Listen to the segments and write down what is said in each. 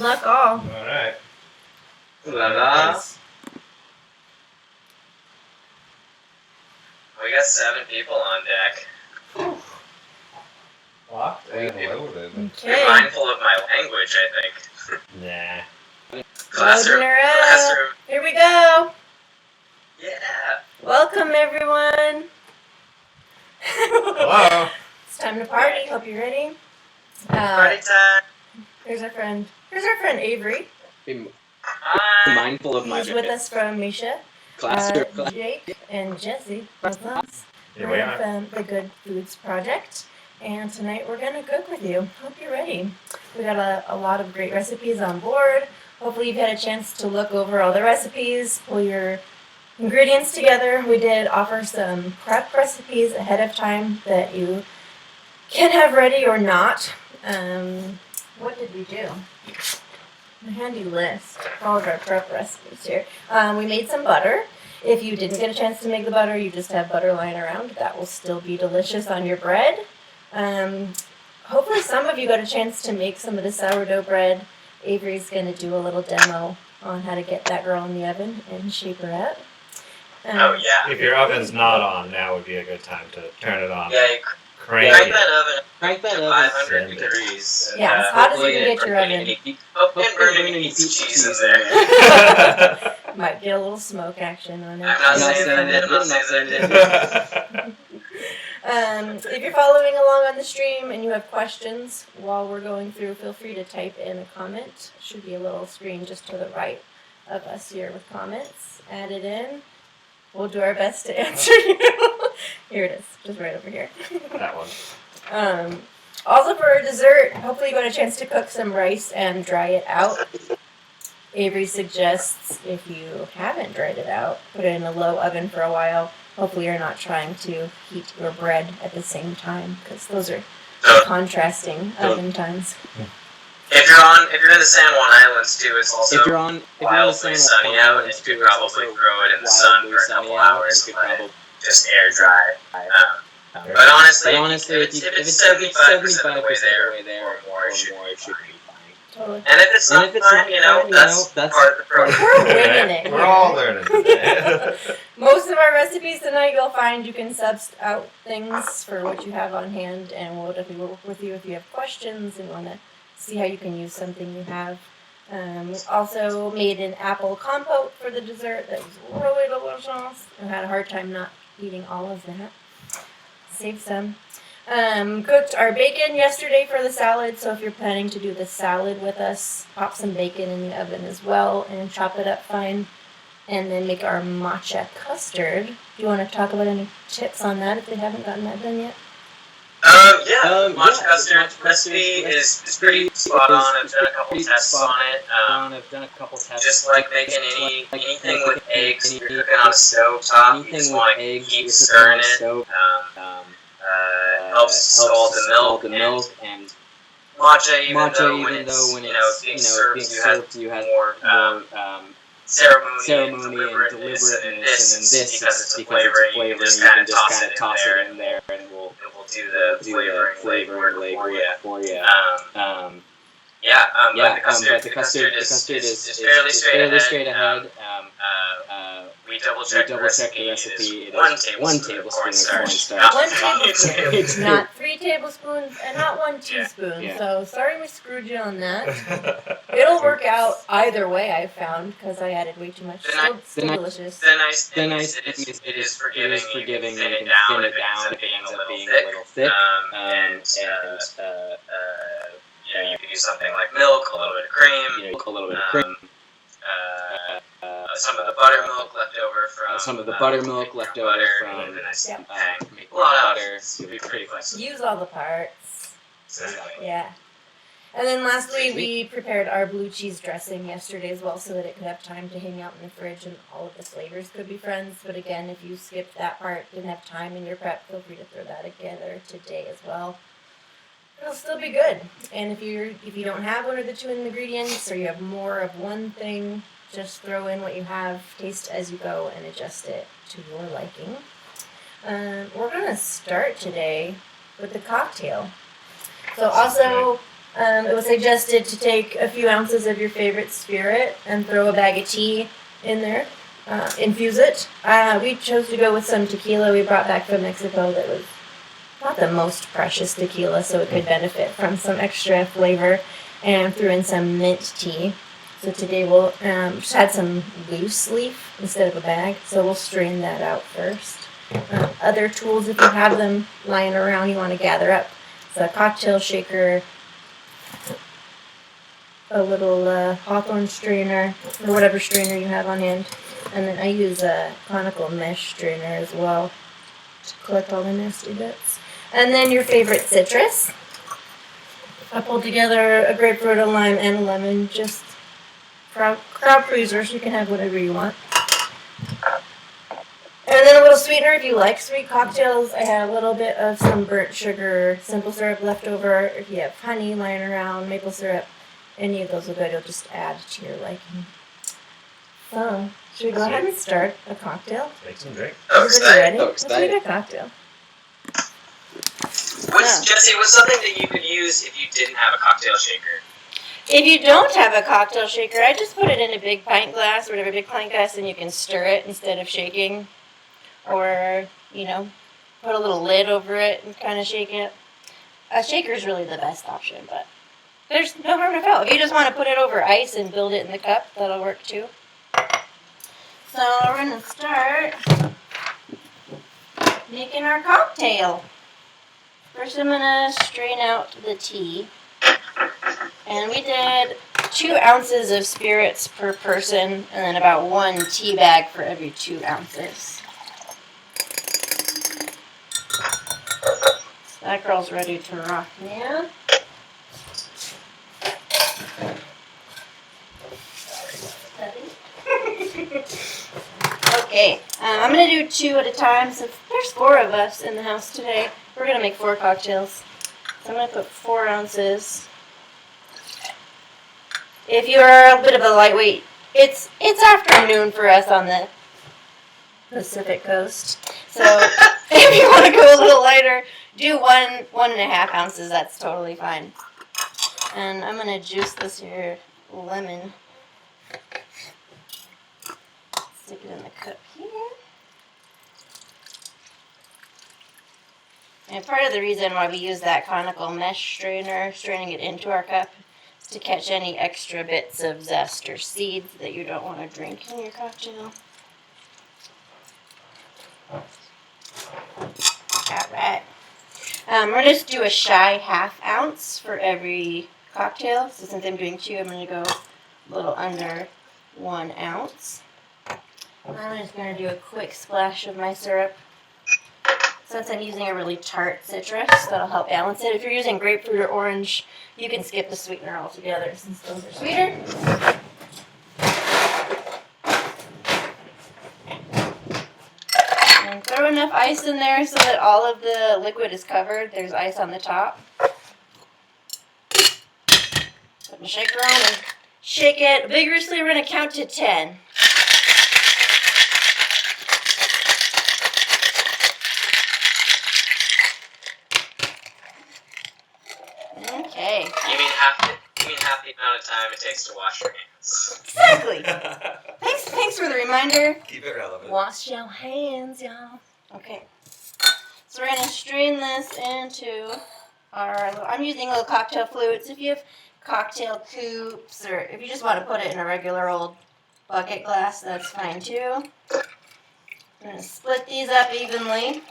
luck all. Alright. La la. We got 7 people on deck. Locked and loaded. Okay. You're mindful of my language, I think. Nah. Loading her up. Here we go. Yeah. Welcome, everyone. Hello. It's time to party. Hope you're ready. Party time. Here's our friend. Here's our friend Avery. Be Hi. mindful of my He's with us from Misha, class. Jake, and Jesse. Both of us. Here we are. From the Good Foods Project. And tonight we're going to cook with you. Hope you're ready. We got a lot of great recipes on board. Hopefully you've had a chance to look over all the recipes, pull your ingredients together. We did offer some prep recipes ahead of time that you can have ready or not. What did we do? A handy list of all of our prep recipes here. We made some butter. If you didn't get a chance to make the butter, you just have butter lying around. That will still be delicious on your bread. Hopefully some of you got a chance to make some of the sourdough bread. Avery's going to do a little demo on how to get that girl in the oven and shape her up. Oh, yeah. If your oven's not on, now would be a good time to turn it on. Yeah, you Crank crank it. that oven Crank to that 500 oven. degrees. Yeah, as hot as you can get your oven. Hope you didn't burn any pizza cheese in there. Might get a little smoke action on it. I'm not saying that I did. I'm not saying that I did. If you're following along on the stream and you have questions while we're going through, feel free to type in a comment. Should be a little screen just to the right of us here with comments. Add it in. We'll do our best to answer you. Here it is, just right over here. That one. Also for our dessert, hopefully you got a chance to cook some rice and dry it out. Avery suggests if you haven't dried it out, put it in a low oven for a while. Hopefully you're not trying to heat your bread at the same time, because those are contrasting oven times. If you're in the San Juan Islands too, it's also wildly sunny out, and you could probably throw it in the sun for a couple hours and let it just air dry. But honestly, if it's 75% of the way there or more, it should be fine. Totally. And if it's not fine, that's part of the program. We're winging it. We're all learning today. Most of our recipes tonight you'll find you can substitute out things for what you have on hand, and we'll definitely work with you if you have questions and want to see how you can use something you have. Also made an apple compote for the dessert that was really delicious. I had a hard time not eating all of that. Save some. Cooked our bacon yesterday for the salad, so if you're planning to do the salad with us, pop some bacon in the oven as well and chop it up fine. And then make our matcha custard. Do you want to talk about any tips on that if they haven't gotten that done yet? Matcha custard recipe is pretty spot on. I've done a couple tests on it. Just like making anything with eggs, if you're cooking on a stove top, you just want to keep stirring it. Helps scald the milk and matcha, even though when it's being served, you have more ceremony and deliberateness, and this because it's a flavor, you can just kind of toss it in there, and we'll do the flavoring legwork for you. But the custard is fairly straight ahead. We double check the recipe. It is 1 tablespoon of cornstarch. 1 tablespoon, not 3 tablespoons, and not 1 teaspoon. Yeah. So sorry we screwed you on that. It'll work out either way, I've found, because I added way too much. Still delicious. The nice thing is it is forgiving. You can thin it down if it ends up being a little thick. You can use something like milk, a little bit of cream. Some of the buttermilk left over from a nice pan. Make a lot of butter. It'll be pretty flexible. Use all the parts. Exactly. Yeah. And then lastly, we prepared our blue cheese dressing yesterday as well so that it could have time to hang out in the fridge and all of the flavors could be friends. But again, if you skipped that part, didn't have time in your prep, feel free to throw that together today as well. It'll still be good. And if you don't have one of the 2 ingredients or you have more of one thing, just throw in what you have, taste as you go, and adjust it to your liking. We're going to start today with the cocktail. So also, It was suggested to take a few ounces of your favorite spirit and throw a bag of tea in there, infuse it. We chose to go with some tequila we brought back from Mexico that was not the most precious tequila, so it could benefit from some extra flavor, and threw in some mint tea. So today we'll just add some loose leaf instead of a bag, so we'll strain that out first. Other tools, if you have them lying around, you want to gather up. It's a cocktail shaker, a little hawthorn strainer, or whatever strainer you have on hand. And then I use a conical mesh strainer as well to collect all the nasty bits. And then your favorite citrus. I pulled together a grapefruit, a lime, and a lemon. Just crowd pleasers. You can have whatever you want. And then a little sweetener if you like sweet cocktails. I had a little bit of some burnt sugar, simple syrup left over. If you have honey lying around, maple syrup, any of those are good. You'll just add to your liking. So, should we go ahead and start a cocktail? Make some drink. Everybody ready? So Let's excited. make a cocktail. Jesse, what's something that you could use if you didn't have a cocktail shaker? If you don't have a cocktail shaker, I just put it in a big pint glass or whatever, big pint glass, and you can stir it instead of shaking. Or, put a little lid over it and kind of shake it. A shaker is really the best option, but there's no harm, no foul. If you just want to put it over ice and build it in the cup, that'll work too. So we're going to start making our cocktail. First I'm going to strain out the tea. And we did 2 ounces of spirits per person, and then about 1 tea bag for every 2 ounces. So that girl's ready to rock now. Okay, I'm going to do 2 at a time. So there's 4 of us in the house today. We're going to make 4 cocktails. So I'm going to put 4 ounces. If you're a bit of a lightweight, it's afternoon for us on the Pacific coast. So if you want to go a little lighter, do 1.5 ounces. That's totally fine. And I'm going to juice this here lemon. Stick it in the cup here. And part of the reason why we use that conical mesh strainer, straining it into our cup, is to catch any extra bits of zest or seeds that you don't want to drink in your cocktail. Alright. We're going to just do a shy 1/2 ounce for every cocktail. So since I'm doing 2, I'm going to go a little under 1 ounce. I'm just going to do a quick splash of my syrup. Since I'm using a really tart citrus, that'll help balance it. If you're using grapefruit or orange, you can skip the sweetener altogether since those are sweeter. And throw enough ice in there so that all of the liquid is covered. There's ice on the top. Put the shaker on and shake it vigorously. We're going to count to 10. Okay. You mean half the amount of time it takes to wash your hands? Exactly. Thanks for the reminder. Keep it relevant. Wash your hands, y'all. Okay. So we're going to strain this into I'm using little cocktail flutes. If you have cocktail coupes, or if you just want to put it in a regular old bucket glass, that's fine too. I'm going to split these up evenly.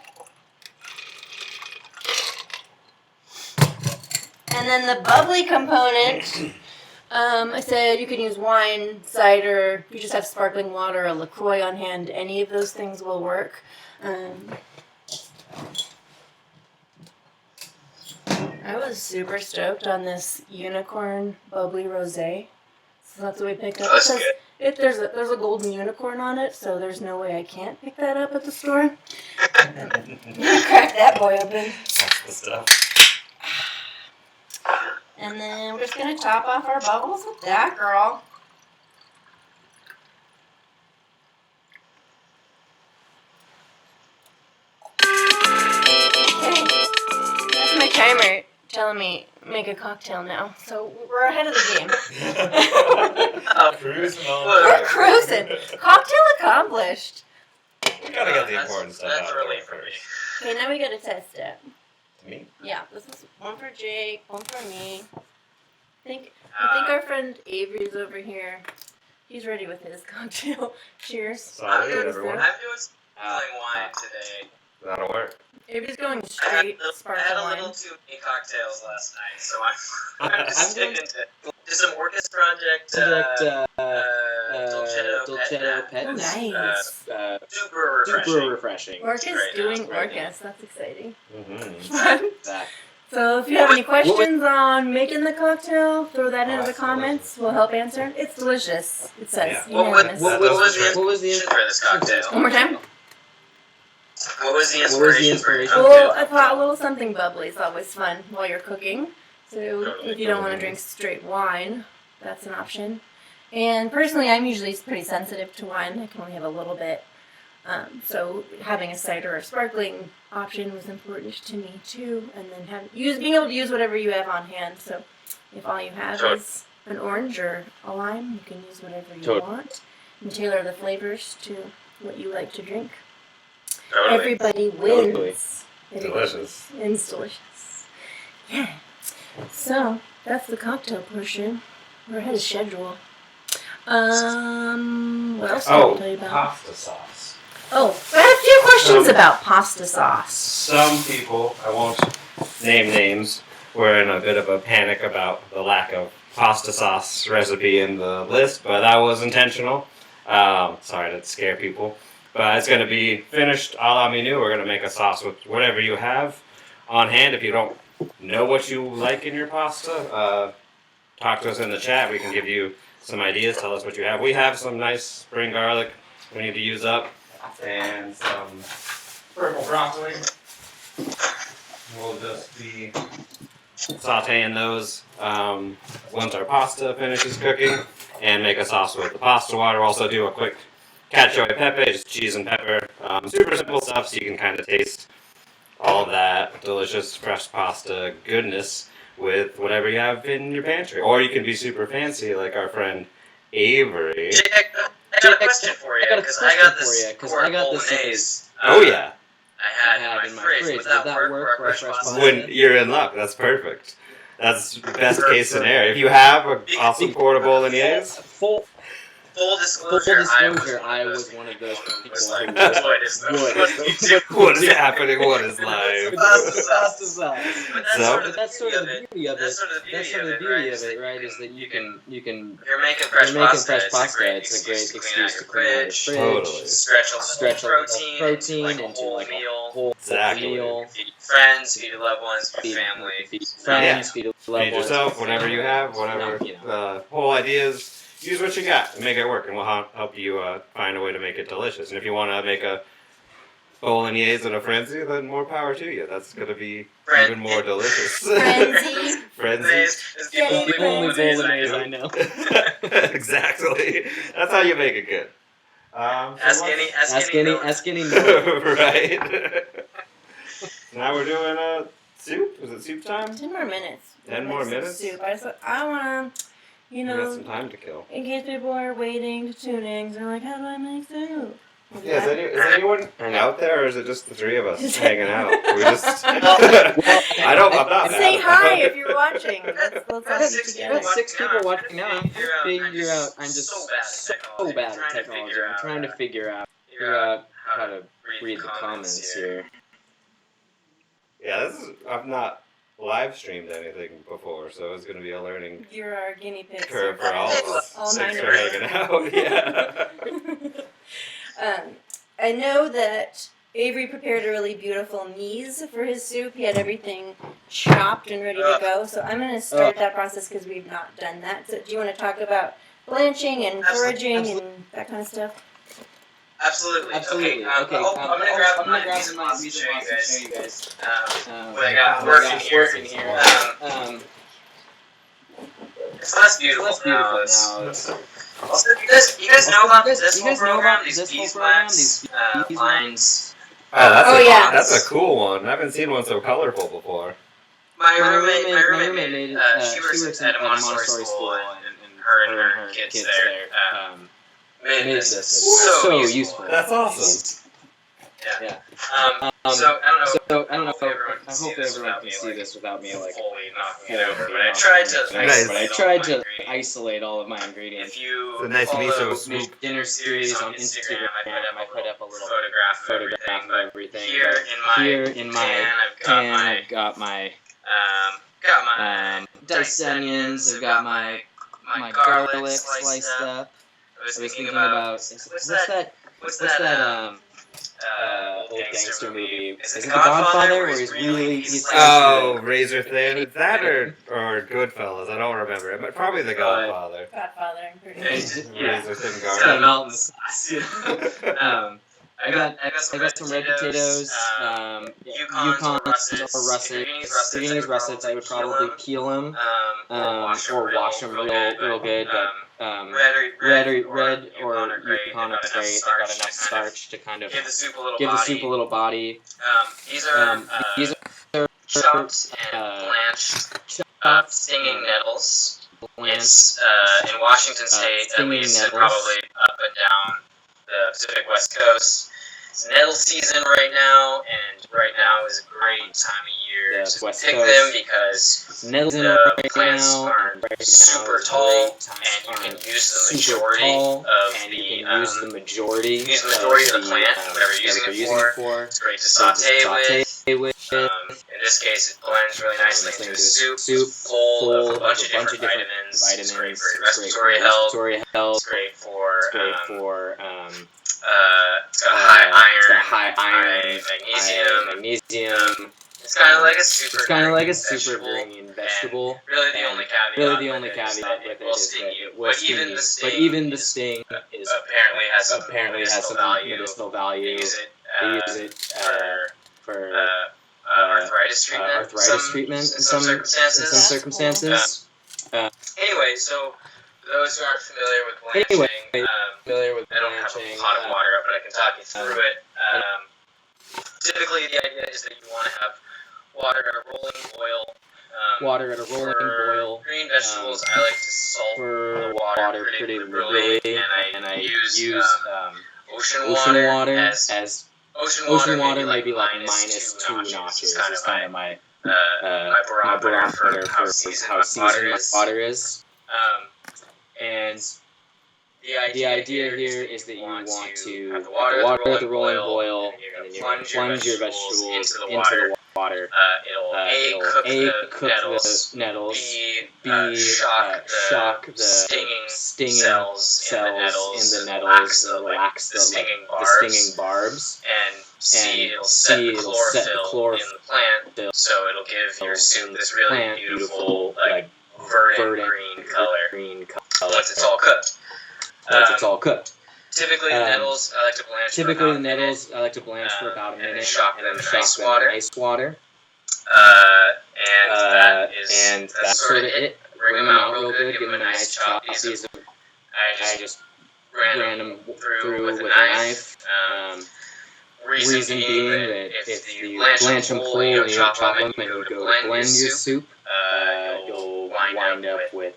And then the bubbly component, I said you can use wine, cider, if you just have sparkling water, or LaCroix on hand, any of those things will work. I was super stoked on this unicorn bubbly rosé. So that's what we picked up. That's good. There's a golden unicorn on it, so there's no way I can't pick that up at the store. Crack that boy open. That's the stuff. And then we're just going to top off our bubbles with that, girl. Okay. That's my timer telling me make a cocktail now, so we're ahead of the game. Cruising on. We're cruising. Cocktail accomplished. We gotta get the important stuff That's out of the way really for me. first. Okay, now we gotta test it. Me? Yeah, this is one for Jake, one for me. I think our friend Avery's over here. He's ready with his cocktail. Cheers. I'm Salute, doing everyone. sparkling wine today. That'll work. Avery's going I straight had sparkling a wine. little too many cocktails last night, so I'm just sticking to some Orcus Project, Dolcetto Pet. Oh, nice. super refreshing. Super refreshing. Orcus Right now, doing right Orcus. That's exciting. Mm-hmm. That. So if you have any questions on making the cocktail, throw that into the that's comments. We'll help answer. It's delicious. It says Yeah. unanimous. What was the inspiration for this cocktail? One more time. What was the inspiration for it? Well, I thought a little something bubbly is always fun while you're cooking. So if you don't want to drink straight wine, that's an option. And personally, I'm usually pretty sensitive to wine. I can only have a little bit. So having a cider or sparkling option was important to me too. And then being able to use whatever you have on hand. So if all you have is an orange or a lime, you can use whatever you want and tailor the flavors to what you like to drink. Totally. Everybody wins. Delicious. It's delicious. Yeah. So that's the cocktail portion. We're ahead of schedule. What else can I tell you about? Pasta sauce. Oh, I have a few questions about pasta sauce. Some people, I won't name names, were in a bit of a panic about the lack of pasta sauce recipe in the list, but that was intentional. Sorry to scare people. But it's going to be finished a la menu. We're going to make a sauce with whatever you have on hand. If you don't know what you like in your pasta, talk to us in the chat. We can give you some ideas. Tell us what you have. We have some nice spring garlic we need to use up, and some purple broccoli. We'll just be sauteing those once our pasta finishes cooking, and make a sauce with the pasta water. We'll also do a quick cacio e pepe, just cheese and pepper. Super simple stuff, so you can kind of taste all that delicious fresh pasta goodness with whatever you have in your pantry. Or you can be super fancy like our friend Avery. Jake, I got a question for you, because I got this bolognese. Oh yeah. I had in my fridge. Would that work for a fresh pasta? When you're in luck, that's perfect. That's best case scenario. If you have an awesome portable bolognese, Full disclosure, I was one of those people like, who what is this? what is happening? What is life? Pasta sauce. But That's sort of the beauty of it. That's sort of the beauty of it, right? Is that you can If you're making fresh pasta, it's a great excuse to clean out your fridge. Totally. Stretch a little protein into into like a whole meal. Exactly. meal. Feed friends, feed your loved ones, feed your family. Feed friends, feed loved Feed ones. yourself, whatever you have, whatever whole ideas. Use what you got and make it work, and we'll help you find a way to make it delicious. And if you want to make a bolognese in a frenzy, then more power to you. That's going to be even more delicious. Frenzy. Frenzy. It's the only The only bolognese bolognese I know. Exactly. That's how you make it good. Ask any Right. Now we're doing a soup. Is it soup time? 10 more minutes. 10 more Make some minutes? Soup. I want to, We got some time to kill. in case people are waiting to tune in, 'cause they're like, how do I make soup? Yeah, is anyone out there, or is it just the three of us hanging out? We just. I'm not Say mad. hi if you're watching. Let's all Got be six together. Got 6 people watching now. Figure out. I'm just so bad at technology. I'm trying to figure out how to read the comments here. Yeah, I've not live streamed anything before, so it's going to be a learning You're our guinea pig. curve for all of us. All Thanks nine for of us. hanging out. Yeah. I know that Avery prepared a really beautiful mise for his soup. He had everything chopped and ready to go. So I'm going to start that process because we've not done that. So do you want to talk about blanching and foraging and that kind of stuff? Absolutely. Okay. I'm gonna grab my piece of pasta to show you guys. What I got working here. So that's beautiful. Now, also, you guys know about this whole program? These beeswax lines. Oh, yeah. That's a cool one. I haven't seen one so colorful before. My roommate made. She works at a Montessori school, and her and her kids there made this. It's so useful. That's awesome. Yeah. So I don't know. I hope everyone can see this without me like fully knocking it over. But I tried to isolate all of my ingredients. If you So nice to meet you. follow dinner series on Instagram, I put up a little photograph of everything. Here in my pan, I've got my diced onions. I've got my garlic sliced up. I was thinking about what's that old gangster movie? Is it The Godfather, where he's Oh, Razor Thin. Is that or Goodfellas? I don't remember it, but probably The Godfather. Godfather, I'm pretty sure. Razor Thin It's garlic. mountains. I got some red potatoes, Yukons or russets. If you're gonna use russets, I would probably peel them or wash them real good. But red or Yukon are great. They've got enough starch to kind of give the soup a little body. These are chopped and blanched stinging nettles. It's in Washington State, at least, and probably up and down the Pacific West Coast. It's nettle season right now, and right now is a great time of year to pick them because the plants are super tall, and you can use the majority of the plant, whatever you're using it for. It's great to saute with. In this case, it blends really nicely into a soup full of a bunch of different vitamins. It's great for respiratory health. It's great for it's got high iron, magnesium. It's kind of like a super green vegetable. Really, the only caveat with it is that it will sting you. But even the sting is apparently has some medicinal value. They use it for arthritis treatment in some circumstances. Anyway, so for those who aren't familiar with blanching, I don't have a pot of water up, but I can talk you through it. Typically, the idea is that you want to have water at a rolling boil. Green vegetables, I like to salt the water pretty liberally, and I use ocean water as ocean water might be like -2 notches. It's kind of my barometer for how seasoned my water is. And the idea here is that you want to have the water at the rolling boil, and then you're going to plunge your vegetables into the water. It'll cook the nettles, B, shock the stinging cells in the nettles, relax the stinging barbs, and C, it'll set the chlorophyll in the plant, so it'll give your soup this really beautiful, like, verdant green color once it's all cooked. Typically, the nettles I like to blanch for about a minute, and then shock them in ice water. And that's sort of it. Wring them out real good, give them a nice chop. I just ran them through with a knife. Reason being that if you blanch them whole, you don't chop them, and you go to blend your soup, you'll wind up with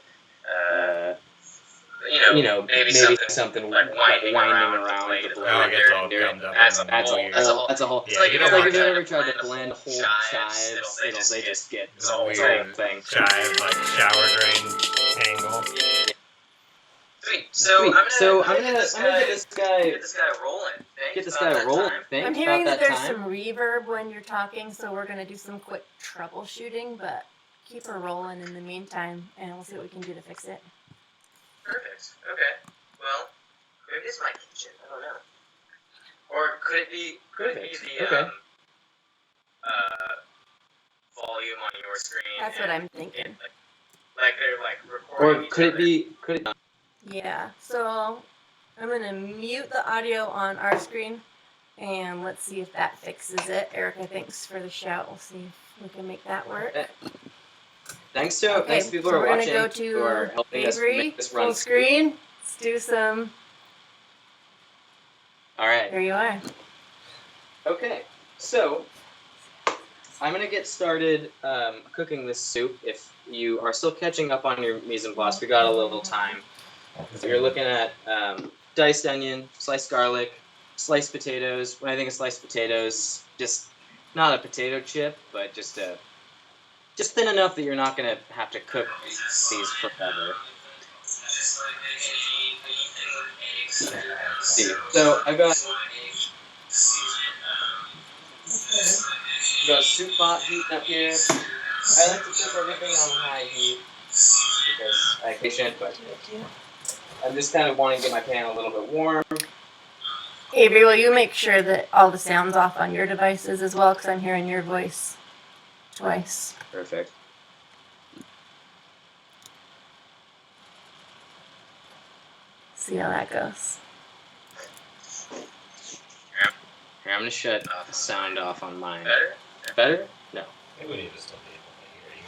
maybe something like winding around the blender. That's a whole. It's like if you've ever tried to blend whole chives, they just get the whole thing. Chive, like shower drain tangle. Sweet. So I'm gonna get this guy rolling. I'm hearing that there's some reverb when you're talking, so we're gonna do some quick troubleshooting, but keep her rolling in the meantime, and we'll see what we can do to fix it. Perfect. Okay. Well, maybe it's my kitchen. I don't know. Or could it be the volume on your screen? That's what I'm thinking. Like they're like recording. Or could it be? Yeah. So I'm gonna mute the audio on our screen, and let's see if that fixes it. Erica, thanks for the shout. We'll see if we can make that work. Thanks to people who are watching. We're gonna go to Avery, full screen. Let's do some. All right. There you are. Okay. So I'm gonna get started cooking this soup. If you are still catching up on your mise en place, we got a little time. So you're looking at diced onion, sliced garlic, sliced potatoes. When I think of sliced potatoes, just not a potato chip, but just thin enough that you're not gonna have to cook these forever. See, so I've got a soup pot heating up here. I like to cook everything on high heat because I'm patient, but I'm just kind of wanting to get my pan a little bit warm. Avery, will you make sure that all the sound's off on your devices as well? Because I'm hearing your voice twice. Perfect. See how that goes. Here, I'm gonna shut the sound off on mine. Better? Better? No. I think we need to still be able to hear you.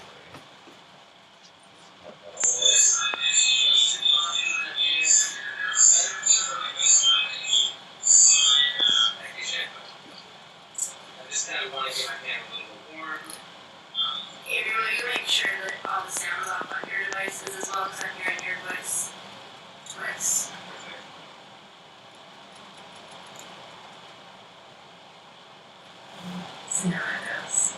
I just kind of want to get my pan a little bit warm. Avery, will you make sure that all the sound's off on your devices as well? Because I'm hearing your voice twice. See how that goes.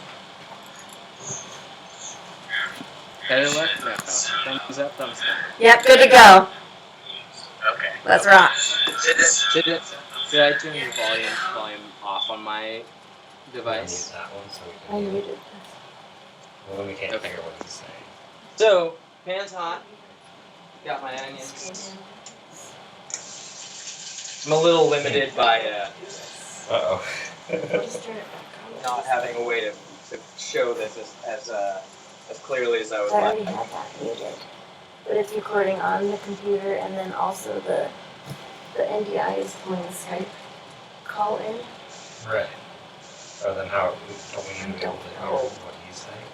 Better luck? No. Thumbs up, thumbs down. Yep, good to go. Okay. Let's rock. Should I turn the volume off on my device? That one so we I can muted well, then we can't Okay. hear what he's saying. So, pan's hot. Got my onions. I'm a little limited by Uh-oh. Just turn it back on. not having a way to show this as clearly as I would I already like. had that muted. But it's recording on the computer and then also the NDI is pulling the Skype call in. Right. Oh, then how don't we I need to be able don't to hear know. what he's saying?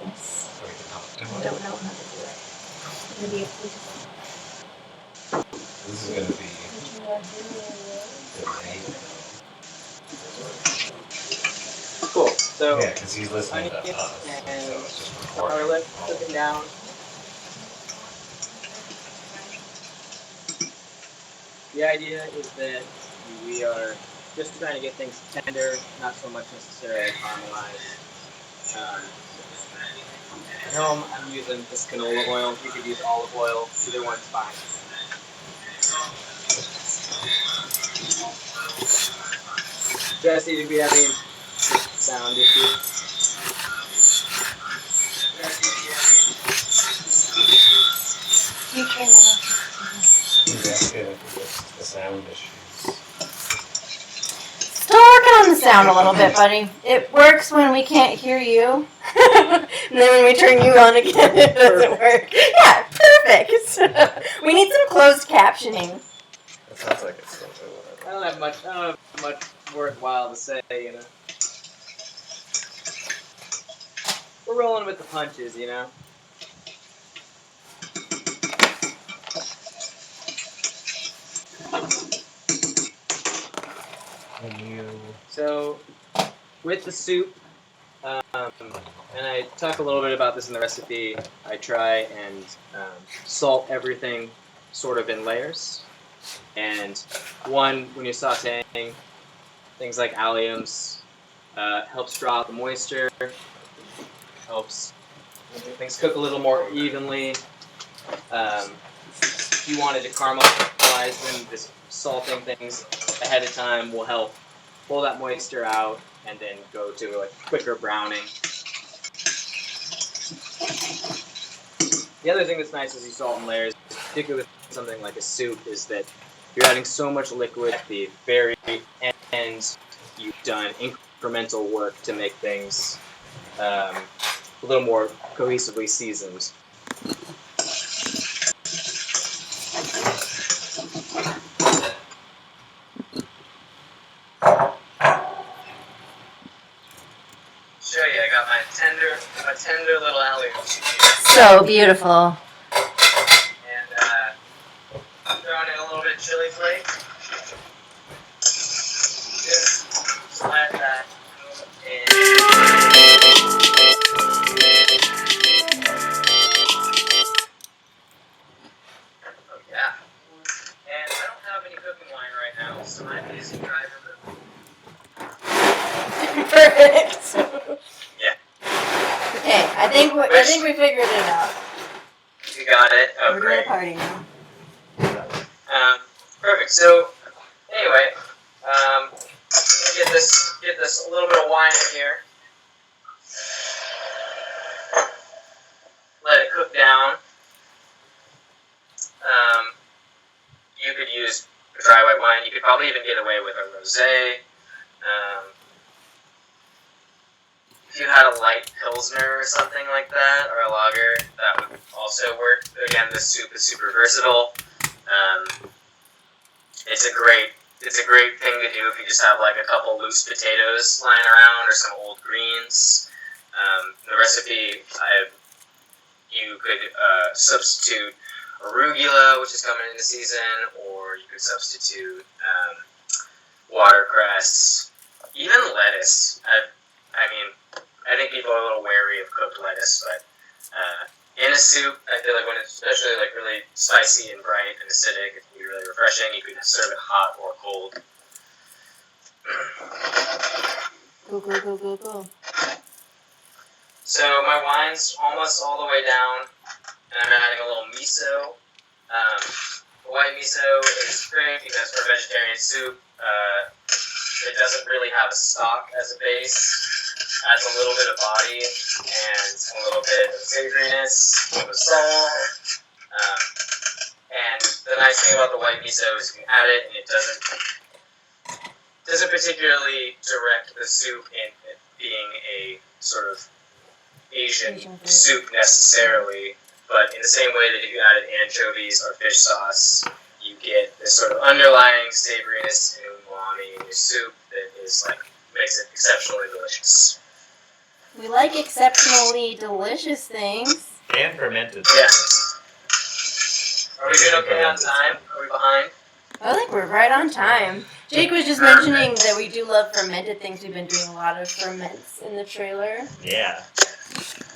Yes. So we can talk to I him? don't know how to do it. Maybe if we just This is gonna be delayed. Cool. So, Yeah, because he's listening to onions us, and so it's just recording. garlic, cooking down. The idea is that we are just trying to get things tender, not so much necessarily caramelized. At home, I'm using just canola oil. You could use olive oil. Either one's fine. Jesse, did we have any sound issues? you turn it off. Yeah, it's the sound issues. Still working on the sound a little bit, buddy. It works when we can't hear you. And then when we turn you on again, it doesn't work. Yeah, perfect. We need some closed captioning. It sounds like it's still doing I don't have much worthwhile to say, you know. We're rolling with the punches, you know. So, with the soup, and I talk a little bit about this in the recipe, I try and salt everything sort of in layers. And one, when you're sauteing, things like alliums helps draw out the moisture, helps things cook a little more evenly. If you wanted to caramelize them, just salting things ahead of time will help pull that moisture out and then go to a quicker browning. The other thing that's nice as you salt in layers, particularly with something like a soup, is that you're adding so much liquid at the very end. You've done incremental work to make things a little more cohesively seasoned. Show you, I got my tender little alliums So beautiful. and throwing in a little bit of chili flake. Just slap that in. So my easy driver move. Perfect. Yeah. Okay, I think we figured it out. You got it. Oh, We're doing a great. party now. Perfect. So, anyway, let me get this a little bit of wine in here. Let it cook down. You could use dry white wine. You could probably even get away with a rosé. If you had a light pilsner or something like that, or a lager, that would also work. Again, this soup is super versatile. It's a great thing to do if you just have like a couple loose potatoes lying around or some old greens. The recipe, you could substitute arugula, which is coming into season, or you could substitute watercress, even lettuce. I think people are a little wary of cooked lettuce, but in a soup, I feel like when it's especially like really spicy and bright and acidic, it can be really refreshing. You can serve it hot or cold. Go. So my wine's almost all the way down, and I'm adding a little miso. White miso is great because for vegetarian soup, it doesn't really have a stock as a base. Adds a little bit of body and a little bit of savoriness, a little bit of salt. And the nice thing about the white miso is you can add it and it doesn't particularly direct the soup in it being a sort of Asian soup necessarily, but in the same way that if you added anchovies or fish sauce, you get this sort of underlying savoriness and umami in your soup that is like makes it exceptionally delicious. We like exceptionally delicious things. And fermented. Yeah. Are we doing okay on time? Are we behind? I think we're right on time. Jake was just mentioning that we do love fermented things. We've been doing a lot of ferments in the trailer. Yeah.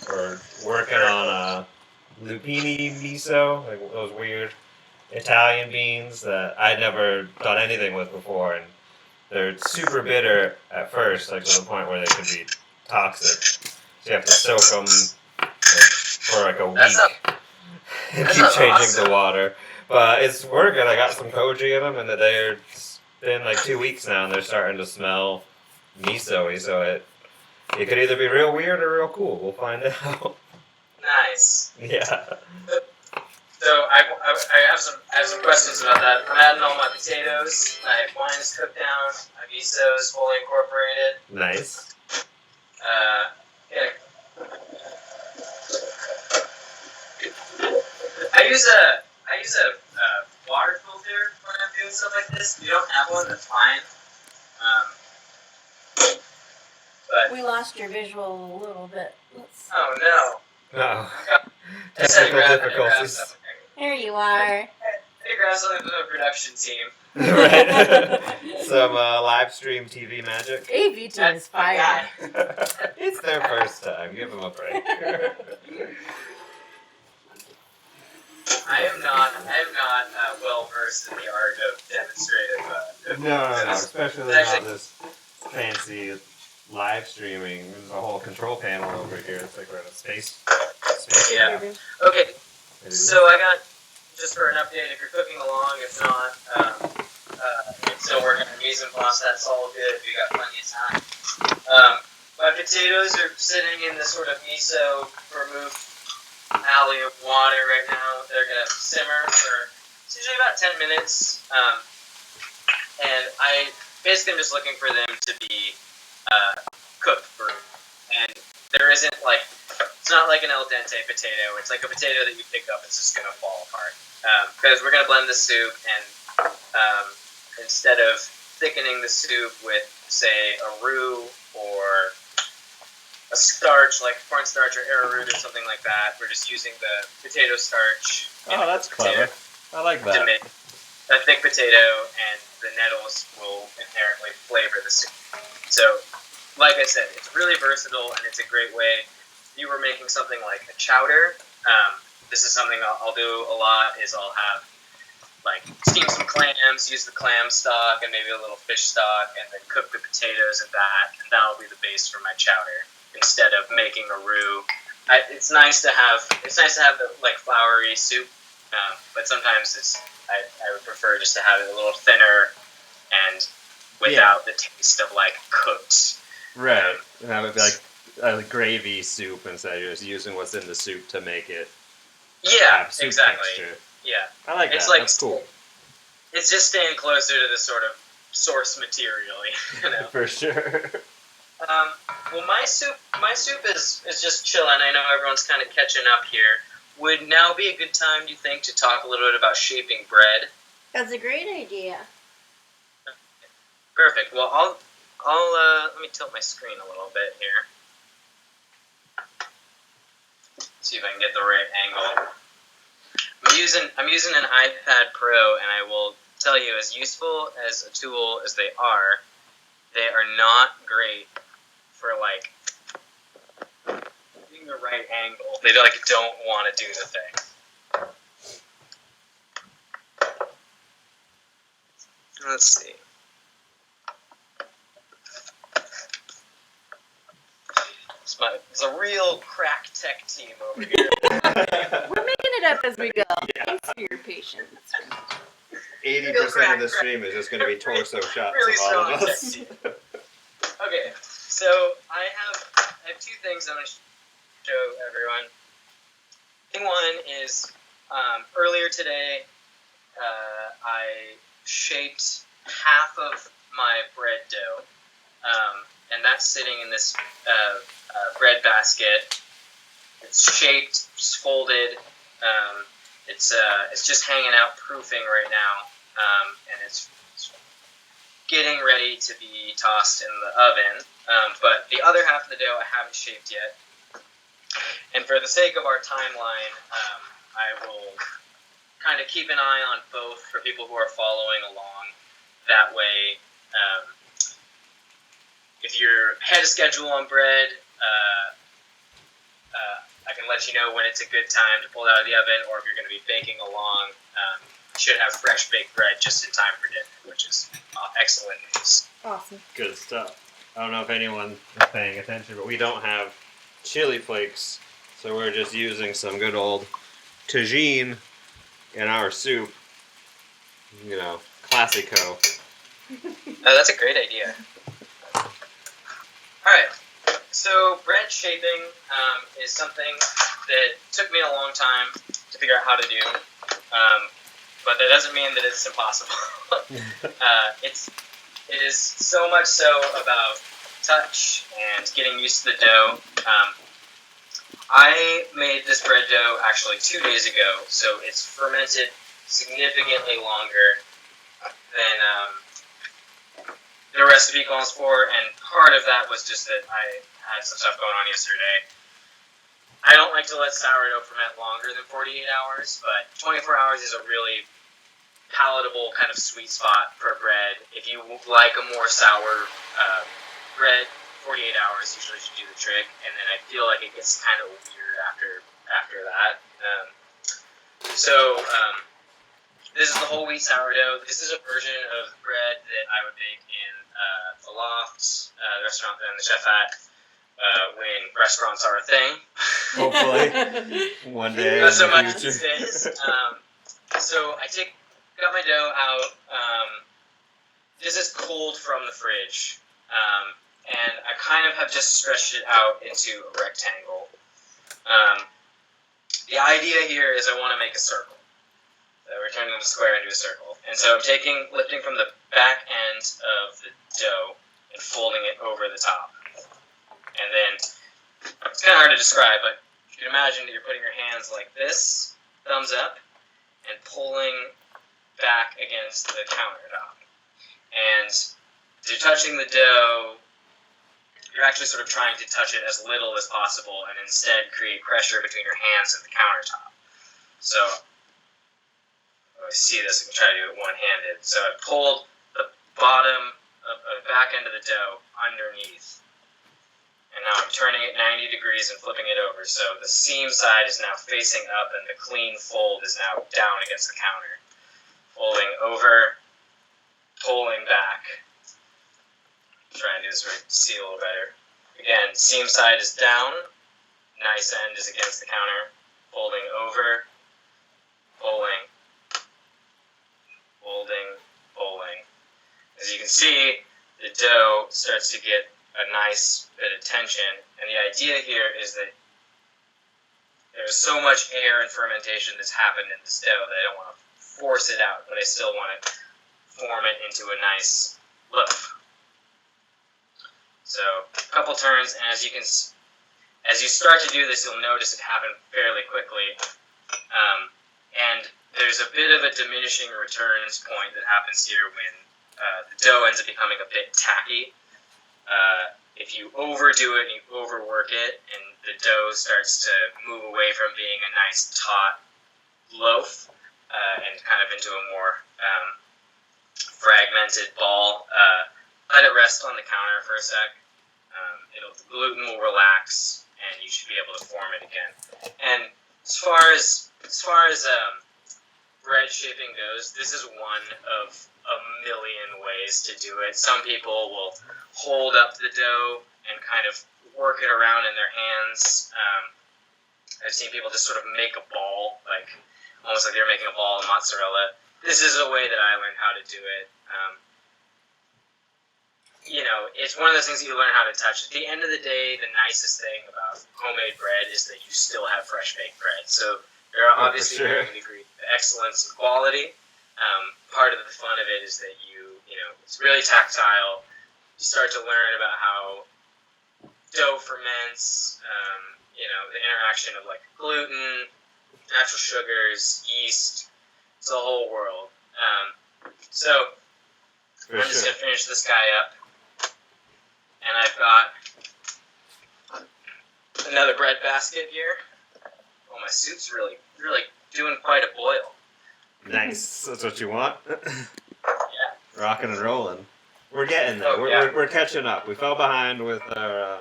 We're working on lupini miso, like those weird Italian beans that I'd never done anything with before, and they're super bitter at first, like to the point where they could be toxic. So you have to soak them for like a week and keep changing the water. But it's working. I got some koji in them, and it's been like 2 weeks now, and they're starting to smell miso-y. So it could either be real weird or real cool. We'll find out. Nice. Yeah. So I have some questions about that. I'm adding all my potatoes. My wine is cooked down. My miso is fully incorporated. Nice. Yeah. I use a water filter when I'm doing stuff like this. If you don't have one, that's fine. But We lost your visual a little bit. oh no. Oh. I just had to Technical grab difficulties. something. There you are. I grab something from the production team. Right. Some live stream TV magic. AV team is fire. It's their first time. Give them a break. I am not well versed in the art of demonstrative. No. Especially not this fancy live streaming. There's a whole control panel over here. It's like we're in a space. Yeah. Okay. So I got, just for an update, if you're cooking along, if not, I'm still working on mise en place, that's all good, we got plenty of time. My potatoes are sitting in this sort of miso vermouth alley of water right now. They're going to simmer for usually about 10 minutes. And I basically am just looking for them to be cooked through. And there isn't like, it's not like an al dente potato. It's like a potato that you pick up, it's just going to fall apart. Because we're going to blend the soup, and instead of thickening the soup with, say, a roux or a starch like cornstarch or arrowroot or something like that, we're just using the potato starch. Oh, that's clever. I like that. To make a thick potato, and the nettles will inherently flavor the soup. So, like I said, it's really versatile, and it's a great way. If you were making something like a chowder, this is something I'll do a lot, is I'll have, like, steam some clams clams, use the clam stock and maybe a little fish stock, and then cook the potatoes in that, and that'll be the base for my chowder instead of making a roux. It's nice to have the like floury soup, but sometimes I would prefer just to have it a little thinner and without the taste of like cooked. Right. And that would be like a gravy soup instead of just using what's in the soup to make it have soup exactly. texture. Yeah, I like it's that. like, That's cool. It's just staying closer to the sort of source material, you know. For sure. Well, my soup is just chilling. I know everyone's kind of catching up here. Would now be a good time, do you think, to talk a little bit about shaping bread? That's a great idea. Perfect. Well, I'll let me tilt my screen a little bit here. See if I can get the right angle. I'm using an iPad Pro, and I will tell you, as useful as a tool as they are not great for like getting the right angle. They like don't want to do the thing. Let's see. It's a real crack tech team over here. We're making it up as we go. Yeah. Thanks for your patience. 80% of the stream is just going to be torso shots Really of all of strong us. tech team. Okay, so I have two things I'm going to show everyone. Thing one is earlier today I shaped half of my bread dough, and that's sitting in this bread basket. It's shaped, it's folded. It's just hanging out, proofing right now, and it's getting ready to be tossed in the oven. But the other half of the dough I haven't shaped yet. And for the sake of our timeline, I will kind of keep an eye on both for people who are following along. That way, if you're ahead of schedule on bread, I can let you know when it's a good time to pull it out of the oven, or if you're going to be baking along, you should have fresh baked bread just in time for dinner, which is excellent news. Awesome. Good stuff. I don't know if anyone is paying attention, but we don't have chili flakes, so we're just using some good old tagine in our soup. You know, classico. That's a great idea. Alright, so bread shaping is something that took me a long time to figure out how to do, but that doesn't mean that it's impossible. It is so much so about touch and getting used to the dough. I made this bread dough actually 2 days ago, so it's fermented significantly longer than the recipe calls for, and part of that was just that I had some stuff going on yesterday. I don't like to let sourdough ferment longer than 48 hours, but 24 hours is a really palatable kind of sweet spot for bread. If you like a more sour bread, 48 hours usually should do the trick, and then I feel like it gets kind of weird after that. This is the whole wheat sourdough. This is a version of bread that I would bake in the Loft, the restaurant that I'm the chef at, when restaurants are a thing. Hopefully, one day. Not so in the much future. these days. So I got my dough out. This is cold from the fridge, and I kind of have just stretched it out into a rectangle. The idea here is I want to make a circle. We're turning the square into a circle. And so I'm lifting from the back end of the dough and folding it over the top. And then, it's kind of hard to describe, but you can imagine that you're putting your hands like this, thumbs up, and pulling back against the countertop. And as you're touching the dough, you're actually sort of trying to touch it as little as possible and instead create pressure between your hands and the countertop. So, I see this, I can try to do it one-handed. So I pulled the bottom of the back end of the dough underneath. And now I'm turning it 90 degrees and flipping it over. So the seam side is now facing up and the clean fold is now down against the counter. Folding over this right see a little better. Again, seam side is down, nice end is against the counter, folding over, pulling, folding, pulling. As you can see, the dough starts to get a nice bit of tension, and the idea here is that there's so much air and fermentation that's happened in this dough that I don't want to force it out, but I still want to form it into a nice loaf. So a couple turns, and as you start to do this, you'll notice it happen fairly quickly. And there's a bit of a diminishing returns point that happens here when the dough ends up becoming a bit tacky. If you overdo it and you overwork it, and the dough starts to move away from being a nice taut loaf and kind of into a more fragmented ball, let it rest on the counter for a sec. The gluten will relax, and you should be able to form it again. And as far as bread shaping goes, this is one of a million ways to do it. Some people will hold up the dough and kind of work it around in their hands. I've seen people just sort of make a ball, like almost like they're making a ball of mozzarella. This is a way that I learned how to do it. It's one of those things that you learn how to touch. At the end of the day, the nicest thing about homemade bread is that you still have fresh baked bread. So there are obviously varying degrees of excellence and quality. Part of the fun of it is that it's really tactile. You start to learn about how dough ferments, the interaction of like gluten, natural sugars, yeast. It's a whole world. So I'm just going to finish this guy up. And I've got another bread basket here. Oh, my soup's really, really doing quite a boil. Nice. That's what you want. Yeah. Rocking and rolling. We're getting there. We're catching up. We fell behind with our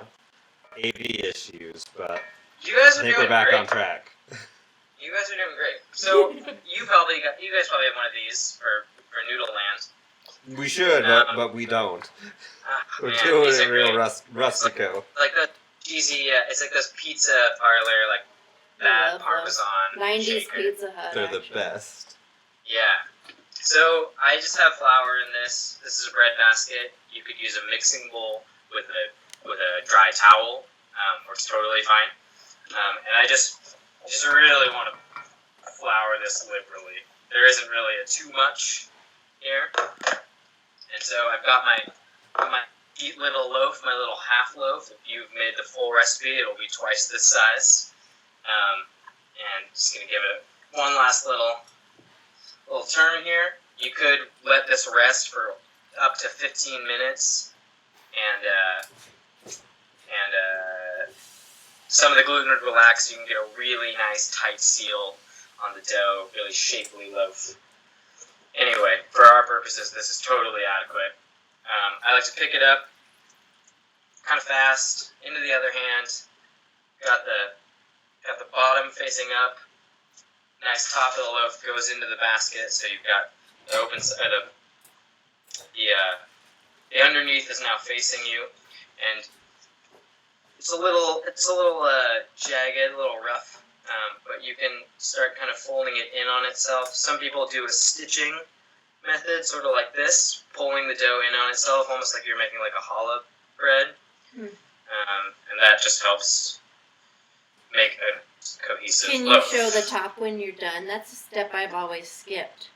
AV issues, but you guys are I think doing we're back great. on track. You guys are doing great. So you guys probably have one of these for Noodle Land. We should, but we don't. We're Man, doing these it are real great. rustico. Like the cheesy, it's like those pizza parlor, like I that love Parmesan 90s shaker. Pizza Hut. They're the actually. best. Yeah. So I just have flour in this. This is a bread basket. You could use a mixing bowl with a dry towel, works totally fine. And I just really want to flour this liberally. There isn't really too much here. And so I've got my neat little loaf, my little half loaf. If you've made the full recipe, it'll be twice this size. And just gonna give it one last little turn here. You could let this rest for up to 15 minutes, and some of the gluten would relax. You can get a really nice tight seal on the dough, really shapely loaf. Anyway, for our purposes, this is totally adequate. I like to pick it up kind of fast into the other hand. Got the bottom facing up. Nice top of the loaf goes into the basket, so you've got the open side of the underneath is now facing you, and it's a little jagged, a little rough, but you can start kind of folding it in on itself. Some people do a stitching method, sort of like this, pulling the dough in on itself, almost like you're making like a challah bread, and that just helps make a cohesive Can you loaf. show the top when you're done? That's a step I've always skipped.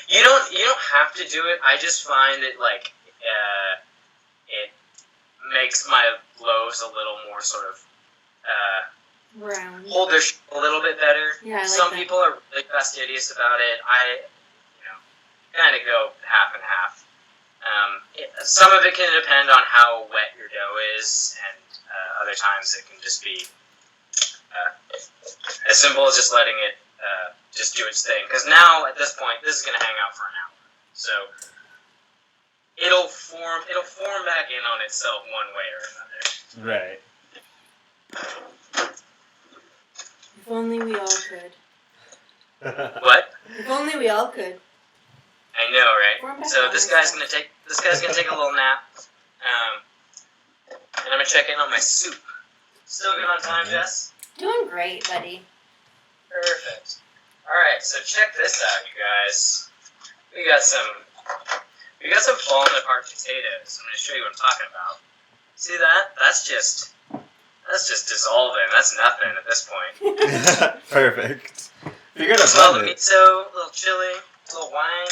You don't have to do it. I just find that it makes my loaves a little more sort of Round. hold their shape a little bit better. Yeah, I like Some that. people are really fastidious about it. I kind of go half and half. Some of it can depend on how wet your dough is, and other times it can just be as simple as just letting it just do its thing. Because now, at this point, this is going to hang out for an hour. So it'll form back in on itself one way or another. Right. If only we all could. What? If only we all could. I know, Form right? back So on this guy's itself. going to take this guy's gonna take a little nap. And I'm gonna check in on my soup. Still good on time, Jess? Doing great, buddy. Perfect. Alright, so check this out, you guys. We got some falling apart potatoes. I'm gonna show you what I'm talking about. See that? That's just dissolving. That's nothing at this point. Perfect. You're gonna Smell blend the it. miso, a little chili, a little wine.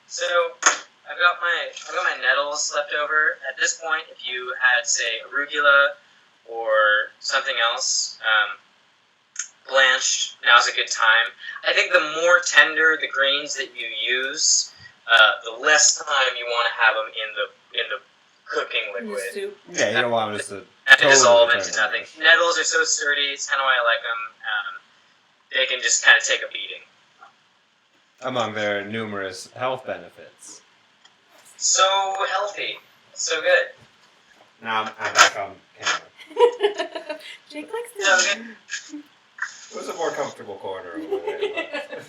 So I've got my nettles left over. At this point, if you had, say, arugula or something else blanched, now's a good time. I think the more tender the grains that you use, the less time you want to have them in the cooking liquid. Soup. Yeah, you don't want us to And totally dissolve turn into it. nothing. Nettles are so sturdy. It's kind of why I like them. They can just kind of take a beating. Among their numerous health benefits. So healthy. So good. Now I'm back on camera. Jake likes So to. good. It was a more comfortable corner over there.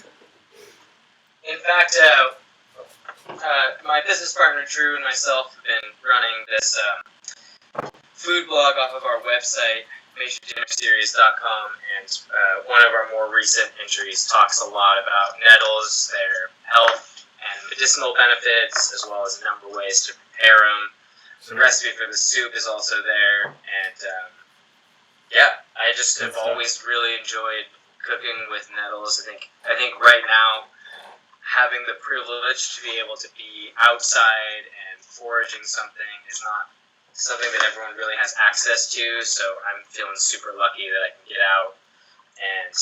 In fact, my business partner Drew and myself have been running this food blog off of our website, MationDinnerSeries.com, and one of our more recent entries talks a lot about nettles, their health and medicinal benefits, as well as a number of ways to prepare them. The recipe for the soup is also there, and yeah, I just have always really enjoyed cooking with nettles. I think right now, having the privilege to be able to be outside and foraging something is not something that everyone really has access to, so I'm feeling super lucky that I can get out and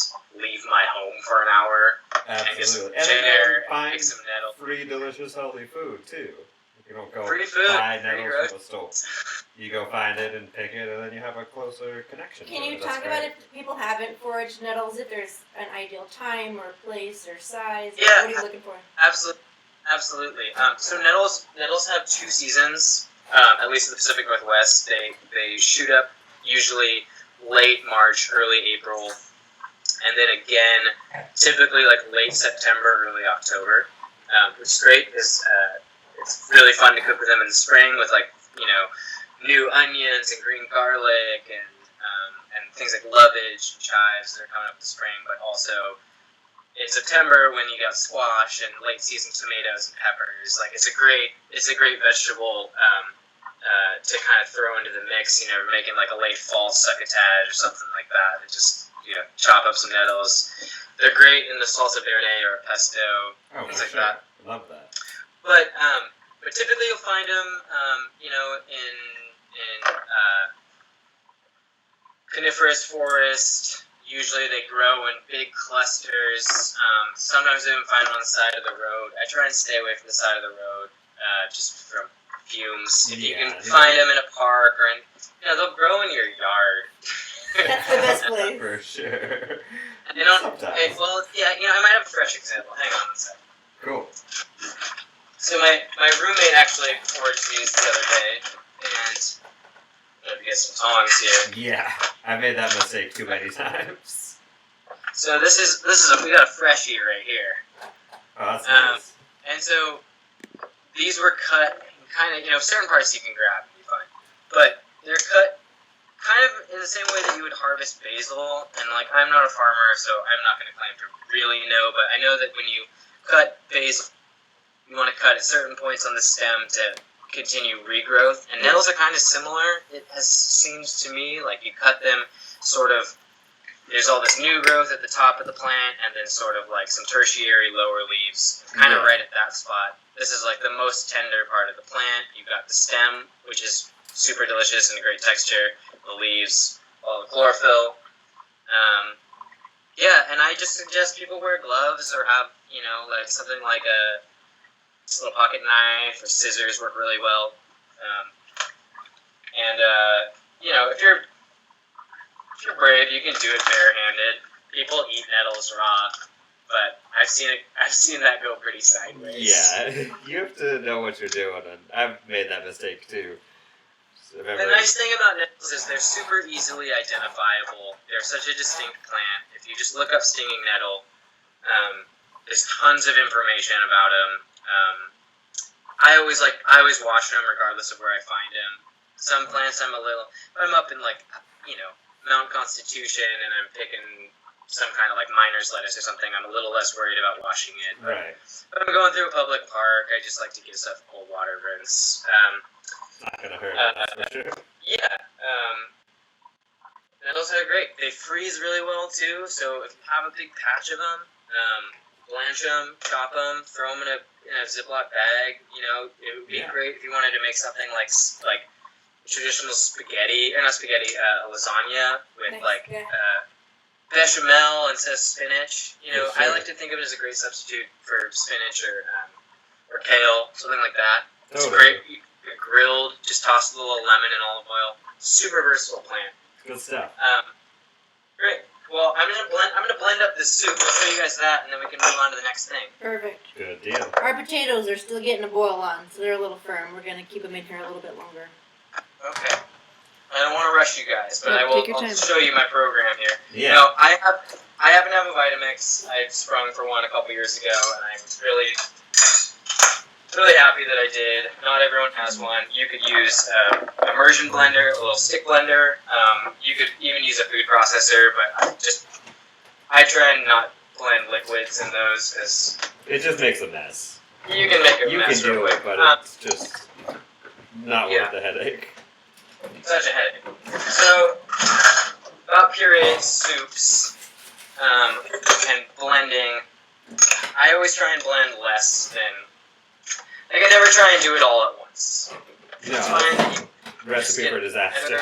leave my home for an hour and get some Absolutely. And then chair you and find pick some nettle. free, delicious, healthy food too. You don't go Free food, buy free nettles from the store. You go find it and pick it, and then you have a closer connection. Can to you it. That's talk about great. if people haven't foraged nettles, if there's an ideal time or place or size? Yeah. What are you looking for? Absolutely. So nettles have 2 seasons. At least in the Pacific Northwest, they shoot up usually late March, early April, and then again, typically like late September, early October. Which is great because it's really fun to cook with them in the spring with new onions and green garlic and things like lovage and chives that are coming up in the spring, but also in September when you got squash and late season tomatoes and peppers. Like it's a great vegetable to kind of throw into the mix. Making like a late fall succotash or something like that. And just chop up some nettles. They're great in the salsa verde or pesto, things like that. Love that. But typically you'll find them, in coniferous forest. Usually they grow in big clusters. Sometimes you even find them on the side of the road. I try and stay away from the side of the road, just from fumes. If you can find them in a park or they'll grow in your yard. That's the best place. For sure. They don't. Sometimes. I might have a fresh example. Hang on a second. Cool. So my roommate actually foraged these the other day, and I'm gonna get some tongs here. Yeah, I made that mistake too many times. So this is we got a freshie right here, Oh, that's nice. and so these were cut kind of certain parts you can grab and be fine, but they're cut kind of in the same way that you would harvest basil. And I'm not a farmer, so I'm not gonna claim to really know, but I know that when you cut basil, you want to cut at certain points on the stem to continue regrowth. And nettles are kind of similar. It seems to me like you cut them sort of, there's all this new growth at the top of the plant, and then sort of like some tertiary lower leaves, kind of right at that spot. This is like the most tender part of the plant. You've got the stem, which is super delicious and a great texture. The leaves, all the chlorophyll. And I just suggest people wear gloves or have, like something like a little pocket knife or scissors work really well. If you're brave, you can do it barehanded. People eat nettles raw, but I've seen that go pretty sideways. Yeah, you have to know what you're doing, and I've made that mistake too. So The nice thing about nettles is they're super easily identifiable. They're such a distinct plant. If you just look up stinging nettle, there's tons of information about them. I always wash them regardless of where I find them. Some plants I'm up in like, Mount Constitution and I'm picking some kind of like miner's lettuce or something, I'm a little less worried about washing it. Right. But I'm going through a public park, I just like to give stuff a cold water rinse. Not gonna hurt, that's for sure. Yeah. Nettles are great. They freeze really well too, so if you have a big patch of them, blanch them, chop them, throw them in a Ziploc bag. It would be great if you wanted to make something like traditional spaghetti, or not spaghetti, lasagna with bechamel instead of spinach. I like to think of it as a great substitute for spinach or kale, something like that. It's great. Grilled, just toss a little lemon and olive oil. Super versatile plant. Good stuff. Great. Well, I'm gonna blend up this soup. I'll show you guys that, and then we can move on to the next thing. Perfect. Good deal. Our potatoes are still getting a boil on, so they're a little firm. We're gonna keep them in here a little bit longer. Okay. I don't want to rush you guys, but No, take your I'll time. show you my program here. Yeah. I happen to have a Vitamix. I sprung for one a couple years ago, and I'm really happy that I did. Not everyone has one. You could use immersion blender, a little stick blender. You could even use a food processor, but I try and not blend liquids in those because It just makes a mess. you can make a You mess can do real it, quick. but it's just not yeah. worth the headache. Such a headache. So, about pureed soups and blending, I always try and blend less than. I never try and do it all at once. No, Find recipe for disaster.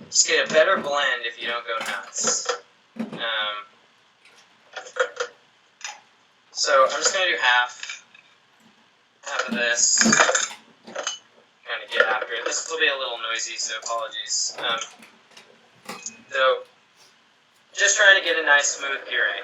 Just get a better blend if you don't go nuts. So I'm just gonna do half of this. Kind of get after it. This will be a little noisy, so apologies. So just trying to get a nice smooth puree.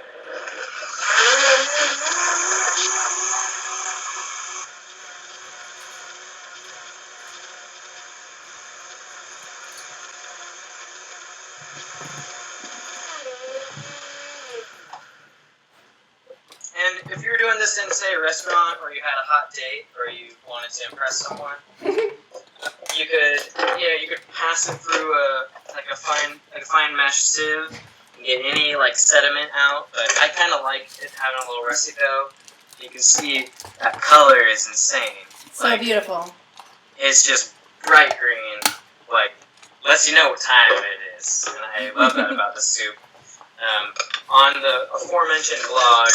And if you were doing this in, say, a restaurant, or you had a hot date, or you wanted to impress someone, you could pass it through a fine mesh sieve and get any sediment out. But I kind of like it having a little rusty though. You can see that color is insane. So beautiful. It's just bright green, lets you know what time it is, and I love that about the soup. On the aforementioned blog,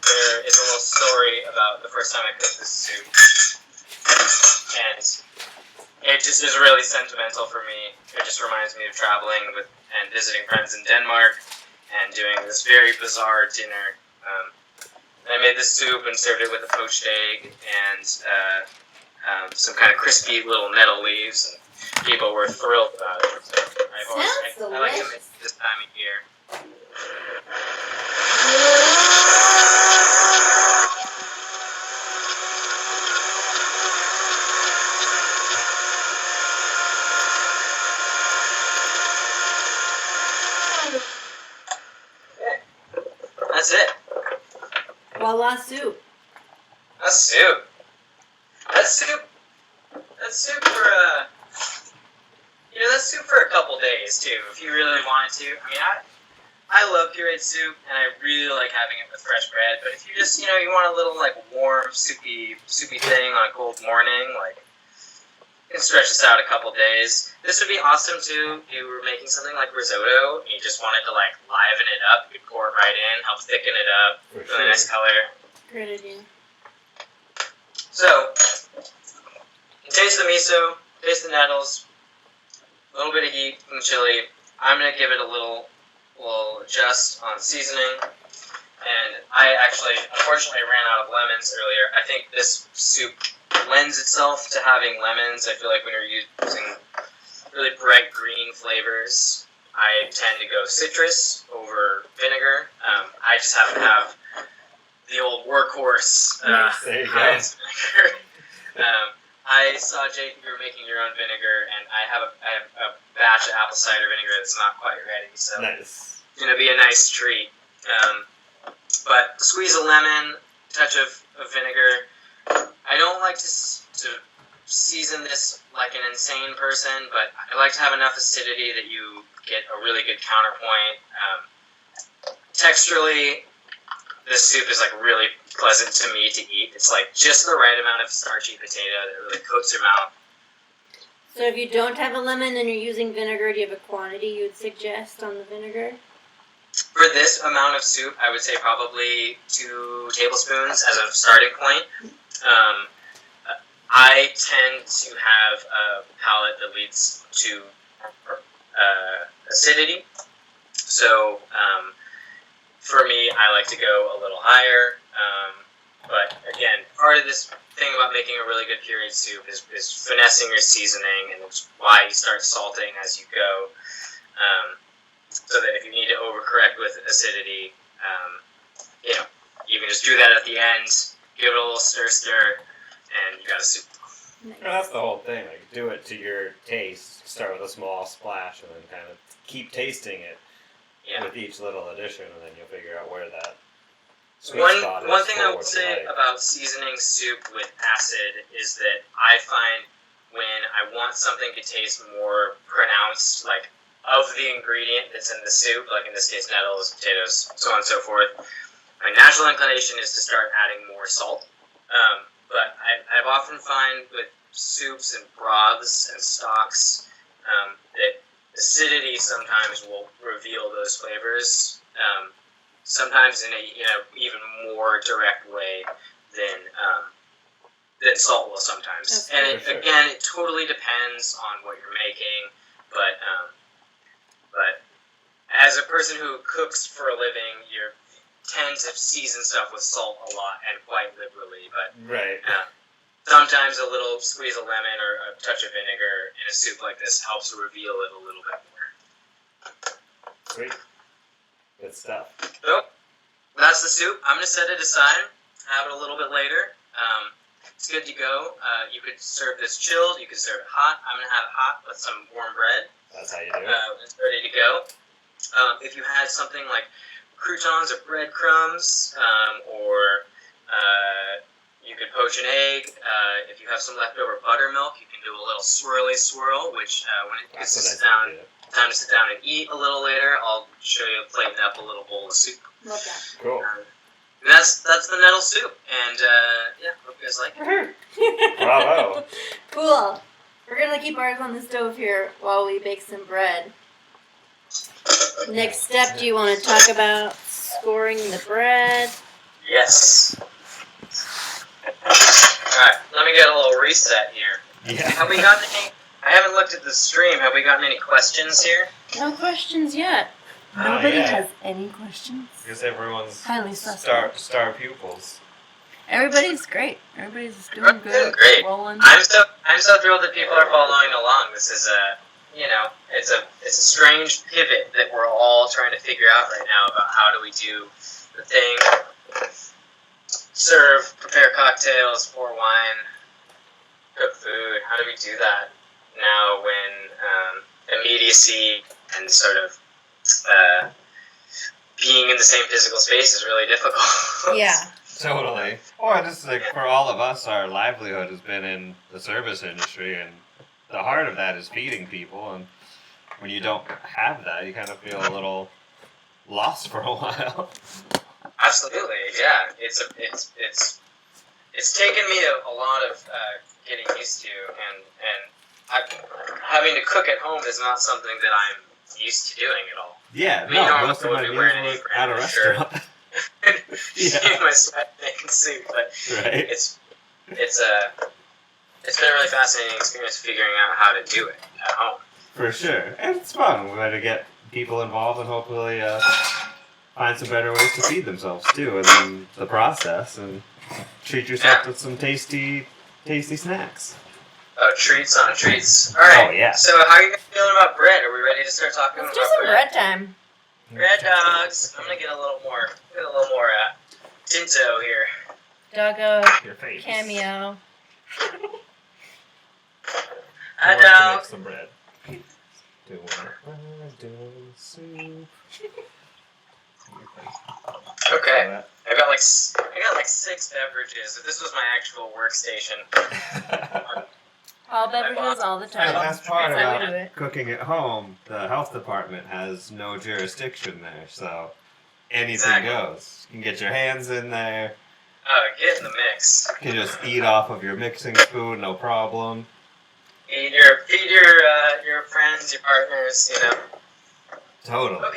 there is a little story about the first time I cooked this soup, and it just is really sentimental for me. It just reminds me of traveling and visiting friends in Denmark and doing this very bizarre dinner. I made this soup and served it with a poached egg and some kind of crispy little nettle leaves, and people were thrilled about it. So I like to make it this time of year. Okay. That's it. Voila soup. That's soup. That's soup for that's soup for a couple days too, if you really wanted to. I mean, I love pureed soup, and I really like having it with fresh bread. But if you just you want a little warm, soupy thing on a cold morning, you can stretch this out a couple days. This would be awesome too. If you were making something like risotto, and you just wanted to liven it up. You could pour it right in, help thicken it up. For Really sure. nice color. Great idea. So, taste the miso, taste the nettles, a little bit of heat from the chili. I'm going to give it a little adjust on seasoning. And I unfortunately ran out of lemons earlier. I think this soup lends itself to having lemons. I feel like when you're using really bright green flavors, I tend to go citrus over vinegar. I just happen to have the old workhorse There you go. Heinz vinegar. I saw, Jake, you were making your own vinegar, and I have a batch of apple cider vinegar that's not quite ready, so Nice. it's going to be a nice treat. But squeeze a lemon, touch of vinegar. I don't like to season this like an insane person, but I like to have enough acidity that you get a really good counterpoint. Texturally, this soup is like really pleasant to me to eat. It's like just the right amount of starchy potato that really coats your mouth. So if you don't have a lemon and you're using vinegar, do you have a quantity you would suggest on the vinegar? For this amount of soup, I would say probably 2 tablespoons as a starting point. I tend to have a palate that leads to acidity. So for me, I like to go a little higher. But again, part of this thing about making a really good pureed soup is finessing your seasoning, and it's why you start salting as you go. So that if you need to overcorrect with acidity, you can just do that at the end, give it a little stir, and you got a soup. Nice. Well, that's the whole thing. Like, do it to your taste. Start with a small splash, and then kind of keep tasting it with each little addition, and then you'll figure out where that sweet spot is. One thing I for would what you say like. about seasoning soup with acid is that I find when I want something to taste more pronounced, like of the ingredient that's in the soup, like in this case nettles, potatoes, so on and so forth, my natural inclination is to start adding more salt. But I've often find with soups and broths and stocks that acidity sometimes will reveal those flavors. Sometimes in a even more direct way than salt will sometimes. And again, it totally depends on what you're making. But as a person who cooks for a living, you tend to season stuff with salt a lot and quite liberally. But Right. sometimes a little squeeze of lemon or a touch of vinegar in a soup like this helps reveal it a little bit more. Sweet. Good stuff. So that's the soup. I'm gonna set it aside, have it a little bit later. It's good to go. You could serve this chilled. You could serve it hot. I'm gonna have it hot with some warm bread. That's how you do it. It's ready to go. If you had something like croutons or breadcrumbs, or you could poach an egg. If you have some leftover buttermilk, you can do a little swirly swirl, which when it gets That's to what sit I down, do. time to sit down and eat a little later, I'll show you plating up a little bowl of soup. Love that. Cool. And that's the nettle soup, and hope you guys like it. Bravo. Cool. We're gonna keep ours on the stove here while we bake some bread. Next step, do you want to talk about scoring the bread? Yes. Alright, let me get a little reset here. Yeah. Have we gotten any? I haven't looked at the stream. Have we gotten any questions here? No questions yet. Nobody yeah. has any questions. Because everyone's Highly suspect. star pupils. Everybody's great. Everybody's doing Everyone's good. doing great. Rolling. I'm so thrilled that people are following along. This is it's a strange pivot that we're all trying to figure out right now about how do we do the thing. Serve, prepare cocktails, pour wine, cook food. How do we do that now when immediacy and sort of being in the same physical space is really difficult? Yeah. Totally. Or just like for all of us, our livelihood has been in the service industry, and the heart of that is feeding people. And when you don't have that, you kind of feel a little lost for a while. Absolutely, yeah. It's taken me a lot of getting used to, and having to cook at home is not something that I'm used to doing at all. Yeah, I mean, no, most of my would be meals wearing an were apron at a and a shirt. restaurant. In my sweat making soup, but Right. it's been a really fascinating experience figuring out how to do it at home. For sure. And it's fun. We're going to get people involved and hopefully find some better ways to feed themselves too in the process, and treat yourself with some tasty snacks. Oh, treats on treats. All right. Oh, yeah. So, how are you guys feeling about bread? Are we ready to start talking Let's about do some bread time. Bread dogs. I'm gonna get a little more Tinto here. Doggo, Your face. cameo. Hot dog. Make some bread. Doing soup. Okay. Have I got like 6 beverages. If this was my actual workstation, All beverages all the The time. best part That's how we do about it. cooking at home, the health department has no jurisdiction there, so anything Exactly. goes. You can get your hands in there. Get in the mix. You can just eat off of your mixing spoon, no problem. Feed your friends, your partners, you know. Totally.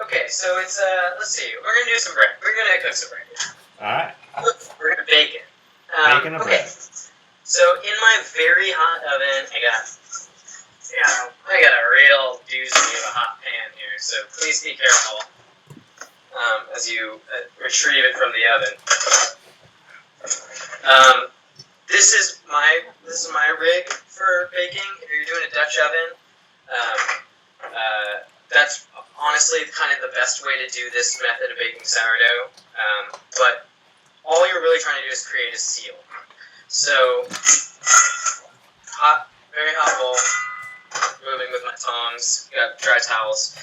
Okay, so it's let's see, we're gonna do some bread. We're gonna cook some bread. Alright. We're gonna bake it. Bacon and okay. bread. So in my very hot oven, I got a real doozy of a hot pan here. So please be careful as you retrieve it from the oven. This is my rig for baking. If you're doing a Dutch oven, that's honestly kind of the best way to do this method of baking sourdough. But all you're really trying to do is create a seal. So, very hot bowl, moving with my tongs, got dry towels.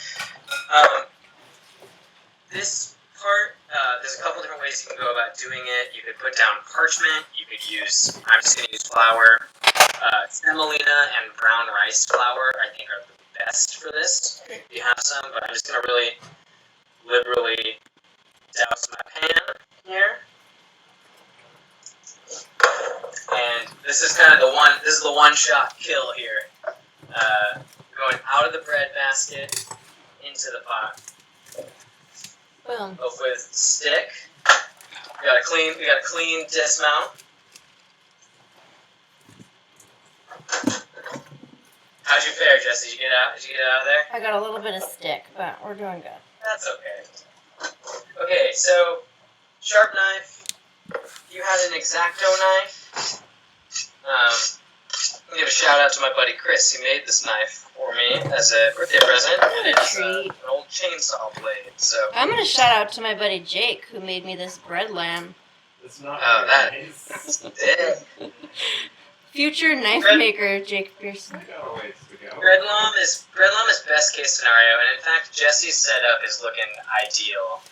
This part, there's a couple different ways you can go about doing it. You could put down parchment, I'm just going to use flour. Semolina and brown rice flour, I think, are the best for this. If you have some, but I'm just going to really liberally douse my pan here. And this is kind of the one-shot kill here. Going out of the bread basket into the pot. Boom. Both with stick. We got a clean dismount. How'd you fare, Jesse? Did you get out of there? I got a little bit of stick, but we're doing good. That's okay. Okay, so sharp knife. You had an X-Acto knife. I'm gonna give a shout out to my buddy Chris, who made this knife for me as a birthday present, and it's an old chainsaw blade. So I'm gonna shout out to my buddy Jake who made me this bread lamb. It's not that nice. it. Future knife Bread- maker Jake Pearson. I got a ways to go. Bread lamb is best case scenario, and in fact, Jesse's setup is looking ideal.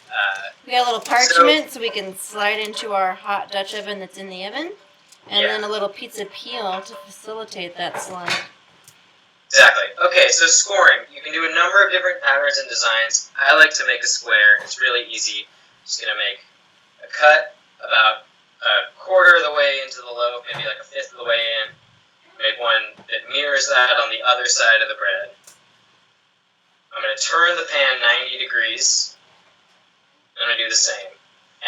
We got a little parchment so we can slide into our hot Dutch oven that's in the oven. And Yeah. then a little pizza peel to facilitate that slide. Exactly. Okay, so scoring. You can do a number of different patterns and designs. I like to make a square. It's really easy. Just gonna make a cut about a quarter of the way into the loaf, maybe like a fifth of the way in. Make one that mirrors that on the other side of the bread. I'm gonna turn the pan 90 degrees. I'm gonna do the same.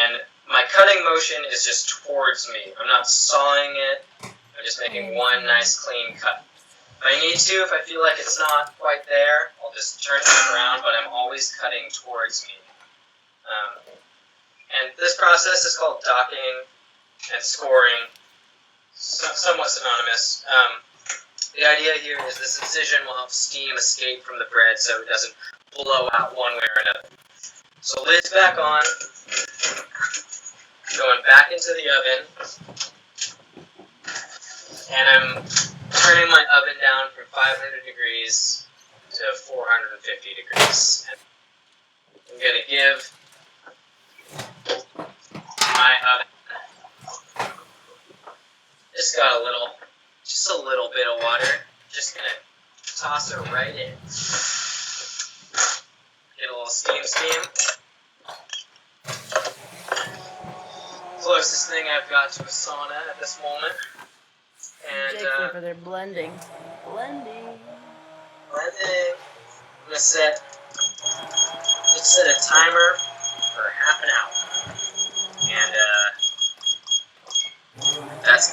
And my cutting motion is just towards me. I'm not sawing it. I'm just making one nice clean cut. If I need to, if I feel like it's not quite there, I'll just turn it around, but I'm always cutting towards me. And this process is called docking and scoring, somewhat synonymous. The idea here is this incision will help steam escape from the bread so it doesn't blow out one way or another. So lid's back on, going back into the oven, and I'm turning my oven down from 500 degrees to 450 degrees. And I'm going to give my oven just a little bit of water. Just going to toss it right in. Get a little steam. Closest thing I've got to a sauna at this moment. And Jake's over there blending. Blending. blending. I'm gonna set a timer for half an hour, and this is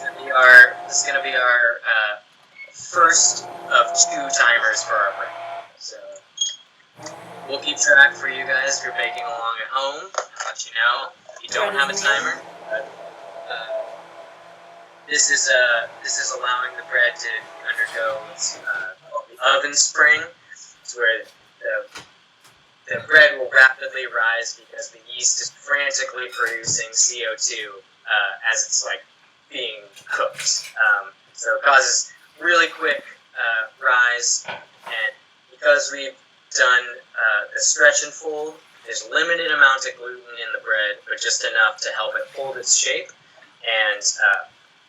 gonna be our first of 2 timers for our break. So we'll keep track for you guys if you're baking along at home. I'll let you know if you don't have a timer. But, this is allowing the bread to undergo what's called the oven spring. It's where the bread will rapidly rise because the yeast is frantically producing CO2 as it's like being cooked. So it causes really quick rise, and because we've done the stretch and fold, there's limited amount of gluten in the bread, but just enough to help it hold its shape and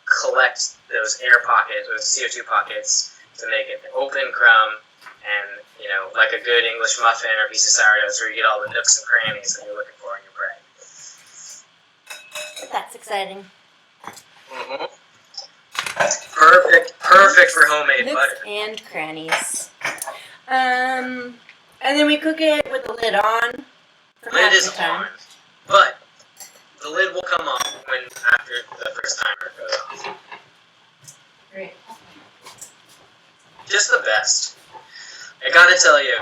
collect those air pockets, those CO2 pockets, to make it an open crumb, and like a good English muffin or piece of sourdough, is where you get all the nooks and crannies that you're looking for in your bread. That's exciting. Mm-hmm. Perfect for homemade Nooks butter. and crannies. And then we cook it with the lid on for Lid half is the time. on, but the lid will come off after the first timer goes off. Great. Just the best. I gotta tell you,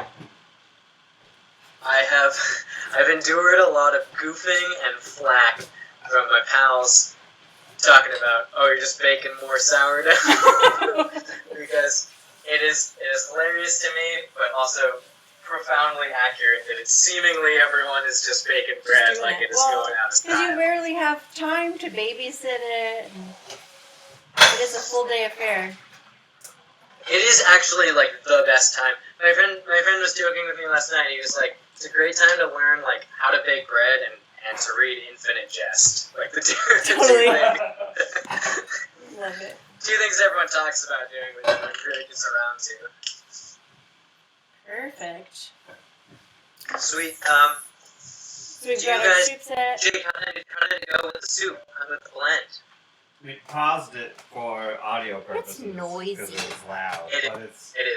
I've endured a lot of goofing and flack from my pals talking about, oh, you're just baking more sourdough, because it is hilarious to me, but also profoundly accurate that it's seemingly everyone is just baking bread doing like it. it is Well, going out of Because you style. rarely have time to babysit it. It is a full day affair. It is actually like the best time. My friend was joking with me last night. He was like, "It's a great time to learn like how to bake bread and to read Infinite Jest." Like the two Totally. Love it. two things everyone talks about doing, but no one really gets around to. Perfect. Sweet. So we've Do got you our guys- soup set. Jake, how did it go with the soup? With the blend? We paused it for audio It's purposes. noisy. Because it was loud. It is. But it's It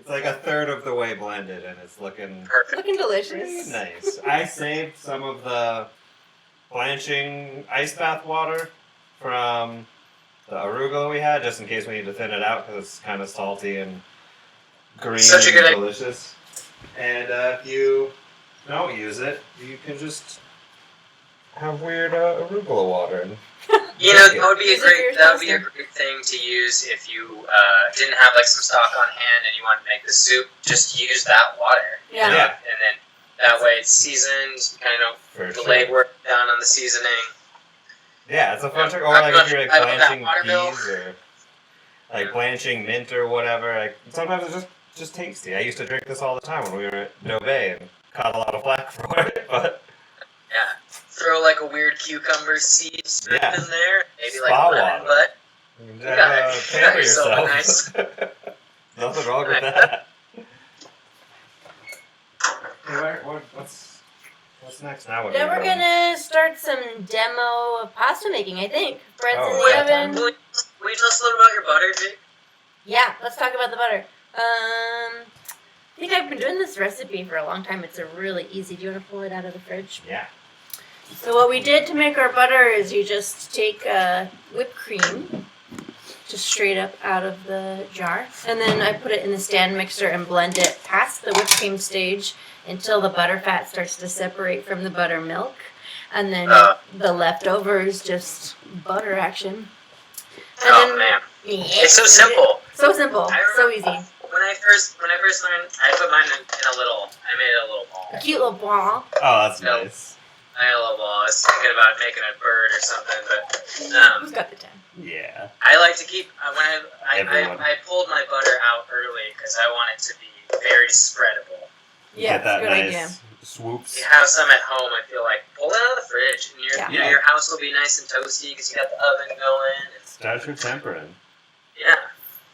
is like a third of the way blended, and it's looking perfect. Looking pretty delicious. nice. I saved some of the blanching ice bath water from the arugula we had, just in case we need to thin it out, because it's kind of salty and green Such a good and idea. delicious. And if you don't use it, you can just have weird arugula water. And You know, Drink it. that would be Use it for your a great thing to use if you didn't have like some stock on hand and you wanted to make the soup. Just use that water. you Yeah. know, Yeah. And then that way it's seasoned. Kind of for delayed sure. work down on the seasoning. Yeah, it's a fun trick. Or I'm like not if you're like sure about that blanching water bill. peas or like Yeah. blanching mint or whatever. Like sometimes it's just tasty. I used to drink this all the time when we were at Nové and caught a lot of flack for it, but Yeah. Throw like a weird cucumber seed strip Yeah. in there. Maybe like Spa lemon water. butt. you got gotta it. You pamper got yourself a yourself. Nothing wrong with that. Hey, what's next now? What Then are we we're doing? gonna start some demo of pasta making, I think. Bread's Oh, in yeah. the oven. Will you tell us a little about your butter, Jake? Yeah, let's talk about the butter. I think I've been doing this recipe for a long time. It's a really easy. Do you want to pull it out of the fridge? Yeah. So what we did to make our butter is you just take whipped cream, just straight up out of the jar, and then I put it in the stand mixer and blend it past the whipped cream stage until the butter fat starts to separate from the buttermilk, and then the leftovers just butter action. And Oh man, yeah, it's so simple. So simple, I so remember- easy. When I first learned, I put mine in a little. I made it a little ball. A cute little ball. Oh, that's No. nice. I made a little ball. I was thinking about making a bird or something, but Who's got the time? Yeah. I like to keep when Everyone. I pulled my butter out early because I want it to be very spreadable. Yeah, Get that good nice idea. swoops. If you have some at home, I feel like pull it out of the fridge, and Yeah. your house will be nice and toasty because you got the oven going. Start your tempering. Yeah.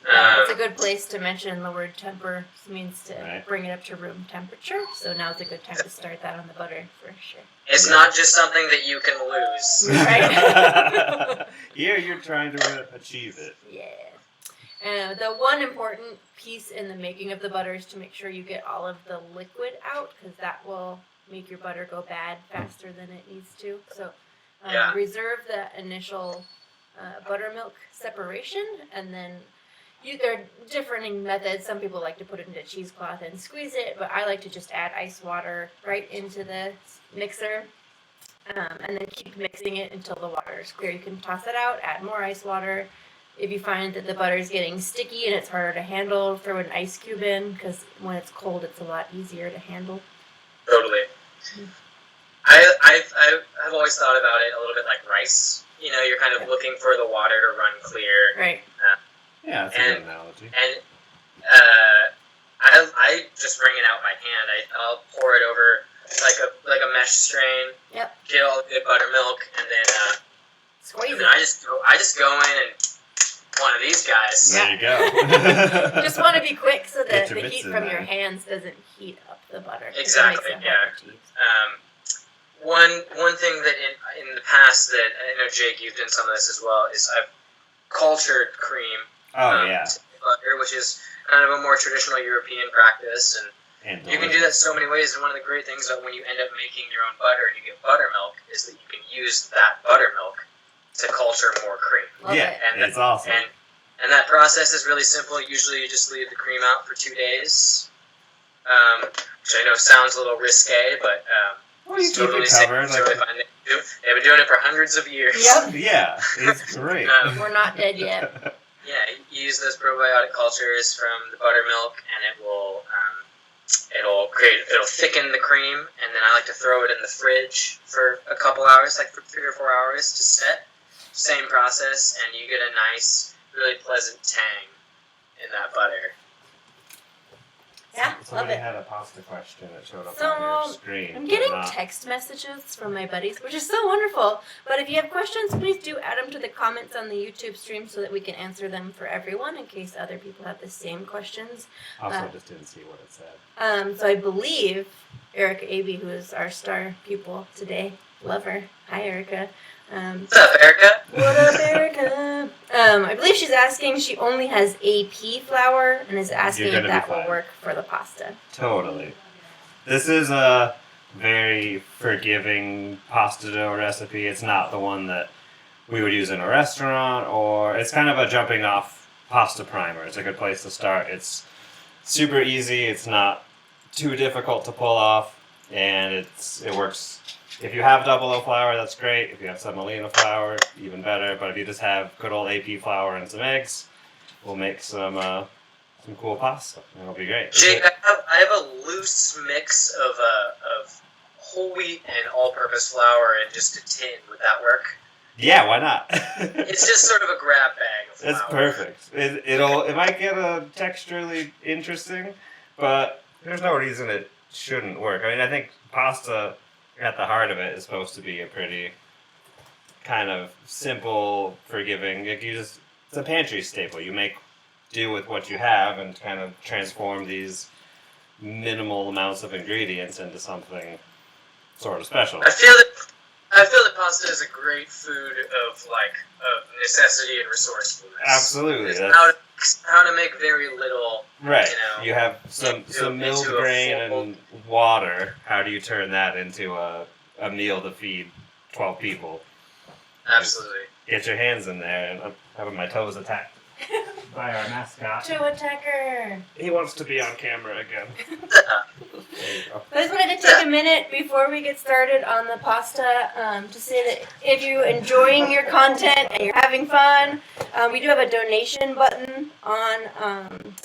It's a good place to mention the word temper. It means to Right. bring it up to room temperature. So now's a good time to start that on the butter for sure. It's Yeah. not just something that you can lose. Right. Here you're trying to achieve it. Yeah. The one important piece in the making of the butter is to make sure you get all of the liquid out, because that will make your butter go bad faster than it needs to. So Yeah. reserve the initial buttermilk separation, and then there are differing methods. Some people like to put it into a cheesecloth and squeeze it, but I like to just add ice water right into the mixer, and then keep mixing it until the water is clear. You can toss it out, add more ice water. If you find that the butter is getting sticky and it's harder to handle, throw an ice cube in, because when it's cold, it's a lot easier to handle. Totally. I've always thought about it a little bit like rice. You know, you're kind of looking for the water to run clear. Right. Yeah, that's a good analogy. And I just wring it out by hand. I'll pour it over like a mesh strain. Yep. Get all the good buttermilk, and then Squeeze and it. then I just go in and one of these guys. There you go. Just want to be quick so that Get your the mitts heat in from there. your hands doesn't heat up the butter. 'cause it Exactly, makes it yeah. hard to cheese. One thing that in the past that I know Jake, you've done some of this as well, is I've cultured cream. Oh yeah. Butter, which is kind of a more traditional European practice, and And you can do that so many ways. And one of the great things about when you end up making your own butter and you get buttermilk is that you can use that buttermilk to culture more cream. Love Yeah, it. And it's awesome. And that process is really simple. Usually you just leave the cream out for 2 days, which I know sounds a little risque, but Well, you it's keep totally it safe. covered. It's totally fine. They've been doing it for hundreds of years. Yep. Yeah, it's great. We're not dead yet. Yeah, you use those probiotic cultures from the buttermilk, and it'll thicken the cream, and then I like to throw it in the fridge for a couple hours, like for 3 or 4 hours to set. Same process, and you get a nice, really pleasant tang in that butter. Yeah, love Somebody it. had a pasta question that showed up So, on your screen. I'm but getting not- text messages from my buddies, which is so wonderful. But if you have questions, please do add them to the comments on the YouTube stream so that we can answer them for everyone in case other people have the same questions. Also, just didn't see what it said. So I believe Erica Aby, who is our star pupil today, love her. Hi, Erica. What's up, Erica? What up, Erica? I believe she's asking. She only has AP flour and is asking You're if gonna that be will fine. work for the pasta. Totally. This is a very forgiving pasta dough recipe. It's not the one that we would use in a restaurant, or it's kind of a jumping off pasta primer. It's a good place to start. It's super easy. It's not too difficult to pull off, and it works. If you have double O flour, that's great. If you have semolina flour, even better. But if you just have good old AP flour and some eggs, we'll make some cool pasta. It'll be great. Jake, I have a loose mix of whole wheat and all-purpose flour in just a tin. Would that work? Yeah, why not? It's just sort of a grab bag of flour. It's perfect. It might get texturally interesting, but there's no reason it shouldn't work. I mean, I think pasta at the heart of it is supposed to be a pretty kind of simple, forgiving. It's a pantry staple. You make do with what you have and kind of transform these minimal amounts of ingredients into something sort of special. I feel that pasta is a great food of necessity and resourcefulness. Absolutely. It's That's how to make very little. right. you know, You have some into milled a grain full- and water. How do you turn that into a meal to feed 12 people? Absolutely. Get your hands in there, and I'm having my toes attacked by our mascot. To attacker. He wants to be on camera again. There you go. I just wanted to take a minute before we get started on the pasta to say that if you're enjoying your content and you're having fun, we do have a donation button on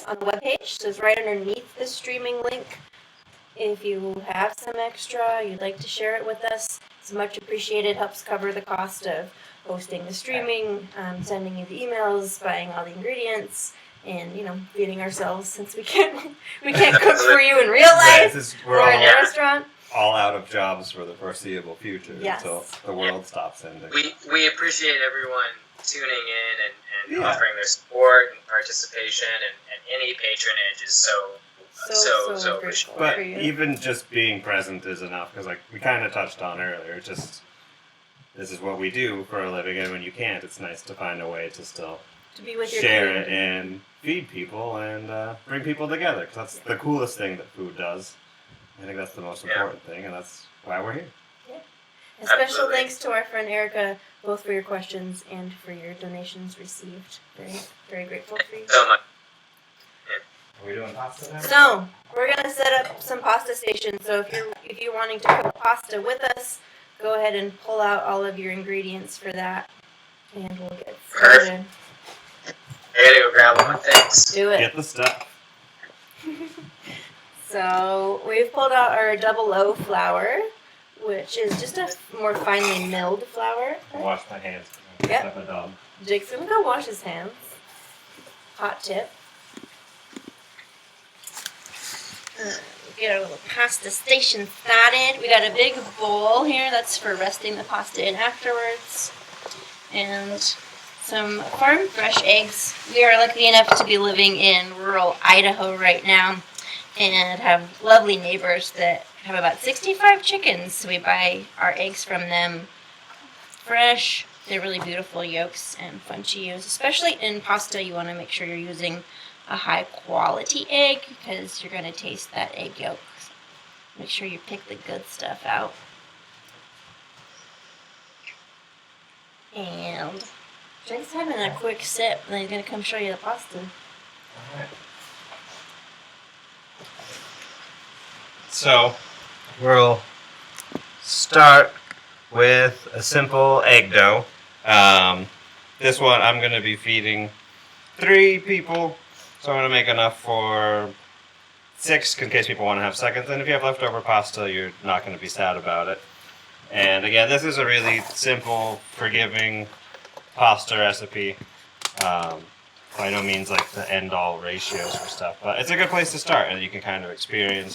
the webpage. So it's right underneath the streaming link. If you have some extra, you'd like to share it with us, it's much appreciated. Helps cover the cost of hosting the streaming, sending you the emails, buying all the ingredients, and feeding ourselves since we can't cook for you in real Right, life we're or in a all, restaurant. all out of jobs for the foreseeable future Yes. until the world stops ending. We appreciate everyone tuning in and Yeah. offering their support and participation, and any patronage is so So appreciated. grateful But for you. even just being present is enough, because we kind of touched on earlier, just this is what we do for a living, and when you can't, it's nice to find a way to still To be with your share it community. and feed people and bring people together, because that's the coolest thing that food does. I think that's the most Yeah. important thing, and that's why we're here. And special Absolutely. thanks to our friend Erica, both for your questions and for your donations received. Very, very grateful for you. So much. Are we doing pasta now? So we're gonna set up some pasta stations. So if you're wanting to cook pasta with us, go ahead and pull out all of your ingredients for that, and we'll get started. I gotta go grab one. Thanks. Do it. Get the stuff. So we've pulled out our double O flour, which is just a more finely milled flour. I'll wash my hands. Yep. Like a dog. Jake's gonna go wash his hands. Hot tip. get our little pasta station started. We got a big bowl here that's for resting the pasta in afterwards. And some farm fresh eggs. We are lucky enough to be living in rural Idaho right now and have lovely neighbors that have about 65 chickens. So we buy our eggs from them fresh. They're really beautiful yolks and fun to use. Especially in pasta, you want to make sure you're using a high quality egg because you're going to taste that egg yolk. So make sure you pick the good stuff out. And Jake's having a quick sip, and then he's going to come show you the pasta. Alright. So, we'll start with a simple egg dough. This one I'm going to be feeding 3 people, so I'm going to make enough for 6 in case people want to have seconds. And if you have leftover pasta, you're not going to be sad about it. And again, this is a really simple, forgiving pasta recipe. By no means like the end-all ratios for stuff, but it's a good place to start, and you can kind of experiment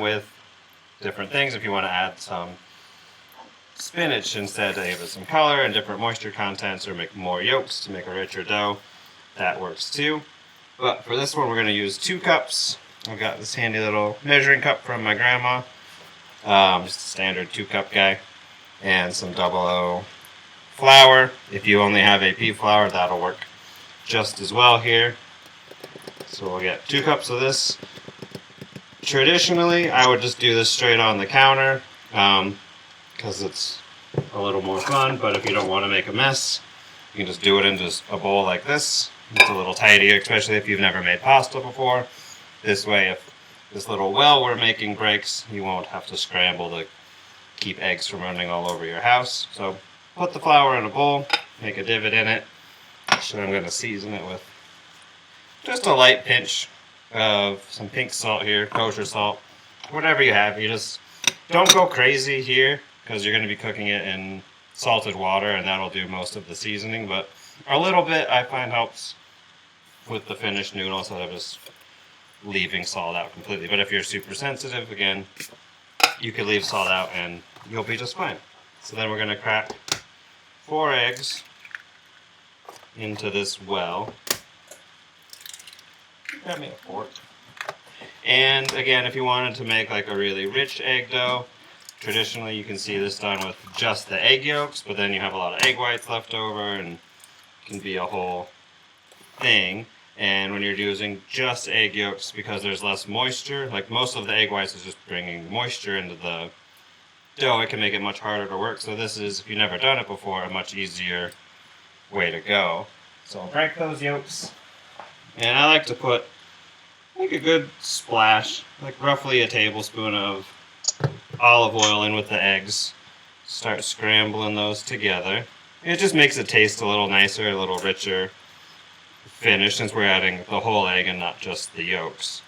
with different things. If you want to add some spinach instead to give it some color and different moisture contents, or make more yolks to make a richer dough, that works too. But for this one, we're going to use 2 cups. I've got this handy little measuring cup from my grandma, just a standard 2-cup guy, and some 00 flour. If you only have AP flour, that'll work just as well here. So we'll get 2 cups of this. Traditionally, I would just do this straight on the counter because it's a little more fun, but if you don't want to make a mess, you can just do it in just a bowl like this. It's a little tidier, especially if you've never made pasta before. This way, if this little well we're making breaks, you won't have to scramble to keep eggs from running all over your house. So put the flour in a bowl, make a divot in it. So I'm going to season it with just a light pinch of some pink salt here, kosher salt, whatever you have. You just don't go crazy here because you're going to be cooking it in salted water, and that'll do most of the seasoning. But a little bit I find helps with the finished noodle instead of just leaving salt out completely. But if you're super sensitive, again, you could leave salt out and you'll be just fine. So then we're going to crack 4 eggs into this well. Grab me a fork. And again, if you wanted to make like a really rich egg dough, traditionally you can see this done with just the egg yolks, but then you have a lot of egg whites left over and it can be a whole thing. And when you're using just egg yolks, because there's less moisture, like most of the egg whites is just bringing moisture into the dough, it can make it much harder to work. So this is, if you've never done it before, a much easier way to go. So I'll break those yolks. And I like to put like a good splash, like roughly a tablespoon of olive oil in with the eggs. Start scrambling those together. It just makes it taste a little nicer, a little richer finish since we're adding the whole egg and not just the yolks.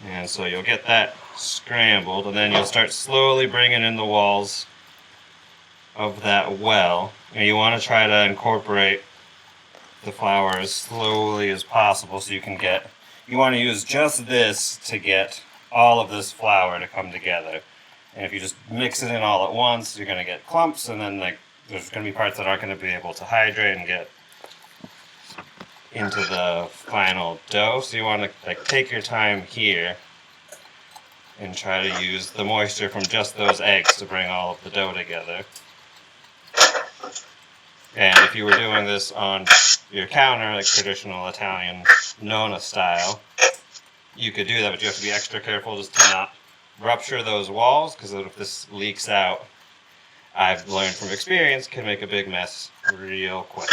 And so you'll get that scrambled, and then you'll start slowly bringing in the walls of that well. And you want to try to incorporate the flour as slowly as possible so you want to use just this to get all of this flour to come together. And if you just mix it in all at once, you're going to get clumps, and then like there's going to be parts that aren't going to be able to hydrate and get into the final dough. So you want to like take your time here and try to use the moisture from just those eggs to bring all of the dough together. And if you were doing this on your counter, like traditional Italian Nonna style, you could do that, but you have to be extra careful just to not rupture those walls, because if this leaks out, I've learned from experience, can make a big mess real quick.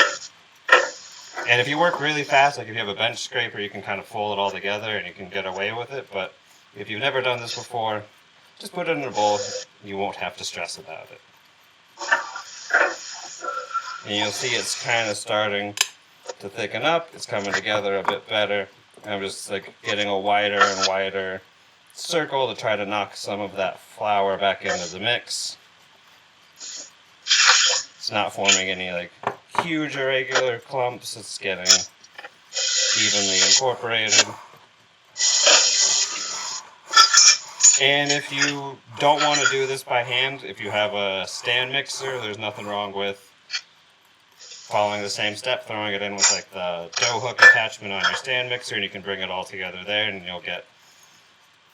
And if you work really fast, like if you have a bench scraper, you can kind of fold it all together and you can get away with it. But if you've never done this before, just put it in a bowl. You won't have to stress about it. And you'll see it's kind of starting to thicken up. It's coming together a bit better. I'm just like getting a wider and wider circle to try to knock some of that flour back into the mix. It's not forming any like huge irregular clumps. It's getting evenly incorporated. And if you don't want to do this by hand, if you have a stand mixer, there's nothing wrong with following the same step, throwing it in with like the dough hook attachment on your stand mixer, and you can bring it all together there, and you'll get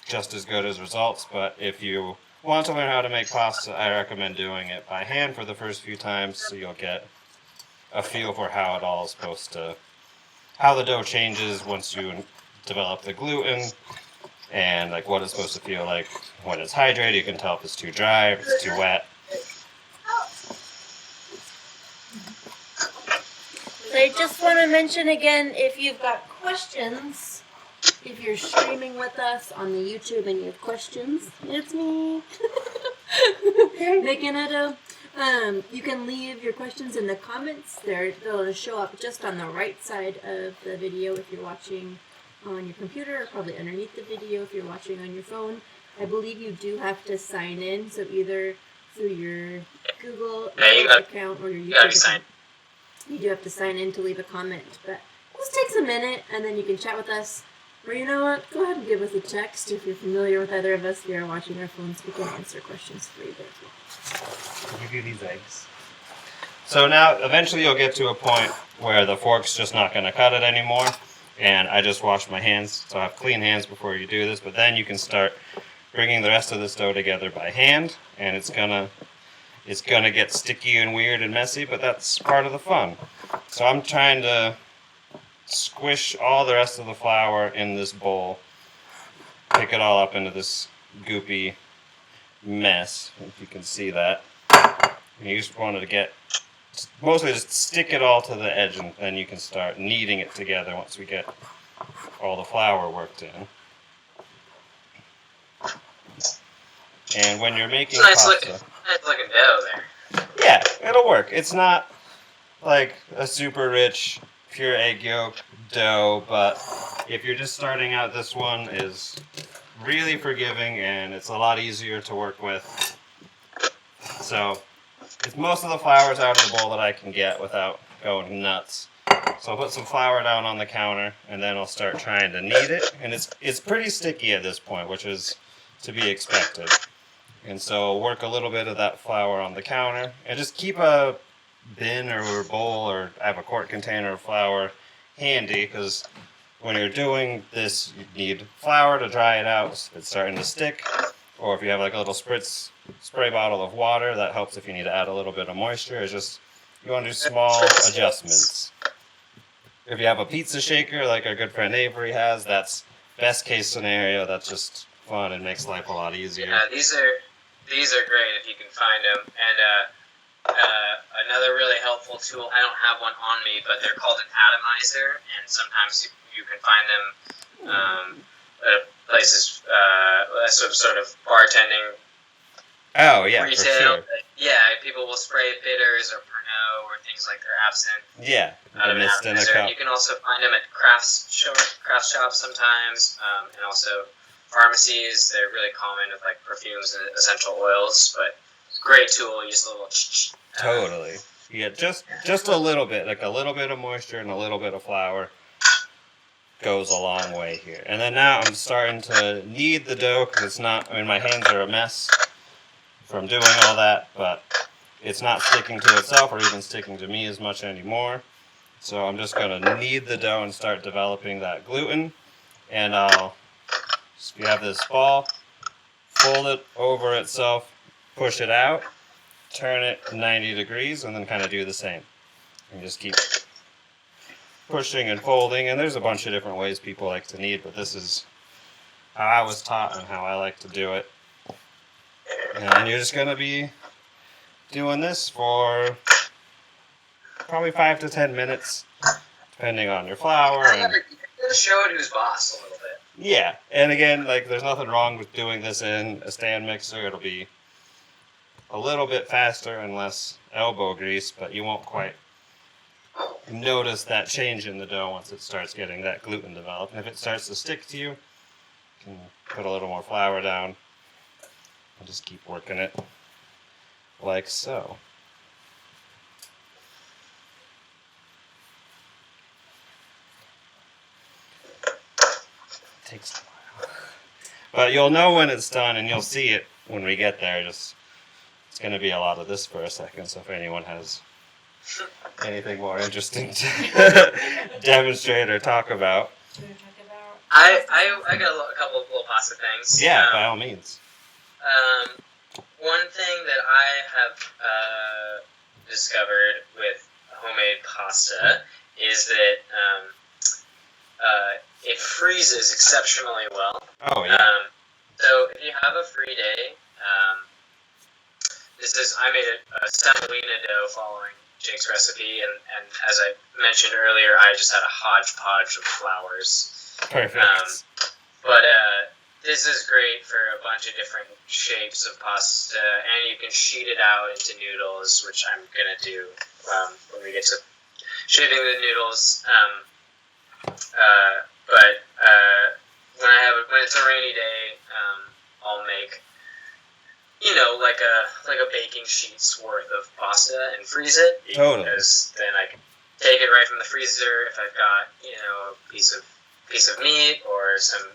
just as good as results. But if you want to learn how to make pasta, I recommend doing it by hand for the first few times, so you'll get a feel for how it all is supposed to, how the dough changes once you develop the gluten, and like what it's supposed to feel like when it's hydrated. You can tell if it's too dry, if it's too wet. So I just want to mention again, if you've got questions, if you're streaming with us on the YouTube and you have questions, it's me, Nick and Edo. You can leave your questions in the comments. They'll show up just on the right side of the video if you're watching on your computer, or probably underneath the video if you're watching on your phone. I believe you do have to sign in, so either through your Google account or your YouTube account. You do have to sign in to leave a comment, but this takes a minute, and then you can chat with us. Or you know what? Go ahead and give us a text if you're familiar with either of us. If you're watching our phones, we can answer questions for you there. Give you these eggs. So now, eventually you'll get to a point where the fork's just not going to cut it anymore. And I just washed my hands, so I have clean hands before you do this. But then you can start bringing the rest of this dough together by hand, and it's gonna get sticky and weird and messy, but that's part of the fun. So I'm trying to squish all the rest of the flour in this bowl, pick it all up into this goopy mess, if you can see that. And you just wanted to get, mostly just stick it all to the edge, and then you can start kneading it together once we get all the flour worked in. And when you're making Nice pasta, looking dough there. yeah, it'll work. It's not like a super rich, pure egg yolk dough, but if you're just starting out, this one is really forgiving and it's a lot easier to work with. So, it's most of the flour's out of the bowl that I can get without going nuts. So I'll put some flour down on the counter, and then I'll start trying to knead it. And it's pretty sticky at this point, which is to be expected. And so work a little bit of that flour on the counter, and just keep a bin or a bowl, or I have a quart container of flour handy, because when you're doing this, you need flour to dry it out if it's starting to stick. Or if you have like a little spray bottle of water, that helps if you need to add a little bit of moisture. It's just, you want to do small adjustments. If you have a pizza shaker like our good friend Avery has, that's best case scenario. That's just fun and makes life a lot easier. Yeah, these are great if you can find them. And another really helpful tool, I don't have one on me, but they're called an atomizer, and sometimes you can find them at places, sort of bartending. Oh, yeah, retail. for sure. Yeah, people will spray bitters or Pernod or things like their absinthe. Yeah, Out of the an mist in a atomizer. cup. You can also find them at craft shops sometimes, and also pharmacies. They're really common with like perfumes and essential oils, but great tool. Use a little. Totally. Yeah, just a little bit, like a little bit of moisture and a little bit of flour goes a long way here. And then now I'm starting to knead the dough, because it's not, I mean, my hands are a mess from doing all that, but it's not sticking to itself or even sticking to me as much anymore. So I'm just going to knead the dough and start developing that gluten. And you have this ball, fold it over itself, push it out, turn it 90 degrees, and then kind of do the same. And just keep pushing and folding. And there's a bunch of different ways people like to knead, but this is how I was taught and how I like to do it. And you're just going to be doing this for probably 5 to 10 minutes, depending on your flour. And Show it who's boss a little bit. yeah, and again, like, there's nothing wrong with doing this in a stand mixer. It'll be a little bit faster and less elbow grease, but you won't quite notice that change in the dough once it starts getting that gluten developed. And if it starts to stick to you, you can put a little more flour down and just keep working it like so. Takes a while. But you'll know when it's done, and you'll see it when we get there. Just it's going to be a lot of this for a second. So if anyone has anything more interesting to demonstrate or talk about, I got a couple of little pasta things. yeah, by all means. One thing that I have discovered with homemade pasta is that it freezes exceptionally well. Oh yeah. So if you have a free day, I made a semolina dough following Jake's recipe, and as I mentioned earlier, I just had a hodgepodge of flours. Perfect. But this is great for a bunch of different shapes of pasta, and you can sheet it out into noodles, which I'm gonna do when we get to shaping the noodles. But when it's a rainy day, I'll make like a baking sheet's worth of pasta and freeze it. Totally. Because then I can take it right from the freezer if I've got a piece of meat or some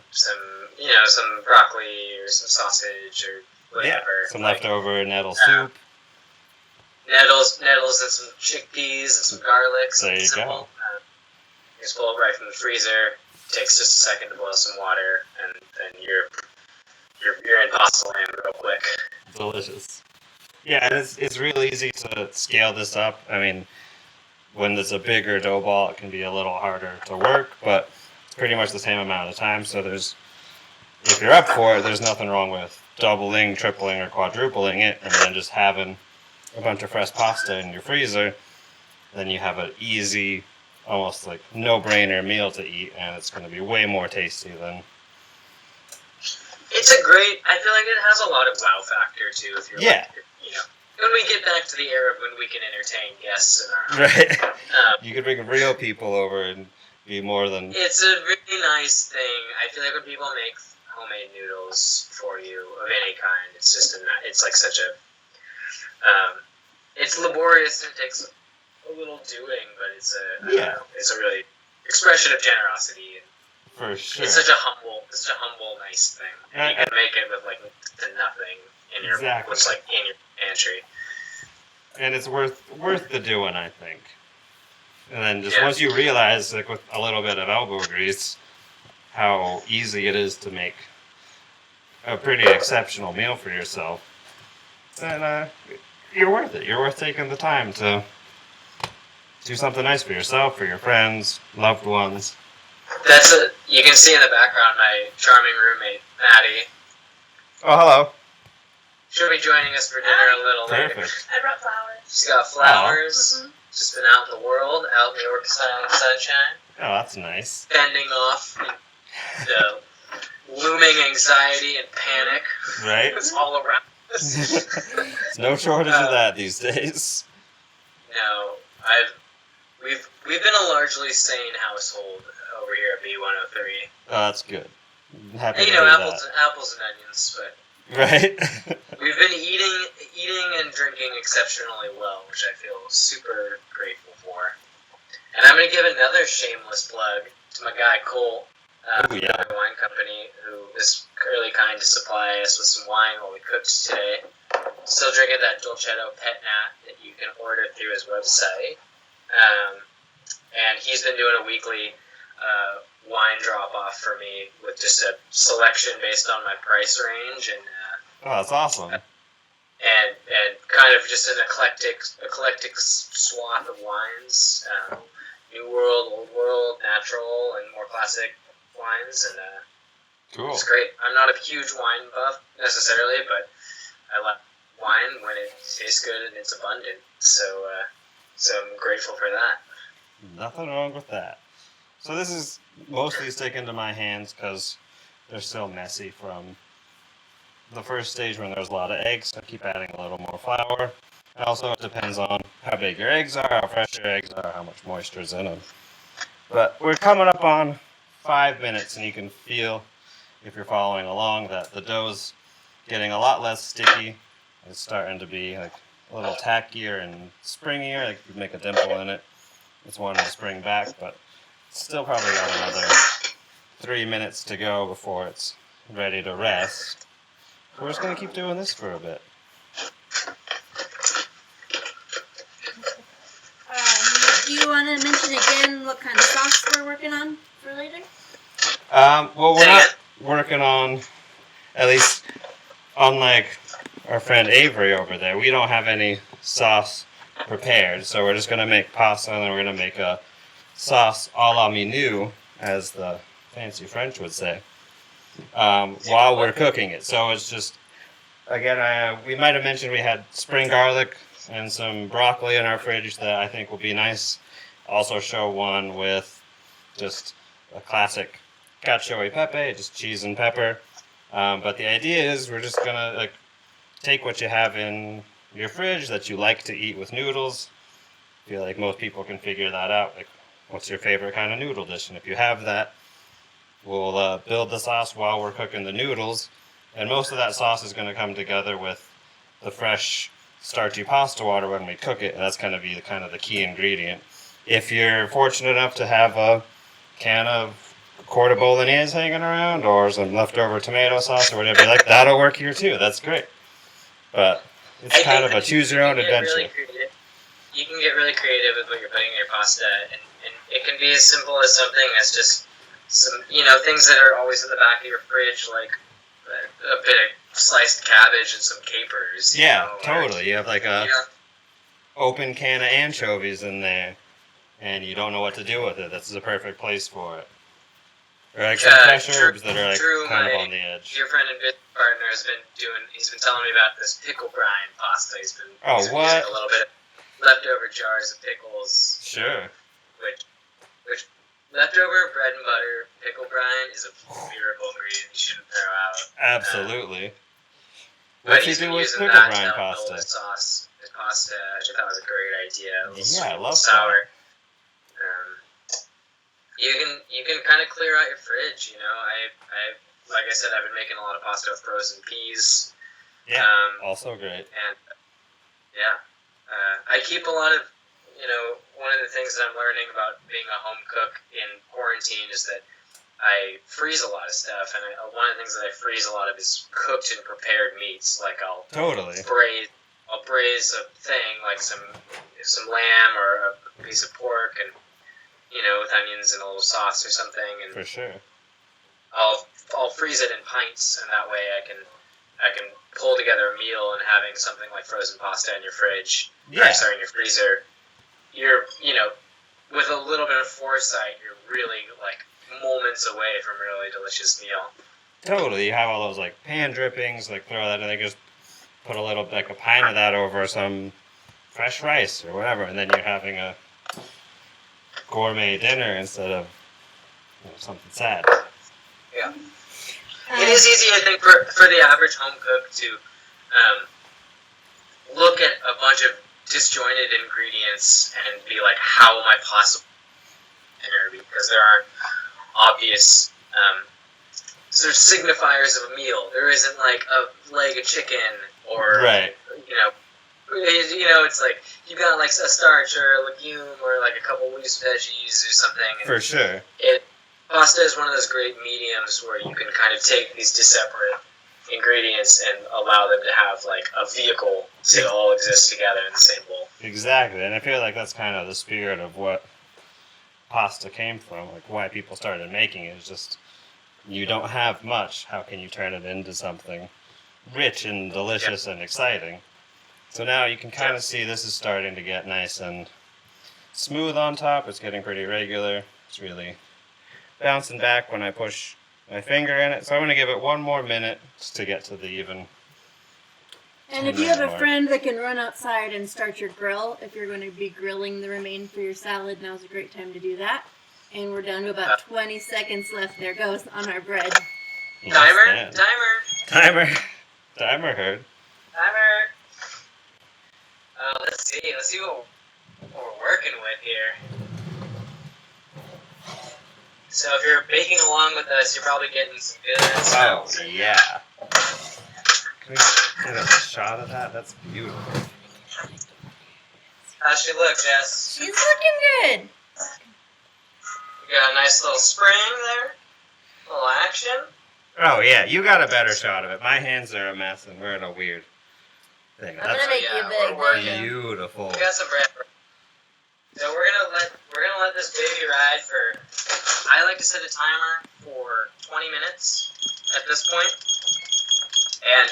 broccoli or some sausage or whatever. Yeah, some leftover nettle soup. Nettles and some chickpeas and some garlic. There you simple. go. You just pull it right from the freezer. Takes just a second to boil some water, and then you're in pasta land real quick. Delicious. Yeah, and it's real easy to scale this up. I mean, when there's a bigger dough ball, it can be a little harder to work, but it's pretty much the same amount of time. So if you're up for it, there's nothing wrong with doubling, tripling, or quadrupling it, and then just having a bunch of fresh pasta in your freezer. Then you have an easy, almost like no-brainer meal to eat, and it's going to be way more tasty than. I feel like it has a lot of wow factor too. If you're when we get back to the era when we can entertain guests in our Right. You could bring real people over and be more than. It's a really nice thing. I feel like when people make homemade noodles for you of any kind, it's just it's like such a it's laborious and it takes a little doing, but it's a really expression of generosity. And For sure. it's such a humble, nice thing. And you can make it with like to nothing in your what's like in your pantry. And it's worth the doing, I think. And then just once you realize, like with a little bit of elbow grease, how easy it is to make a pretty exceptional meal for yourself, then you're worth it. You're worth taking the time to do something nice for yourself, for your friends, loved ones. You can see in the background my charming roommate, Maddie. Oh, hello. She'll be joining us for dinner a little later. Perfect. I brought flowers. She's got flowers. Mm-hmm. Just been out in the world, out in New York sunshine. Oh, that's nice. Fending off the looming anxiety and panic. Right? It's all around us. There's no shortage of that these days. No, we've been a largely sane household over here at B103. Oh, that's good. I'm happy And, to hear that. apples and onions, but Right? we've been eating and drinking exceptionally well, which I feel super grateful for. And I'm going to give another shameless plug to my guy Cole, Oh, yeah. my wine company, who is really kind to supply us with some wine while we cooked today. Still drinking that Dolcetto Pet Nat that you can order through his website. And he's been doing a weekly wine drop-off for me with just a selection based on my price range and Oh, that's awesome. and kind of just an eclectic swath of wines, New World, Old World, natural, and more classic wines, and Cool. it's great. I'm not a huge wine buff necessarily, but I like wine when it tastes good and it's abundant. So I'm grateful for that. Nothing wrong with that. So this is mostly sticking to my hands because they're still messy from the first stage when there's a lot of eggs. I keep adding a little more flour. And also, it depends on how big your eggs are, how fresh your eggs are, how much moisture is in them. But we're coming up on 5 minutes, and you can feel, if you're following along, that the dough's getting a lot less sticky. It's starting to be like a little tackier and springier. Like you make a dimple in it. It's wanting to spring back, but it's still probably got another 3 minutes to go before it's ready to rest. We're just gonna keep doing this for a bit. Do you want to mention again what kind of sauce we're working on for later? Well, we're not working on, at least unlike our friend Avery over there, we don't have any sauce prepared, so we're just going to make pasta and then we're going to make a sauce a la minuit, as the fancy French would say, while we're cooking it. So it's just, again, we might have mentioned we had spring garlic and some broccoli in our fridge that I think will be nice. Also show one with just a classic cacio e pepe, just cheese and pepper. But the idea is we're just gonna take what you have in your fridge that you like to eat with noodles. I feel like most people can figure that out. Like, what's your favorite kind of noodle dish? And if you have that, we'll build the sauce while we're cooking the noodles. And most of that sauce is going to come together with the fresh starchy pasta water when we cook it. And that's going to be the key ingredient. If you're fortunate enough to have a can of quart of bolognese hanging around or some leftover tomato sauce or whatever you like, that'll work here too. That's great. But it's kind of a choose your own adventure. You can get really creative with what you're putting in your pasta, and it can be as simple as something as just some, things that are always in the back of your fridge, like a bit of sliced cabbage and some capers. Yeah, totally. You have like a open can of anchovies in there, and you don't know what to do with it. This is a perfect place for it. Or like some fresh herbs that are like kind of on the edge. Your friend and business partner he's been telling me about this pickle brine pasta. He's been what? using a little bit of leftover jars of pickles. Sure. Which leftover bread and butter pickle brine is a miracle ingredient you shouldn't throw out. Absolutely. What's he do with pickle brine pasta? His pasta, which I thought was a great idea. Yeah, I love sour. You can kind of clear out your fridge. I like I said, I've been making a lot of pasta with frozen peas. Yeah, also great. And I keep a lot of, one of the things that I'm learning about being a home cook in quarantine is that I freeze a lot of stuff, and one of the things that I freeze a lot of is cooked and prepared meats. Like I'll braise a thing like some lamb or a piece of pork, and with onions and a little sauce or something, and for sure, I'll freeze it in pints, and that way I can pull together a meal. And having something like frozen pasta in your fridge, in your freezer, you're with a little bit of foresight, you're really like moments away from a really delicious meal. Totally, you have all those like pan drippings, like throw that in, they just put a little like a pint of that over some fresh rice or whatever, and then you're having a gourmet dinner instead of something sad. Yeah. It is easy, I think, for the average home cook to look at a bunch of disjointed ingredients and be like, how am I possible dinner? Because there aren't obvious sort of signifiers of a meal. There isn't like a leg of chicken or, it's like you've got like a starch or a legume or like a couple loose veggies or something. And for sure. Pasta is one of those great mediums where you can kind of take these separate ingredients and allow them to have like a vehicle to all exist together in the same bowl. Exactly, and I feel like that's kind of the spirit of what pasta came from, like why people started making it. Is just you don't have much, how can you turn it into something rich and delicious and exciting? So now you can kind of see this is starting to get nice and smooth on top. It's getting pretty regular. It's really bouncing back when I push my finger in it. So I'm going to give it one more minute just to get to the even. And if you have a friend that can run outside and start your grill, if you're going to be grilling the remain for your salad, now's a great time to do that. And we're down to about 20 seconds left. There goes on our bread. Yes, Timer. Timer heard. Let's see what we're working with here. So if you're baking along with us, you're probably getting some good smells. Oh, yeah. Can we get a shot of that? That's beautiful. How's she look, Jess? She's looking good. You got a nice little spring there. A little action. Oh yeah, you got a better shot of it. My hands are a mess, and we're in a weird thing. I'm That's gonna make you yeah, big. we're There you go. beautiful. We got some bread. So we're gonna let this baby ride for. I like to set a timer for 20 minutes at this point, and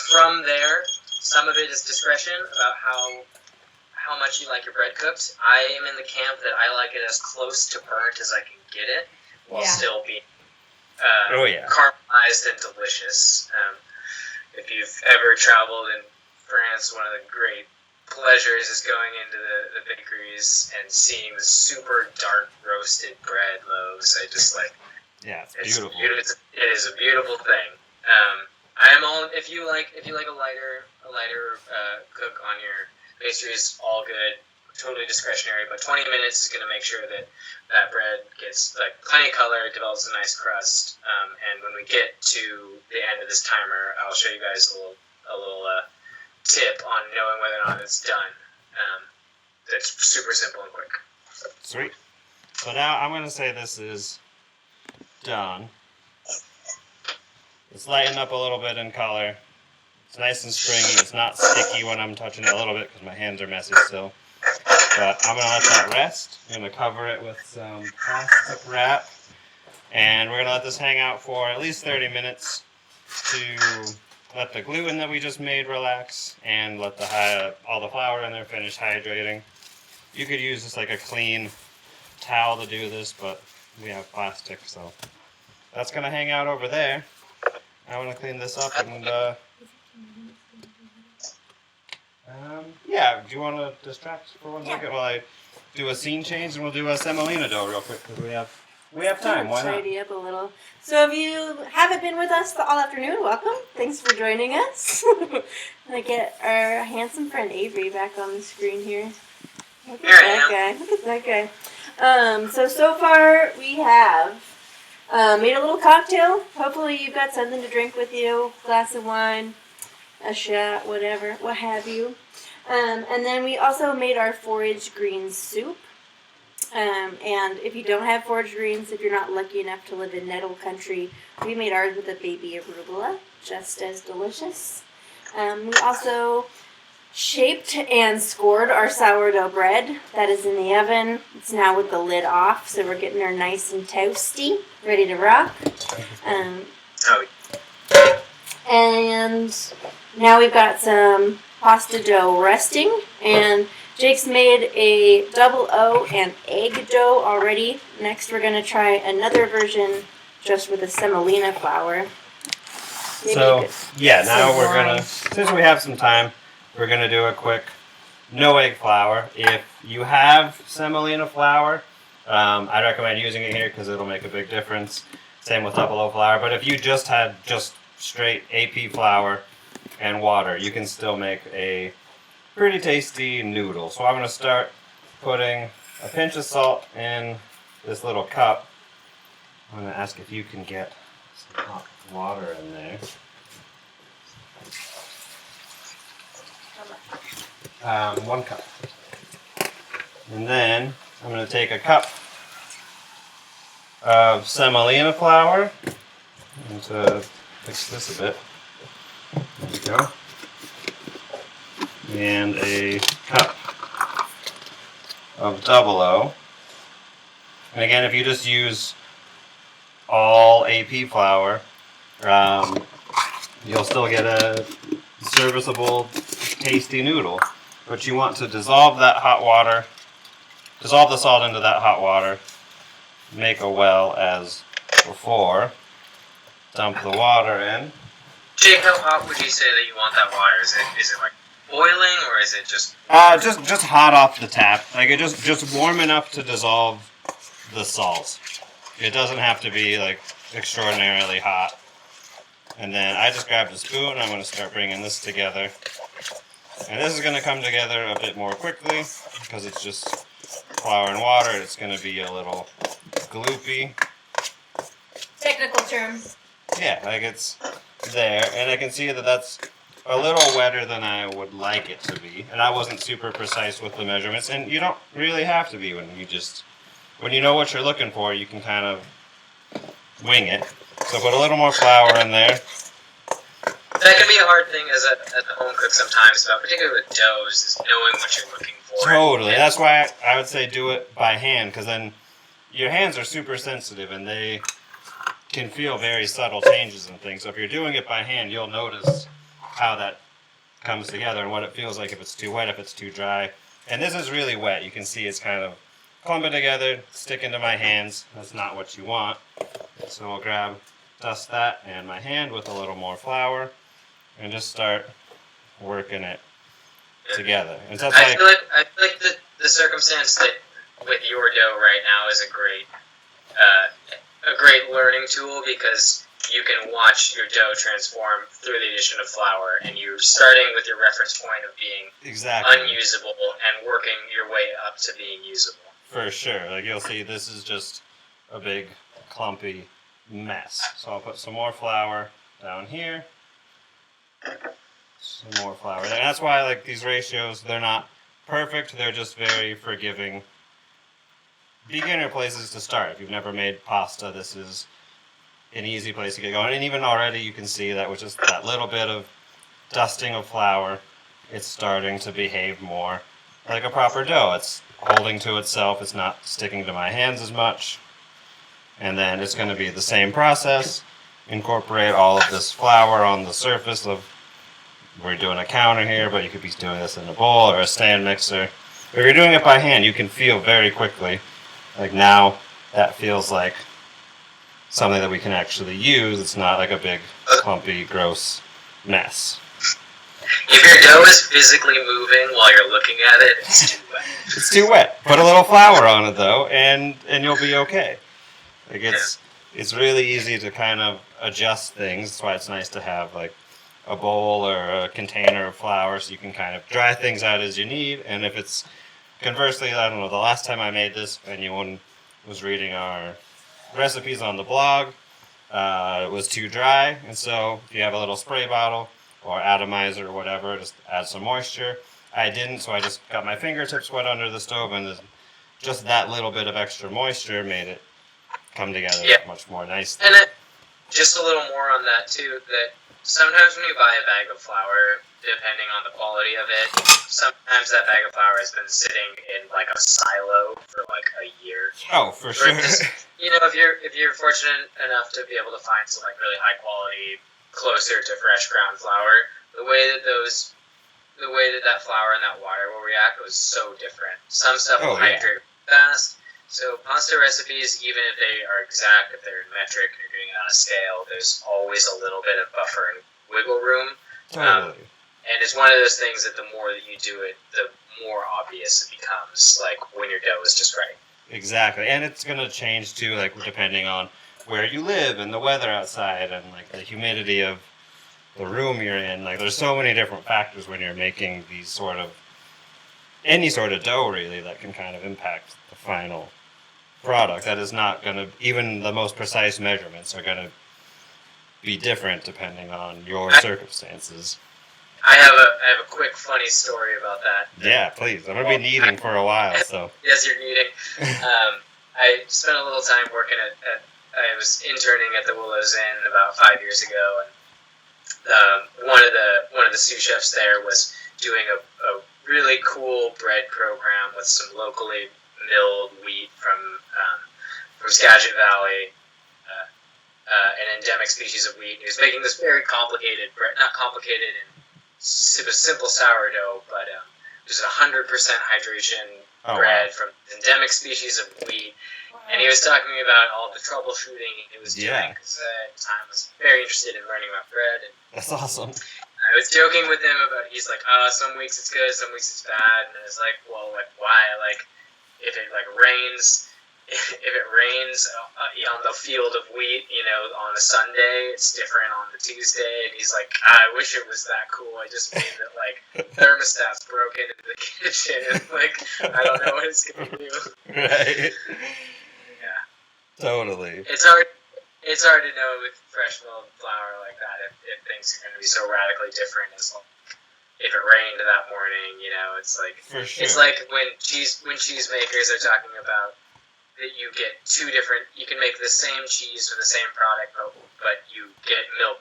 from there, some of it is discretion about how much you like your bread cooked. I am in the camp that I like it as close to burnt as I can get it, while Yeah. still being Oh yeah. caramelized and delicious. If you've ever traveled in France, one of the great pleasures is going into the bakeries and seeing the super dark roasted bread loaves. I just like Yeah, it's it's beautiful. It is a beautiful thing. I am all if you like a lighter cook on your pastries, all good. Totally discretionary, but 20 minutes is going to make sure that that bread gets like plenty of color, develops a nice crust, and when we get to the end of this timer, I'll show you guys a little tip on knowing whether or not it's done. That's super simple and quick. Sweet. So now I'm gonna say this is done. It's lightened up a little bit in color. It's nice and stringy. It's not sticky when I'm touching it a little bit because my hands are messy still. But I'm gonna let that rest. I'm gonna cover it with some plastic wrap, and we're gonna let this hang out for at least 30 minutes to let the gluten that we just made relax and let all the flour in there finish hydrating. You could use just like a clean towel to do this, but we have plastic, so that's gonna hang out over there. I want to clean this up and yeah. Do you want to distract for 1 second while I do a scene change, and we'll do a semolina dough real quick because we have time. Why not? Tidy up a little. So if you haven't been with us all afternoon, welcome. Thanks for joining us. I get our handsome friend Avery back on the screen here. Look at Here I that guy. Look at that guy. So far we have made a little cocktail. Hopefully you've got something to drink with you. Glass of wine, a shot, whatever, what have you. And then we also made our forage greens soup. And if you don't have forage greens, if you're not lucky enough to live in nettle country, we made ours with a baby arugula, just as delicious. We also shaped and scored our sourdough bread. That is in the oven. It's now with the lid off, so we're getting her nice and toasty, ready to rock. Oh, And now we've got some pasta dough resting, and Jake's made a double O and egg dough already. Next we're going to try another version just with a semolina flour. Maybe So you could- yeah, now some we're wine. gonna, since we have some time, we're gonna do a quick no egg flour. If you have semolina flour, I'd recommend using it here because it'll make a big difference. Same with double O flour. But if you just had just straight AP flour and water, you can still make a pretty tasty noodle. So I'm gonna start putting a pinch of salt in this little cup. I'm gonna ask if you can get some hot water in there. 1 cup. And then I'm going to take a cup of semolina flour. And to fix this a bit. There we go. And a cup of double O. And again, if you just use all AP flour, you'll still get a serviceable, tasty noodle. But you want to dissolve that hot water, dissolve the salt into that hot water, make a well as before, dump the water in. Jake, how hot would you say that you want that water? Is it like boiling, or is it just? Just hot off the tap, like it just warm enough to dissolve the salt. It doesn't have to be like extraordinarily hot. And then I just grabbed a spoon. I'm going to start bringing this together. And this is going to come together a bit more quickly because it's just flour and water. It's going to be a little gloopy. Technical term. Yeah, like it's there. And I can see that that's a little wetter than I would like it to be. And I wasn't super precise with the measurements. And you don't really have to be when you know what you're looking for. You can kind of wing it. So put a little more flour in there. That can be a hard thing as a home cook sometimes, but particularly with doughs, is knowing what you're looking for. Totally. That's why I would say do it by hand, because then your hands are super sensitive and they can feel very subtle changes and things. So if you're doing it by hand, you'll notice how that comes together and what it feels like if it's too wet, if it's too dry. And this is really wet. You can see it's kind of clumping together, sticking to my hands. That's not what you want. So I'll dust that and my hand with a little more flour and just start working it together. And so I feel like the circumstance that with your dough right now is a great learning tool, because you can watch your dough transform through the addition of flour, and you're starting with your reference point of being unusable and working your way up to being usable. For sure. Like you'll see, this is just a big clumpy mess. So I'll put some more flour down here. Some more flour. And that's why I like these ratios. They're not perfect. They're just very forgiving beginner places to start. If you've never made pasta, this is an easy place to get going. And even already you can see that with just that little bit of dusting of flour, it's starting to behave more like a proper dough. It's holding to itself. It's not sticking to my hands as much. And then it's going to be the same process. Incorporate all of this flour on the surface of, we're doing a counter here, but you could be doing this in a bowl or a stand mixer. If you're doing it by hand, you can feel very quickly, like now that feels like something that we can actually use. It's not like a big, clumpy, gross mess. If your dough is physically moving while you're looking at it, it's too wet. It's too wet. Put a little flour on it though, and you'll be okay. Like it's really easy to kind of adjust things. That's why it's nice to have like a bowl or a container of flour, so you can kind of dry things out as you need. And if it's conversely, I don't know, the last time I made this, anyone was reading our recipes on the blog, it was too dry. And so if you have a little spray bottle or atomizer or whatever, just add some moisture. I didn't, so I just got my fingertips wet under the stove, and just that little bit of extra moisture made it come together much more nicely. And just a little more on that too, that sometimes when you buy a bag of flour, depending on the quality of it, sometimes that bag of flour has been sitting in like a silo for like a year. Oh, for sure. Just, if you're fortunate enough to be able to find some like really high quality, closer to fresh ground flour, the way that that flour and that water will react was so different. Some stuff will hydrate fast. So pasta recipes, even if they are exact, if they're metric and you're doing it on a scale, there's always a little bit of buffer and wiggle room. Totally. And it's one of those things that the more that you do it, the more obvious it becomes, like when your dough is just right. Exactly. And it's going to change too, like depending on where you live and the weather outside and like the humidity of the room you're in. Like there's so many different factors when you're making these any sort of dough really that can kind of impact the final product. That is not going to, even the most precise measurements are going to be different depending on your circumstances. I have a quick funny story about that. Yeah, please. I'm going to be kneading for a while, so. Yes, you're kneading. I spent a little time working I was interning at the Willows Inn about 5 years ago, and one of the sous chefs there was doing a really cool bread program with some locally milled wheat from Skagit Valley, an endemic species of wheat. He was making this very complicated bread, not complicated in simple sourdough, but it was 100% hydration bread from endemic species of wheat. And he was talking about all the troubleshooting he was doing, because at the time I was very interested in learning about bread. And that's awesome. I was joking with him about, he's like, some weeks it's good, some weeks it's bad. And I was like, well, like, why? Like, if it rains on the field of wheat, on a Sunday, it's different on the Tuesday. And he's like, I wish it was that cool. I just mean that, like, thermostat's broken in the kitchen. And, like, I don't know what it's going to do. Right. Yeah. Totally. It's hard to know with fresh milled flour like that if things are going to be so radically different as like if it rained that morning, it's like for sure. It's like when cheesemakers are talking about that you get two different. You can make the same cheese for the same product, but you get milk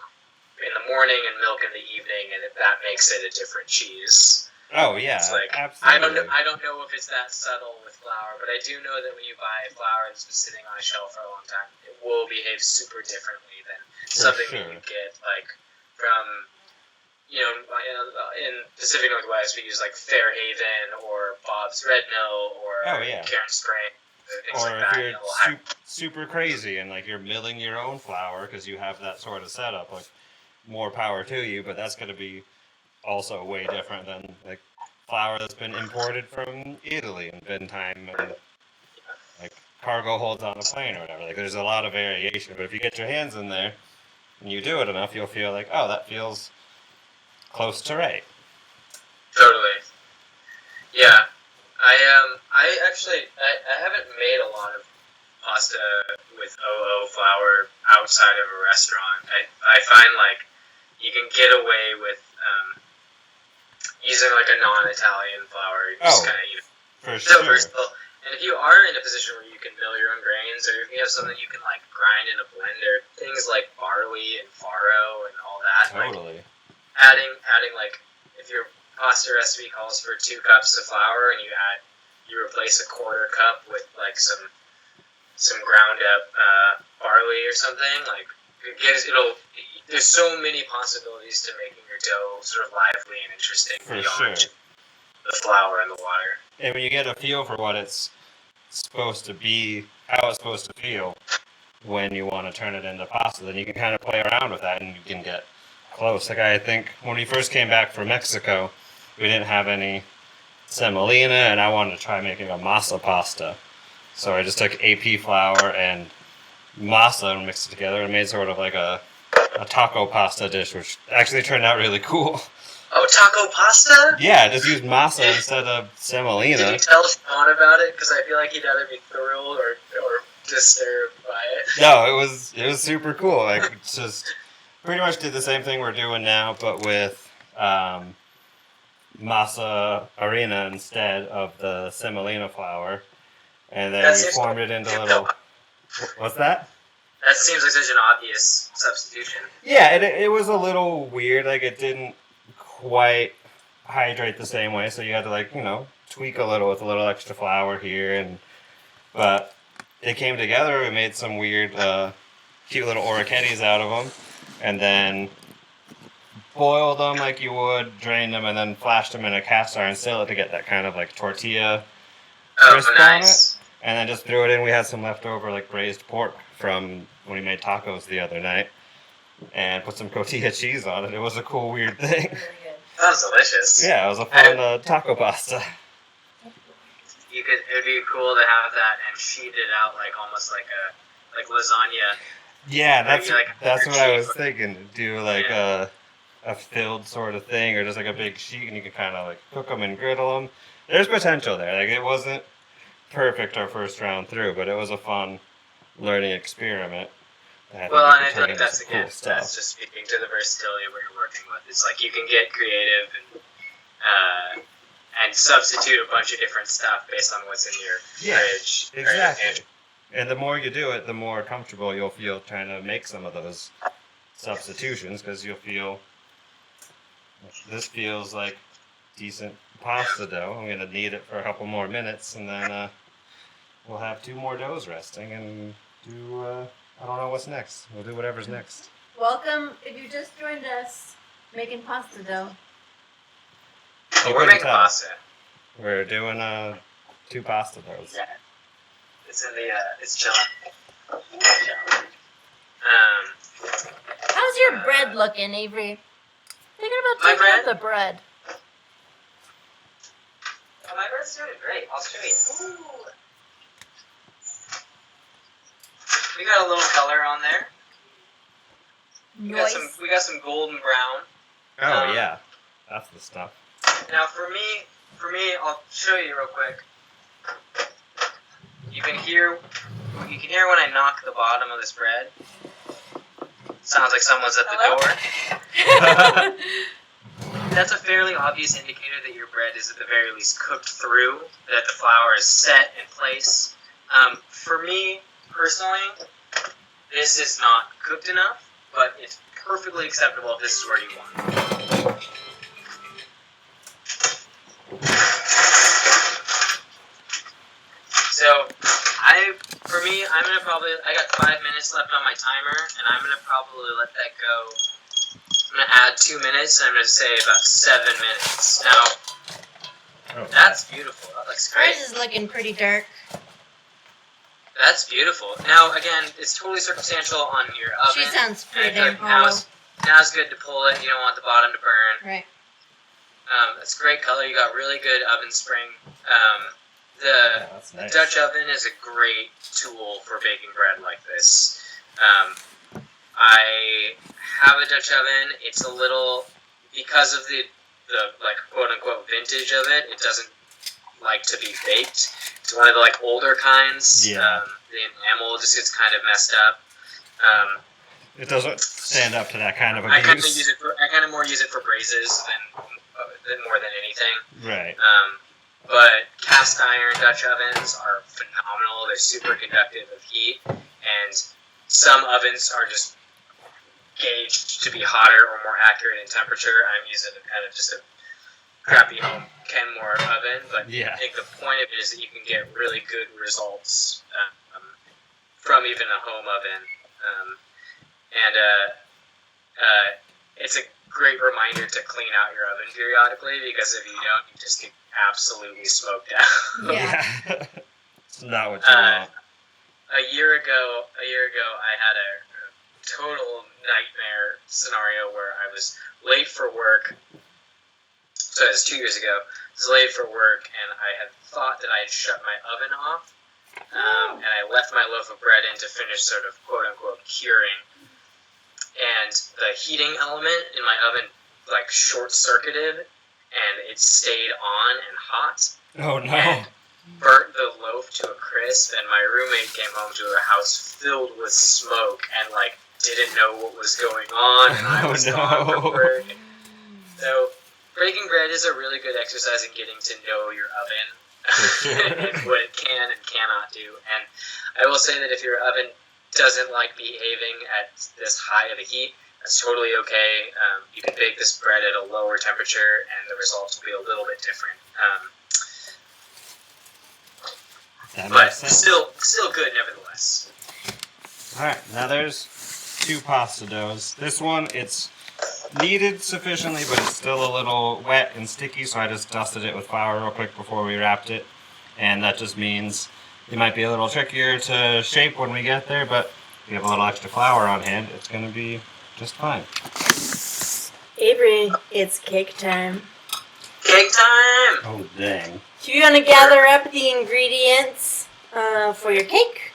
in the morning and milk in the evening, and that makes it a different cheese. Oh yeah, It's like, absolutely. I don't know if it's that subtle with flour, but I do know that when you buy flour that's been sitting on a shelf for a long time, it will behave super differently than something that you get like from, in Pacific Northwest we use like Fairhaven or Bob's Red Mill or Karen Spring. Or like if that, you're super crazy and like you're milling your own flour because you have that sort of setup, like more power to you. But that's going to be also way different than like flour that's been imported from Italy and been time and like cargo holds on a plane or whatever. Like there's a lot of variation. But if you get your hands in there and you do it enough, you'll feel like, oh, that feels close to right. Totally. Yeah. I haven't made a lot of pasta with OO flour outside of a restaurant. I find like you can get away with using like a non-Italian flour. You just kind of for sure. versatile. And if you are in a position where you can mill your own grains, or if you have something you can like grind in a blender, things like barley and farro and all that. Totally. Like, adding like if your pasta recipe calls for 2 cups of flour and you replace a quarter cup with like some ground up barley or something, like there's so many possibilities to making your dough sort of lively and interesting beyond the flour and the water. And when you get a feel for what it's supposed to be, how it's supposed to feel when you want to turn it into pasta, then you can kind of play around with that and you can get close. Like I think when we first came back from Mexico, we didn't have any semolina, and I wanted to try making a masa pasta. So I just took AP flour and masa and mixed it together and made sort of like a taco pasta dish, which actually turned out really cool. Oh, taco pasta? Yeah, I just used masa instead of semolina. Did you tell Sean about it? Because I feel like he'd either be thrilled or disturbed by it. No, it was super cool. Like it's just pretty much did the same thing we're doing now, but with masa harina instead of the semolina flour, and then we formed it into little. What's that? That seems like such an obvious substitution. Yeah, it was a little weird. Like it didn't quite hydrate the same way, so you had to like tweak a little with a little extra flour here, but they came together. We made some weird, cute little orecchiettis out of them, and then boiled them like you would, drained them, and then flashed them in a cast iron skillet to get that kind of like tortilla crisp on it. And then just threw it in. We had some leftover like braised pork from when we made tacos the other night, and put some cotija cheese on it. It was a cool, weird thing. Very good. Sounds delicious. Yeah, it was a fun taco pasta. It'd be cool to have that and sheet it out like almost like lasagna. Yeah, that's Maybe, like, that's a what I sheet. was thinking. Do like a filled sort of thing, or just like a big sheet, and you can kind of like cook them and griddle them. There's potential there. Like it wasn't perfect our first round through, but it was a fun learning experiment. Well, and I feel like that's that's just speaking to the versatility of what you're working with. It's like you can get creative and substitute a bunch of different stuff based on what's in your fridge. Exactly. And the more you do it, the more comfortable you'll feel trying to make some of those substitutions, because you'll feel, this feels like decent pasta dough. I'm going to knead it for a couple more minutes, and then we'll have 2 more doughs resting and do, I don't know what's next. We'll do whatever's next. Welcome, if you just joined us, making pasta dough. Oh, we're making pasta. We're doing 2 pasta doughs. Yeah. It's in the, it's chilling. How's your bread looking, Avery? Thinking about My taking out bread? the bread. Oh, my bread's doing great. I'll show you. Ooh. We got a little color on there. Nice. We got some golden brown. Oh, yeah. That's the stuff. Now for me, I'll show you real quick. You can hear when I knock the bottom of this bread. Sounds like someone's at the door. That's a fairly obvious indicator that your bread is at the very least cooked through, that the flour is set in place. For me personally, this is not cooked enough, but it's perfectly acceptable if this is where you want it. So, I got 5 minutes left on my timer, and I'm gonna probably let that go. I'm gonna add 2 minutes, and I'm gonna say about 7 minutes. Now, that's beautiful. That looks great. Ours is looking pretty dark. That's beautiful. Now, again, it's totally circumstantial on your oven. She sounds pretty And damn hollow. now's good to pull it. You don't want the bottom to burn. Right. It's a great color. You got really good oven spring. The Yeah, that's nice. Dutch oven is a great tool for baking bread like this. I have a Dutch oven. It's a little, because of the like quote unquote vintage of it, it doesn't like to be baked. It's one of the like older kinds. Yeah. The enamel just gets kind of messed up. It doesn't stand up to that kind of I kind of abuse. more use it for braises than more than anything. Right. But cast iron Dutch ovens are phenomenal. They're super conductive of heat, and some ovens are just gauged to be hotter or more accurate in temperature. I'm using kind of just a crappy home Kenmore oven, but Yeah. I think the point of it is that you can get really good results from even a home oven. It's a great reminder to clean out your oven periodically, because if you don't, you just get absolutely smoked out. Yeah. It's not what you want. A year ago, I had a total nightmare scenario where I was late for work. So it was 2 years ago. I was late for work, and I had thought that I had shut my oven off, and I left my loaf of bread in to finish sort of quote-unquote curing. And the heating element in my oven like short-circuited, and it stayed on and hot. Oh no. And burnt the loaf to a crisp, and my roommate came home to a house filled with smoke and like didn't know what was going on, and I was gone from work. So baking bread is a really good exercise in getting to know your oven and what it can and cannot do. And I will say that if your oven doesn't like behaving at this high of a heat, that's totally okay. You can bake this bread at a lower temperature, and the results will be a little bit different. That But makes sense. still good nevertheless. Alright, now there's 2 pasta doughs. This one, it's kneaded sufficiently, but it's still a little wet and sticky, so I just dusted it with flour real quick before we wrapped it. And that just means it might be a little trickier to shape when we get there, but if you have a little extra flour on hand, it's going to be just fine. Avery, it's cake time. Cake time! Oh, dang. So you're gonna gather up the ingredients for your cake.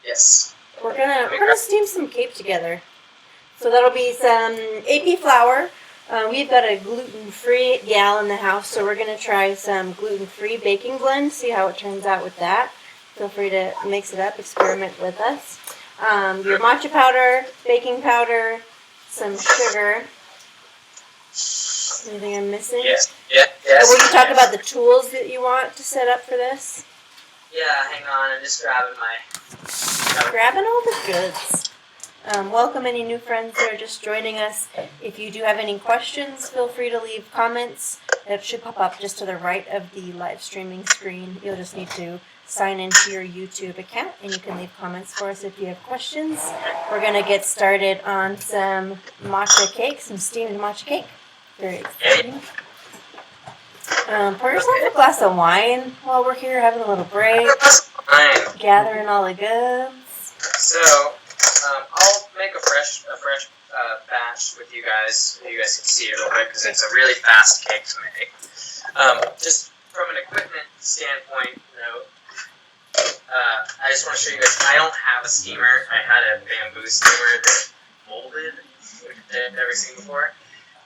Yes. We're gonna steam some cake together. So that'll be some AP flour. We've got a gluten-free gal in the house, so we're gonna try some gluten-free baking blend. See how it turns out with that. Feel free to mix it up, experiment with us. Your matcha powder, baking powder, some sugar. Anything I'm missing? Yes. Will you talk about the tools that you want to set up for this? Yeah, hang on, I'm just grabbing my... Grabbing all the goods. Welcome any new friends that are just joining us. If you do have any questions, feel free to leave comments. It should pop up just to the right of the live streaming screen. You'll just need to sign into your YouTube account, and you can leave comments for us if you have questions. We're going to get started on some matcha cake, some steamed matcha cake. Very exciting. Pour yourself a glass of wine while we're here having a little break, Fine. gathering all the goods. So, I'll make a fresh batch with you guys. You guys can see it real quick, because it's a really fast cake to make. Just from an equipment standpoint, though, I just want to show you guys, I don't have a steamer. I had a bamboo steamer that molded, which I've never seen before.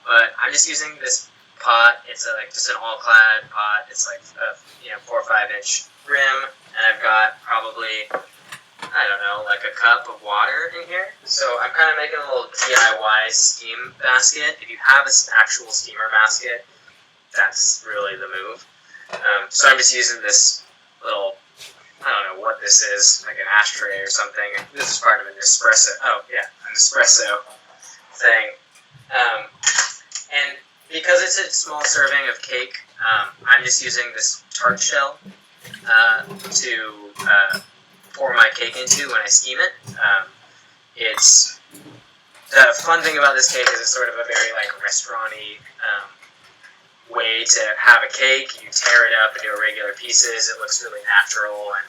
But I'm just using this pot. It's just an all-clad pot. It's like a 4 or 5 inch rim, and I've got probably, I don't know, like a cup of water in here. So I'm kind of making a little DIY steam basket. If you have an actual steamer basket, that's really the move. So I'm just using this little, I don't know what this is, like an ashtray or something. This is part of an espresso. Oh yeah, an espresso thing. And because it's a small serving of cake, I'm just using this tart shell to pour my cake into when I steam it. It's the fun thing about this cake is it's sort of a very like restaurant-y way to have a cake. You tear it up into irregular pieces. It looks really natural and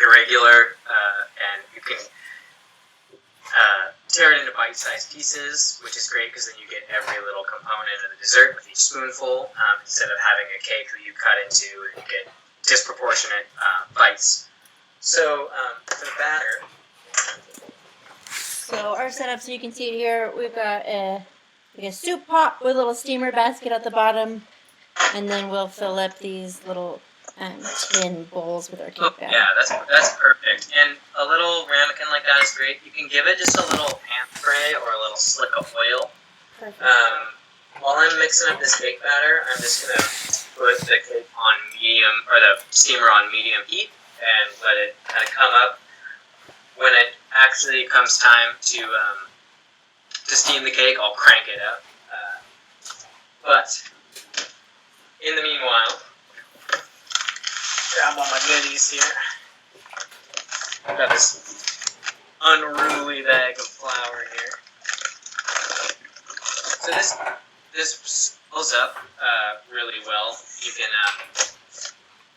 irregular, and you can tear it into bite-sized pieces, which is great because then you get every little component of the dessert with each spoonful, instead of having a cake that you cut into and you get disproportionate bites. So for the batter. So our setup, so you can see it here, we've got a soup pot with a little steamer basket at the bottom, and then we'll fill up these little tin bowls with our cake batter. Yeah, that's perfect. And a little ramekin like that is great. You can give it just a little pan spray or a little slick of oil. Perfect. While I'm mixing up this cake batter, I'm just gonna put the cake on medium, or the steamer on medium heat, and let it kind of come up. When it actually comes time to steam the cake, I'll crank it up. But in the meanwhile, grab all my goodies here. I've got this unruly bag of flour here. So this fills up really well.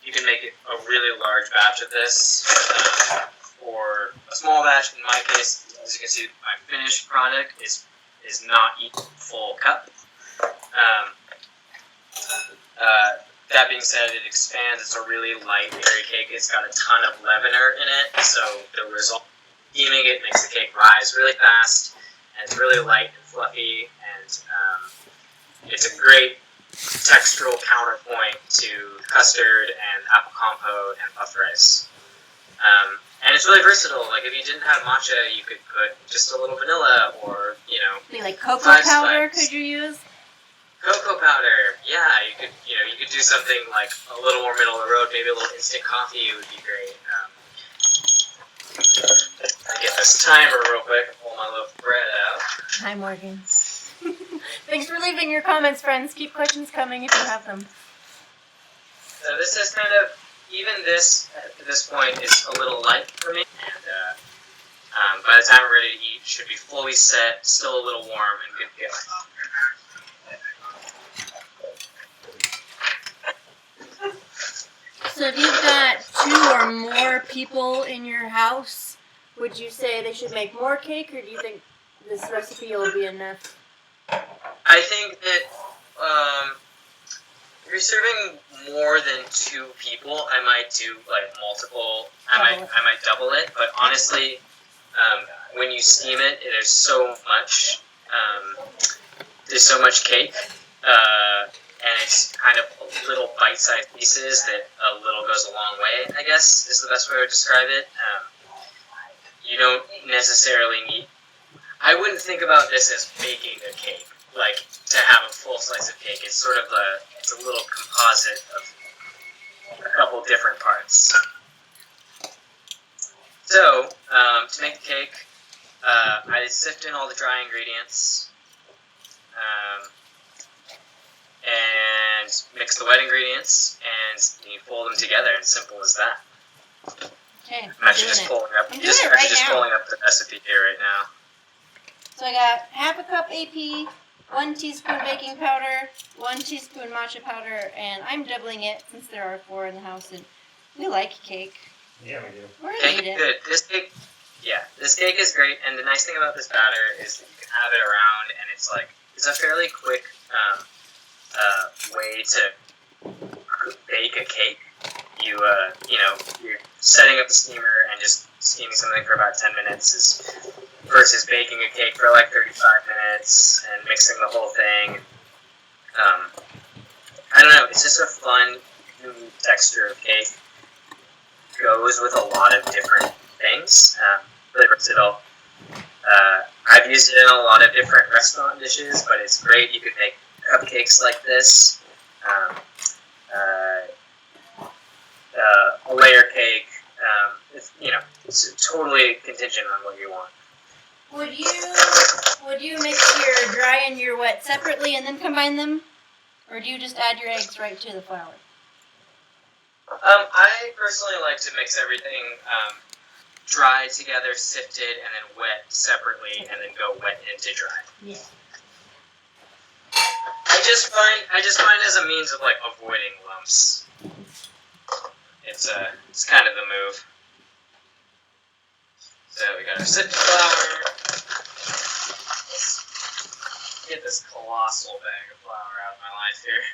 You can make it a really large batch of this, or a small batch. In my case, as you can see, my finished product is not equal full cup. That being said, it expands. It's a really light, airy cake. It's got a ton of leavener in it, so the result steaming it makes the cake rise really fast, and it's really light and fluffy, and it's a great textural counterpoint to custard and apple compote and puffed rice. And it's really versatile. Like, if you didn't have matcha, you could put just a little vanilla, or, Maybe like cocoa Five powder, spikes. could you use? cocoa powder. Yeah, you could do something like a little more middle of the road. Maybe a little instant coffee would be great. I get this timer real quick and pull my loaf of bread out. Hi, Morgan. Thanks for leaving your comments, friends. Keep questions coming if you have them. So this is kind of, even this at this point is a little light for me. And by the time we're ready to eat, it should be fully set, still a little warm, and good to go. So if you've got 2 or more people in your house, would you say they should make more cake, or do you think this recipe will be enough? I think that if you're serving more than 2 people, I might do like multiple. I might double it. But honestly, when you steam it, there's so much. There's so much cake. And it's kind of little bite-sized pieces that a little goes a long way, I guess, is the best way to describe it. You don't necessarily need... I wouldn't think about this as baking a cake, like to have a full slice of cake. It's sort of it's a little composite of a couple different parts. So, to make the cake, I sift in all the dry ingredients. And mix the wet ingredients, and you fold them together. It's simple as that. Okay, I'm actually just pulling up. I'm doing it right now. Pulling up the recipe here right now. So I got half a cup AP, 1 teaspoon baking powder, 1 teaspoon matcha powder, and I'm doubling it since there are 4 in the house, and we like cake. Yeah, we do. We're gonna Cake eat is it. good. This cake is great, and the nice thing about this batter is that you can have it around, and it's a fairly quick way to bake a cake. You're setting up the steamer and just steaming something for about 10 minutes versus baking a cake for like 35 minutes and mixing the whole thing. I don't know, it's just a fun, new texture of cake. Goes with a lot of different things. Really versatile. I've used it in a lot of different restaurant dishes, but it's great. You could make cupcakes like this, a layer cake, totally contingent on what you want. Would you mix your dry and your wet separately and then combine them? Or do you just add your eggs right to the flour? I personally like to mix everything dry together, sifted, and then wet separately, and then go wet into dry. Yeah. I just find as a means of like avoiding lumps. It's kind of the move. So we got our sifted flour. Let's get this colossal bag of flour out of my life here.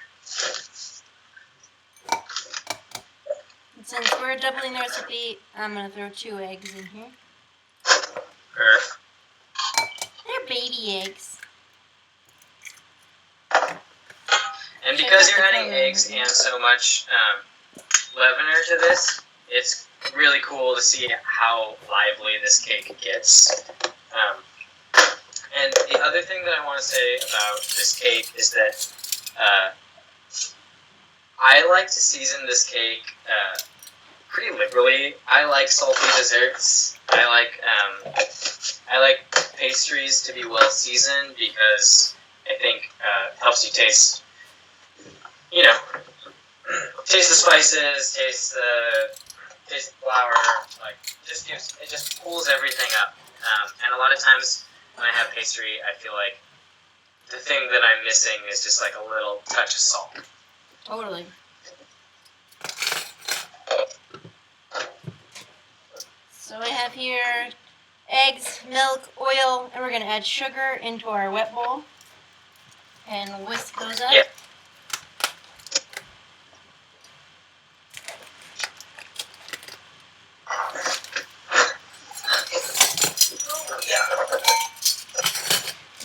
And since we're doubling the recipe, I'm gonna throw 2 eggs in here. Earth. They're baby eggs. And because you're adding eggs and so much leavener to this, it's really cool to see how lively this cake gets. And the other thing that I want to say about this cake is that I like to season this cake pretty liberally. I like salty desserts. I like pastries to be well seasoned because I think it helps you taste, taste the spices, taste the flour. Like it just pulls everything up. And a lot of times when I have pastry, I feel like the thing that I'm missing is just like a little touch of salt. Totally. So I have here eggs, milk, oil, and we're going to add sugar into our wet bowl and whisk those up. Yep.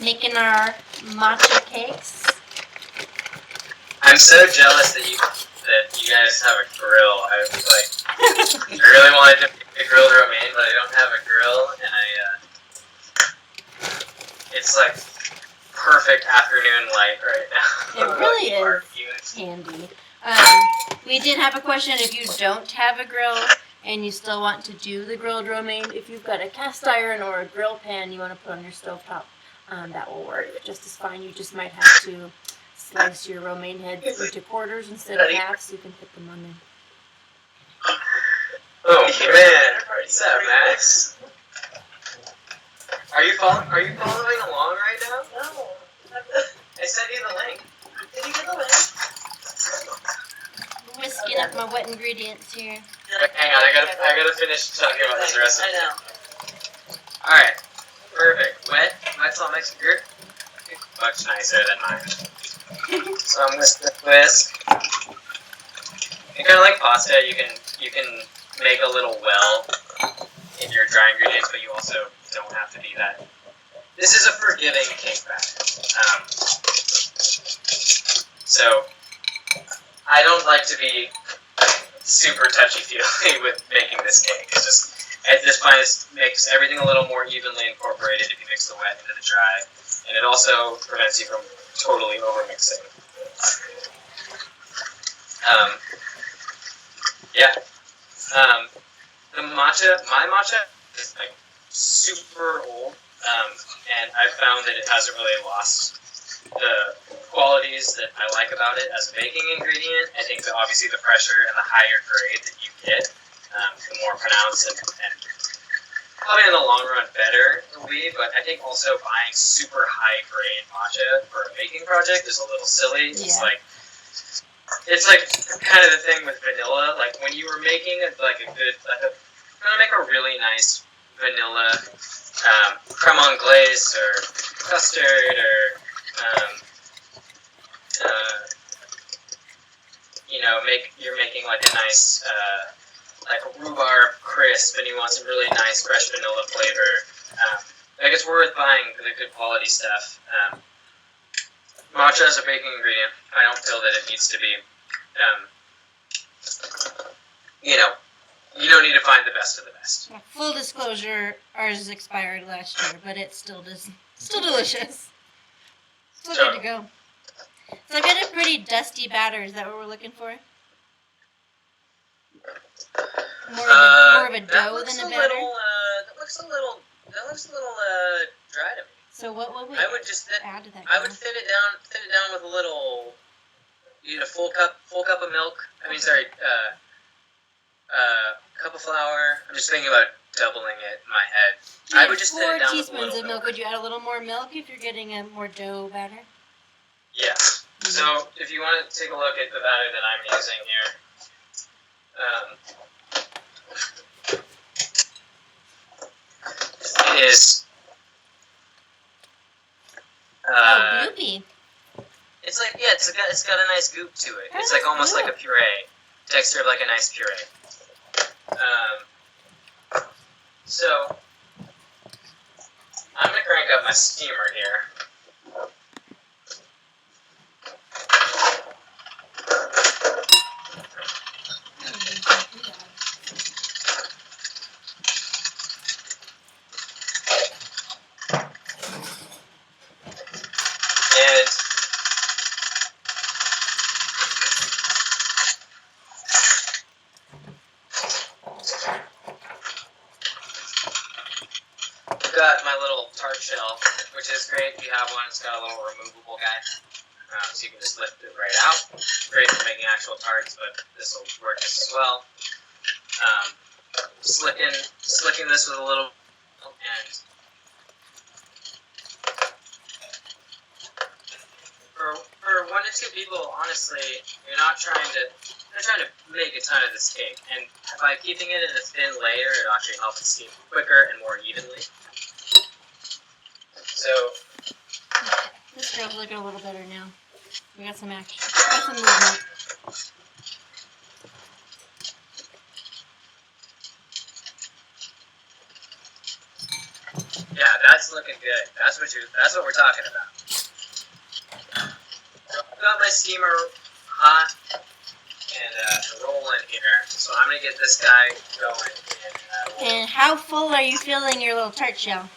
Making our matcha cakes. I'm so jealous that you guys have a grill. I really wanted to make a grilled romaine, but I don't have a grill, and it's like perfect afternoon light right now. It really is Barbecues. handy. We did have a question if you don't have a grill and you still want to do the grilled romaine. If you've got a cast iron or a grill pan you want to put on your stovetop, that will work just as fine. You just might have to slice your romaine heads into quarters instead of halves so you can put them on there. Oh man, what's up, Max? Are you following along right now? No. I sent you the link. Did you get the link? Whisking up my wet ingredients here. Hang on, I gotta finish talking about this recipe. I know. Alright, perfect. Wet salt mix your much nicer than mine. So I'm whisk. And kind of like pasta, you can make a little well in your dry ingredients, but you also don't have to be that. This is a forgiving cake batter. So I don't like to be super touchy-feely with making this cake. It's just, at this point, it makes everything a little more evenly incorporated if you mix the wet into the dry, and it also prevents you from totally overmixing. My matcha is like super old, and I've found that it hasn't really lost the qualities that I like about it as a baking ingredient. I think that obviously the fresher and the higher grade that you get, the more pronounced and probably in the long run better it will be, but I think also buying super high grade matcha for a baking project is a little silly. Yeah. It's like kind of the thing with vanilla. Like when you were making gonna make a really nice vanilla creme anglaise or custard or you're making like a nice like a rhubarb crisp, and you want some really nice fresh vanilla flavor. Like it's worth buying the good quality stuff. Matcha is a baking ingredient. I don't feel that it needs to be. You don't need to find the best of the best. Yeah, full disclosure, ours expired last year, but it's still delicious. Still good to go. So I got a pretty dusty batter. Is that what we're looking for? More of a dough than a batter? looks a little dry to me. So what would we I would just add to that? I would thin it down with a little, full cup of milk. I mean, sorry, cup of flour. I'm just thinking about doubling it in my head. I would just thin it down with a teaspoons little of milk. Would you add a little more milk if you're getting a more dough batter? Yeah. So if you want to take a look at the batter that I'm using here, it is. Goopy. It's like it's got a nice goop to it. It's like almost like a puree, texture of like a nice puree. So I'm gonna crank up my steamer here. And I've got my little tart shell, which is great. If you have one, it's got a little removable guy, so you can just lift it right out. Great for making actual tarts, but this will work just as well. Slicking this with a little, and for 1 to 2 people, honestly, you're not trying to make a ton of this cake, and by keeping it in a thin layer, it actually helps it steam quicker and more evenly. So This girl's looking a little better now. We got some action. We got some movement. yeah, that's looking good. That's what we're talking about. So I've got my steamer hot and rolling here, so I'm gonna get this guy going. And how full are you filling your little tart shell?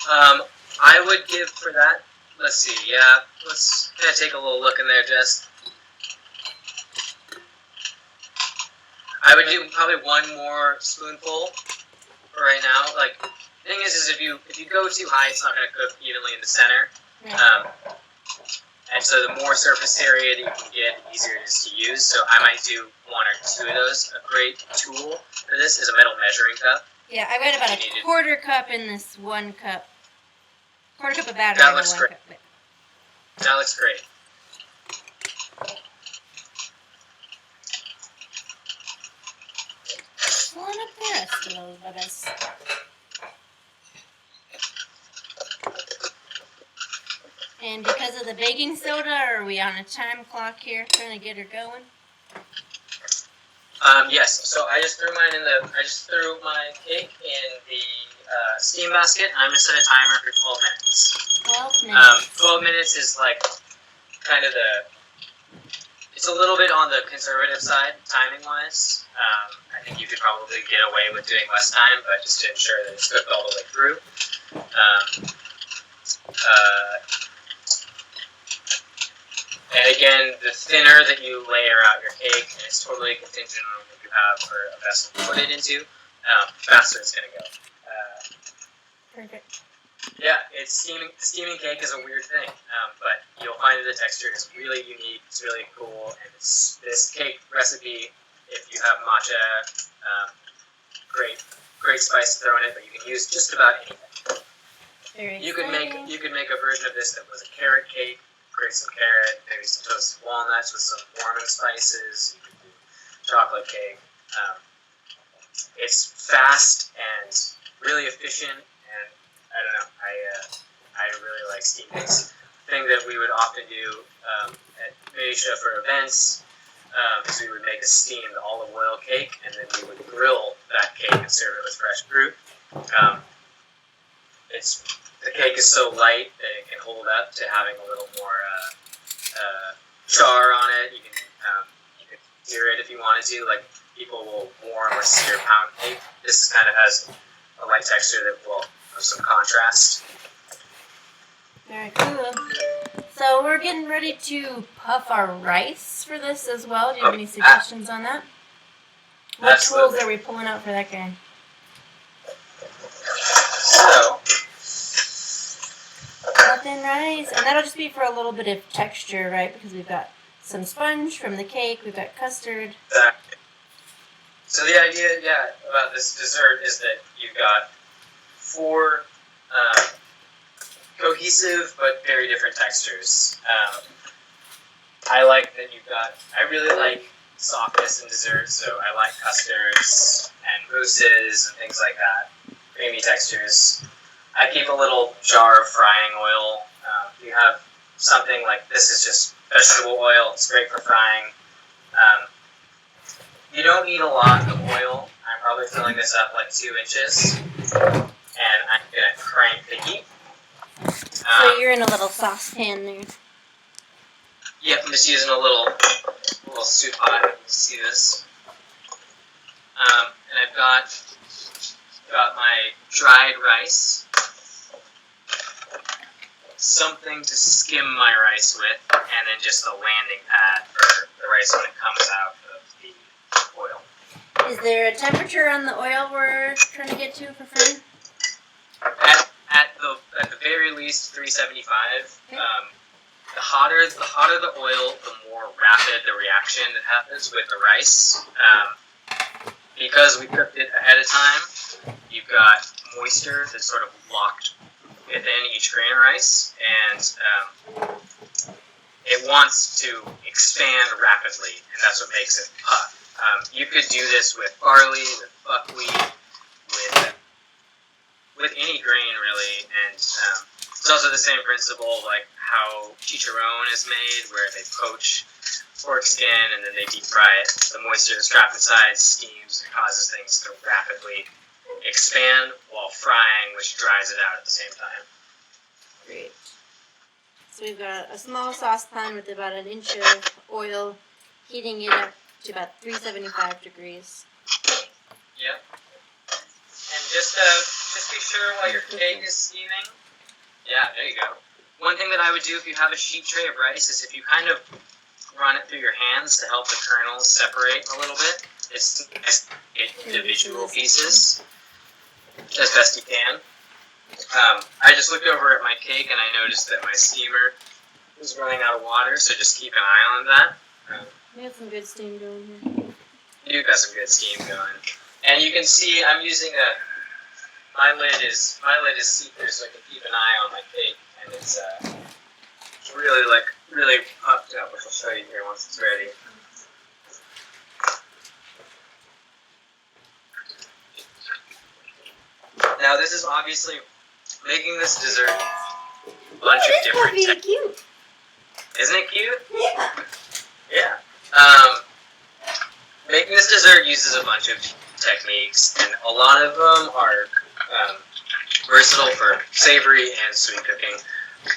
I would give for that. Let's see. Yeah, let's kind of take a little look in there, Jess. I would do probably 1 more spoonful for right now. Like, the thing is if you go too high, it's not gonna cook evenly in the center. Right. And so the more surface area that you can get, the easier it is to use. So I might do 1 or 2 of those. A great tool for this is a metal measuring cup. Yeah, I've got about a quarter cup in this 1 cup. Quarter cup of batter That in looks 1 great. cup. But That looks great. pulling up the rest of those bubbas. And because of the baking soda, are we on a time clock here, trying to get her going? Yes. So I just threw my cake in the steam basket. I'm gonna set a timer for 12 minutes. 12 minutes. 12 minutes is like kind of it's a little bit on the conservative side, timing wise. I think you could probably get away with doing less time, but just to ensure that it's cooked all the way through. And again, the thinner that you layer out your cake, and it's totally contingent on what you have for a vessel to put it into, faster it's going to go. Perfect. Yeah, steaming cake is a weird thing, but you'll find that the texture is really unique, it's really cool, and this cake recipe, if you have matcha, great spice to throw in it, but you can use just about anything. Very You could exciting. make a version of this that was a carrot cake. Grate some carrot, maybe some toasted walnuts with some warming spices. You could do chocolate cake. It's fast and really efficient, and I don't know. I really like steam cakes. Thing that we would often do at Meisha for events is we would make a steamed olive oil cake, and then we would grill that cake and serve it with fresh fruit. The cake is so light that it can hold up to having a little more char on it. You can sear it if you wanted to. Like, people will warm or sear pound cake. This kind of has a light texture that will have some contrast. Very cool. So we're getting ready to puff our rice for this as well. Do you have any suggestions on that? What tools Absolutely. are we pulling out for that guy? thin rice, and that'll just be for a little bit of texture, right? Because we've got some sponge from the cake, we've got custard. Exactly. So the idea, about this dessert is that you've got 4 cohesive but very different textures. I like that I really like softness in dessert, so I like custards and mousses and things like that, creamy textures. I keep a little jar of frying oil. You have something like this is just vegetable oil. It's great for frying. You don't need a lot of oil. I'm probably filling this up like 2 inches, and I'm gonna crank the heat. So you're in a little saucepan there. Yep, I'm just using a little soup pot. You can see this, and I've got my dried rice, something to skim my rice with, and then just a landing pad for the rice when it comes out of the oil. Is there a temperature on the oil we're trying to get to for frying? At the very least, 375. Okay. The hotter the oil, the more rapid the reaction that happens with the rice. Because we cooked it ahead of time, you've got moisture that's sort of locked within each grain of rice, and it wants to expand rapidly, and that's what makes it puff. You could do this with barley, with buckwheat, with any grain really, and it's also the same principle like how chicharron is made, where they poach pork skin and then they deep fry it. The moisture that's trapped inside steams and causes things to rapidly expand while frying, which dries it out at the same time. Great. So we've got a small saucepan with about 1 inch of oil, heating it up to about 375 degrees. Yep. And just be sure while your cake is steaming. Yeah, there you go. One thing that I would do if you have a sheet tray of rice is if you kind of run it through your hands to help the kernels separate a little bit. It's nice to get individual pieces as best you can. I just looked over at my cake and I noticed that my steamer was running out of water, so just keep an eye on that. We have some good steam going here. You've got some good steam going. And you can see I'm using my lid is see-through, so I can keep an eye on my cake, and it's really puffed up, which I'll show you here once it's ready. Now this is obviously making this dessert a bunch of different This cute. Isn't it cute? Yeah. Yeah. Making this dessert uses a bunch of techniques, and a lot of them are versatile for savory and sweet cooking.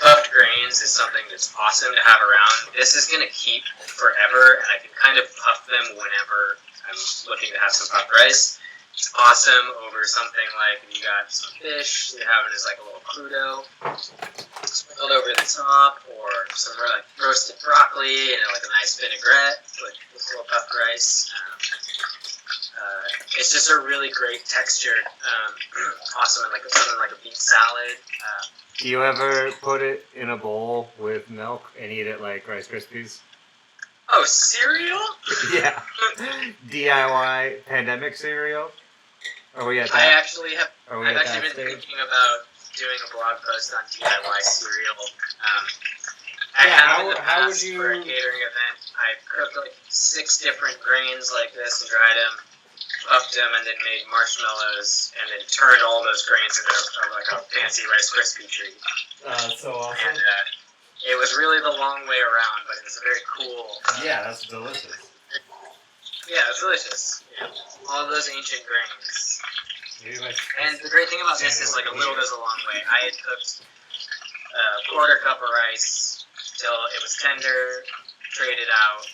Puffed grains is something that's awesome to have around. This is going to keep forever, and I can kind of puff them whenever I'm looking to have some puffed rice. It's awesome over something like if you got some fish, you have it as like a little crudo sprinkled over the top, or some like roasted broccoli and like a nice vinaigrette with this little puffed rice. It's just a really great texture. Awesome, and like something like a beet salad. Do you ever put it in a bowl with milk and eat it like Rice Krispies? Oh, cereal? Yeah. DIY pandemic cereal? Are we at I that? actually have. Are we I've at actually that been stage? thinking about doing a blog post on DIY cereal. I Yeah, have in the how would past you- for a catering event. I cooked like 6 different grains like this and dried them, puffed them, and then made marshmallows, and then turned all those grains into like a fancy Rice Krispie treat. That's so awesome. And it was really the long way around, but it was a very cool. Yeah, that's delicious. Yeah, it's delicious. Yeah. All those ancient grains. Maybe my- And the great thing about this is like a little goes a long way. I had cooked a quarter cup of rice till it was tender, traded out,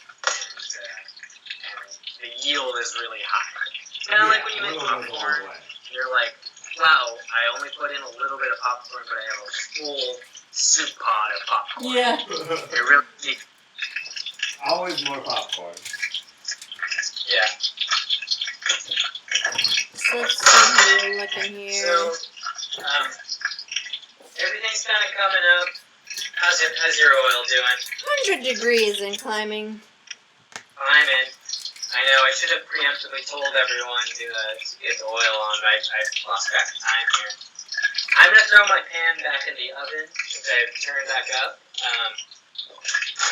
and the yield is really high. It's kind of like when you make popcorn. You're like, wow, I only put in a little bit of popcorn, but I have a full soup pot of popcorn. Yeah. It really deep. Always more popcorn. Yeah. So let's see how we're looking here. So, everything's kind of coming up. How's your oil doing? 100 degrees and climbing. I'm in. I know I should have preemptively told everyone to get the oil on, but I lost track of time here. I'm gonna throw my pan back in the oven, which I've turned back up.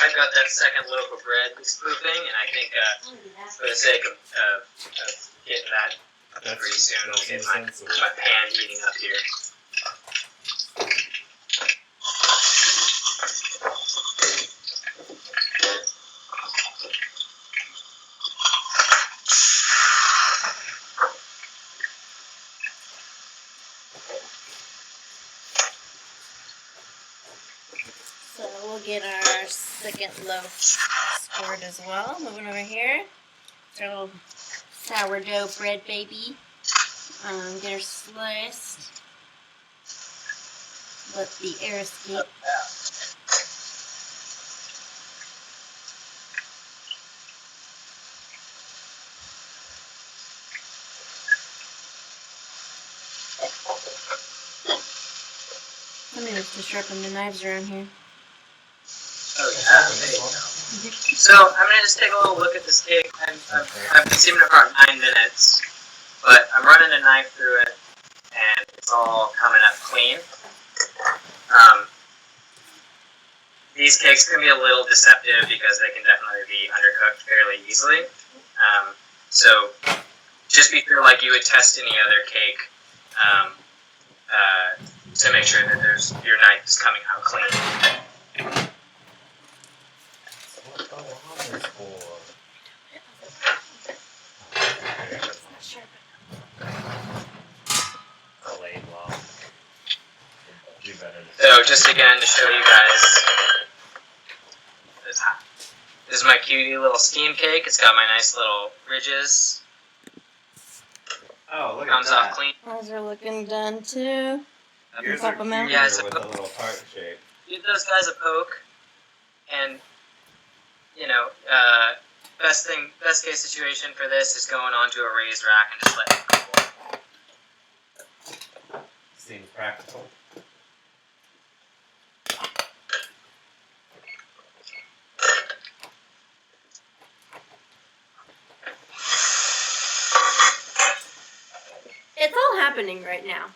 I've got that second loaf of bread that's cooking, and I think for the sake of getting that pretty soon, I'll get my pan heating up here. So we'll get our second loaf scored as well. Moving over here. It's our little sourdough bread baby. Get her sliced. Let the air escape. Somebody needs to sharpen the knives around here. Oh yeah, there you go. So I'm gonna just take a little look at this cake. I've been steaming it for about 9 minutes, but I'm running a knife through it, and it's all coming up clean. These cakes can be a little deceptive because they can definitely be undercooked fairly easily. So just be sure, like you would test any other cake, to make sure that your knife is coming out clean. So just again to show you guys, this is my cutie little steam cake. It's got my nice little ridges. Oh, look Comes at that. off clean. Those are looking done too. Yours Pop are them out. cuter Yeah, so- with a little tart shape. Give those guys a poke, and you know, best case situation for this is going onto a raised rack and just letting it cool. Seems practical. It's all happening right now.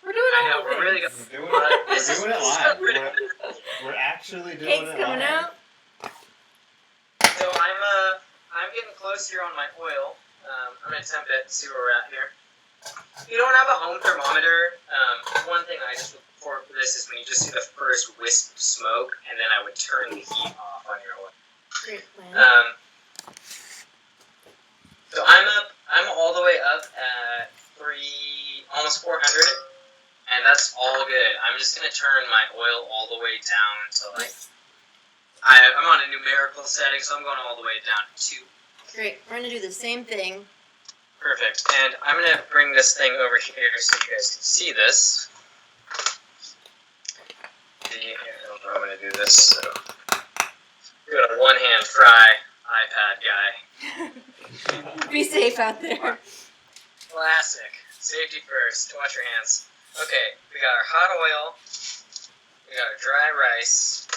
We're doing I all know, the we're really things. good. We're doing it live. We're actually doing Cake's it coming live. out. So I'm getting close here on my oil. I'm gonna temp it, see where we're at here. If you don't have a home thermometer, one thing I just look for this is when you just see the first wisp of smoke, and then I would turn the heat off on your oil. Great plan. So I'm all the way up at almost 400, and that's all good. I'm just gonna turn my oil all the way down to like, I'm on a numerical setting, so I'm going all the way down to 2. Great. We're gonna do the same thing. Perfect. And I'm gonna bring this thing over here so you guys can see this. I'm gonna do this. So, doing a one-hand fry, iPad guy. Be safe out there. Classic. Safety first. Wash your hands. Okay, we got our hot oil. We got our dry rice.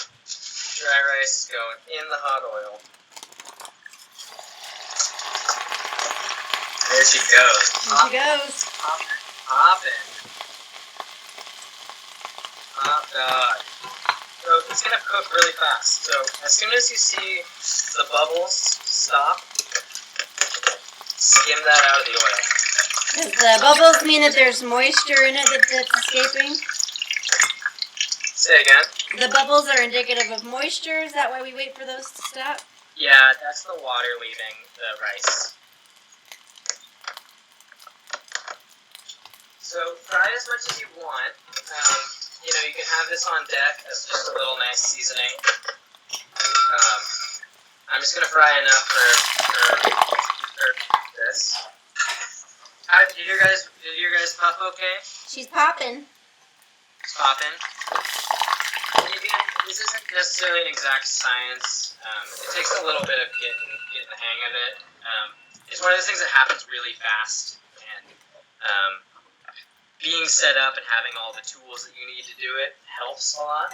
Dry rice is going in the hot oil. There she goes. Here she goes. Poppin'. Hot dog. So it's gonna cook really fast. So as soon as you see the bubbles stop, skim that out of the oil. Does the bubbles mean that there's moisture in it that's escaping? Say again. The bubbles are indicative of moisture. Is that why we wait for those to stop? Yeah, that's the water leaving the rice. So fry as much as you want. You can have this on deck as just a little nice seasoning. I'm just gonna fry enough for this. Did your guys puff okay? She's popping. It's popping. This isn't necessarily an exact science. It takes a little bit of getting the hang of it. It's one of those things that happens really fast, and being set up and having all the tools that you need to do it helps a lot.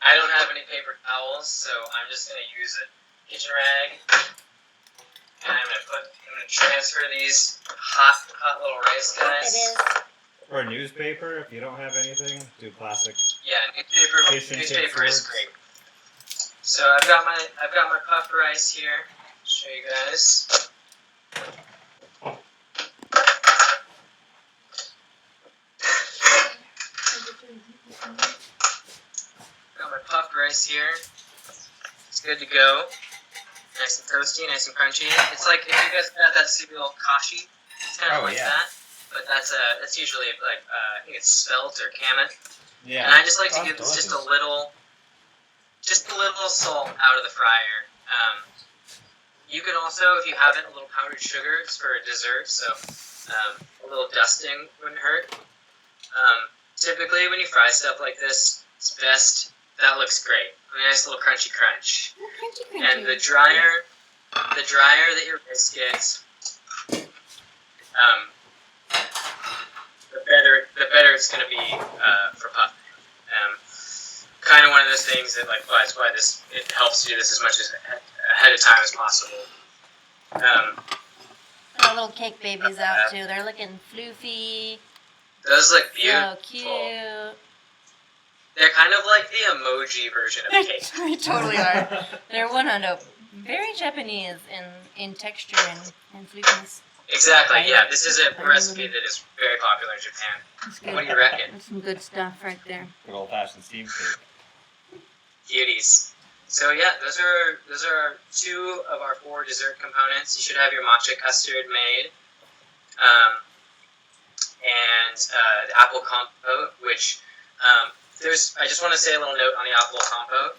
I don't have any paper towels, so I'm just gonna use a kitchen rag, and I'm gonna transfer these hot little rice It guys. is. Or newspaper if you don't have anything. Do plastic. Yeah, Fish and newspaper chips is great. So I've got my puffed rice here. Show you guys. Got my puffed rice here. It's good to go. Nice and toasty, nice and crunchy. It's like if you guys had that cereal kashi, it's kind of Oh, like yeah. that. But that's usually like I think it's spelt or kamet. Yeah. And I just like to Sounds give this just a delicious. little salt out of the fryer. You can also, if you have it, a little powdered sugar just for a dessert. So a little dusting wouldn't hurt. Typically, when you fry stuff like this, it's best. That looks great. A nice little crunchy crunch. And the drier that your rice gets, the better it's going to be for puffing. Kind of one of those things that that's why it helps do this as much as ahead of time as possible. The little cake babies out too. They're looking floofy. Those look So beautiful. cute. They're kind of like the emoji version of cake. They totally are. They're 100 very Japanese in texture and floofiness. Exactly. Yeah, this is a recipe that is very popular in Japan. It's good. What do you reckon? That's some good stuff right there. Good old-fashioned steam cake. Beauties. So yeah, those are 2 of our 4 dessert components. You should have your matcha custard made, and the apple compote. Which I just want to say a little note on the apple compote.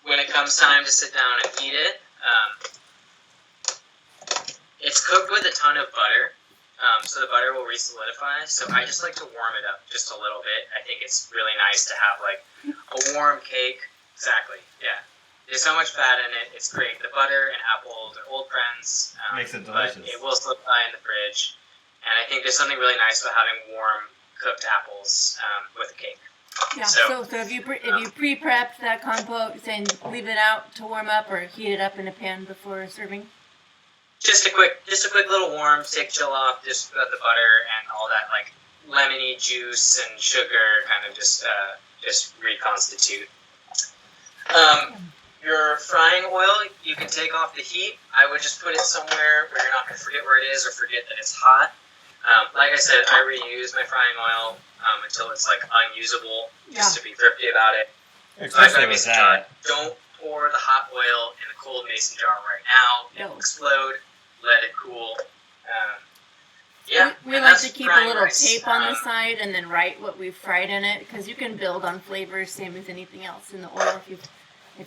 When it comes time to sit down and eat it, it's cooked with a ton of butter. So the butter will re-solidify. So I just like to warm it up just a little bit. I think it's really nice to have like a warm cake. Exactly. Yeah. There's so much fat in it. It's great. The butter and apples are old friends. Makes it But delicious. it will solidify in the fridge. And I think there's something really nice about having warm cooked apples with a cake. Yeah. So- So if you pre-prepped that compote, saying leave it out to warm up or heat it up in a pan before serving. Just a quick little warm, take chill off, just let the butter and all that like lemony juice and sugar kind of just reconstitute. Your frying oil, you can take off the heat. I would just put it somewhere where you're not going to forget where it is or forget that it's hot. Like I said, I reuse my frying oil until it's like unusable, just to be thrifty about it. So I've got Especially a with mason jar. that. Don't pour the hot oil in the cold mason jar right now. It'll No. explode. Let it cool. Yeah. We and like that's to keep a frying little rice. tape on the side and then write what we've fried in it because you can build on flavors. Same with anything else in the oil if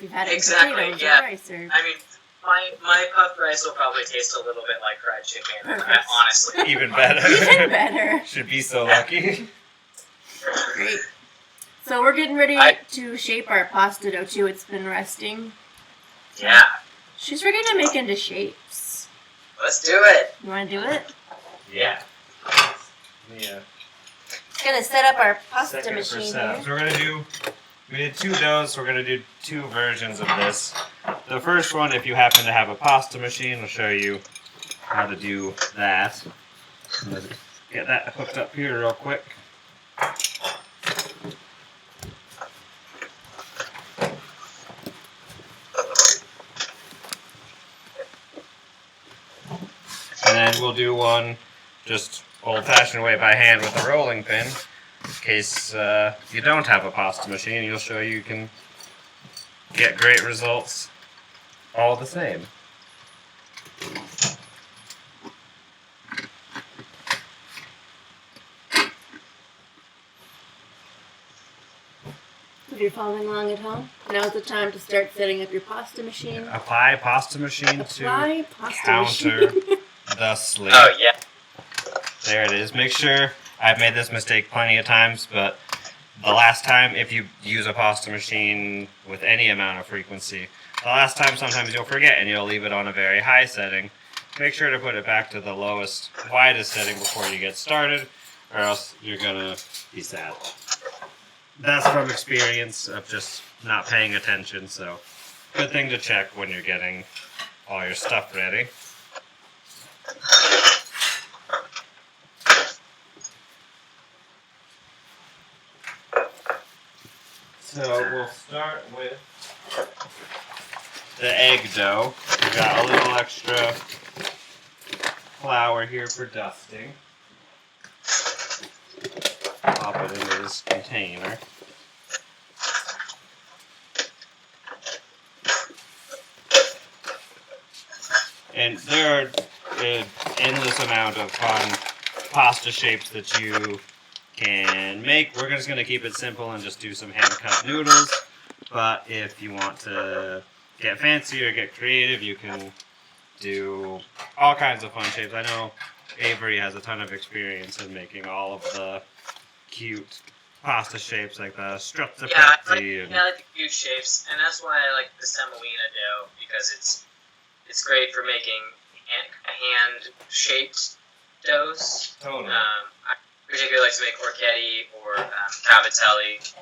you've had it Exactly, in potatoes yeah. or rice or. I mean, my puffed rice will probably taste a little bit like fried chicken. Perfect. Honestly. Even better. Even better. Should be so lucky. Great. So we're getting ready I- to shape our pasta dough too. It's been resting. Yeah. She's ready to make into shapes. Let's do it. You want to do it? Yeah. Yeah. Gonna set up our pasta Second for machine setup. here. So we did 2 doughs, so we're gonna do 2 versions of this. The first one, if you happen to have a pasta machine, I'll show you how to do that. Let's get that hooked up here real quick. And then we'll do one just old-fashioned way by hand with a rolling pin. In case you don't have a pasta machine, you'll show you can get great results all the same. If you're following along at home, now's the time to start setting up your pasta machine. Apply pasta machine Apply to pasta counter machine. the sleeve. Oh yeah. There it is. Make sure, I've made this mistake plenty of times, but the last time, if you use a pasta machine with any amount of frequency, the last time sometimes you'll forget and you'll leave it on a very high setting. Make sure to put it back to the lowest, widest setting before you get started, or else you're gonna be sad. That's from experience of just not paying attention, so good thing to check when you're getting all your stuff ready. So we'll start with the egg dough. We got a little extra flour here for dusting. Pop it into this container. And there are an endless amount of fun pasta shapes that you can make. We're just going to keep it simple and just do some hand-cut noodles. But if you want to get fancy or get creative, you can do all kinds of fun shapes. I know Avery has a ton of experience in making all of the cute pasta shapes like the struzzi. I like the cute shapes, and that's why I like the semolina dough, because it's great for making hand-shaped doughs. Totally. I particularly like to make orchetti or cavatelli.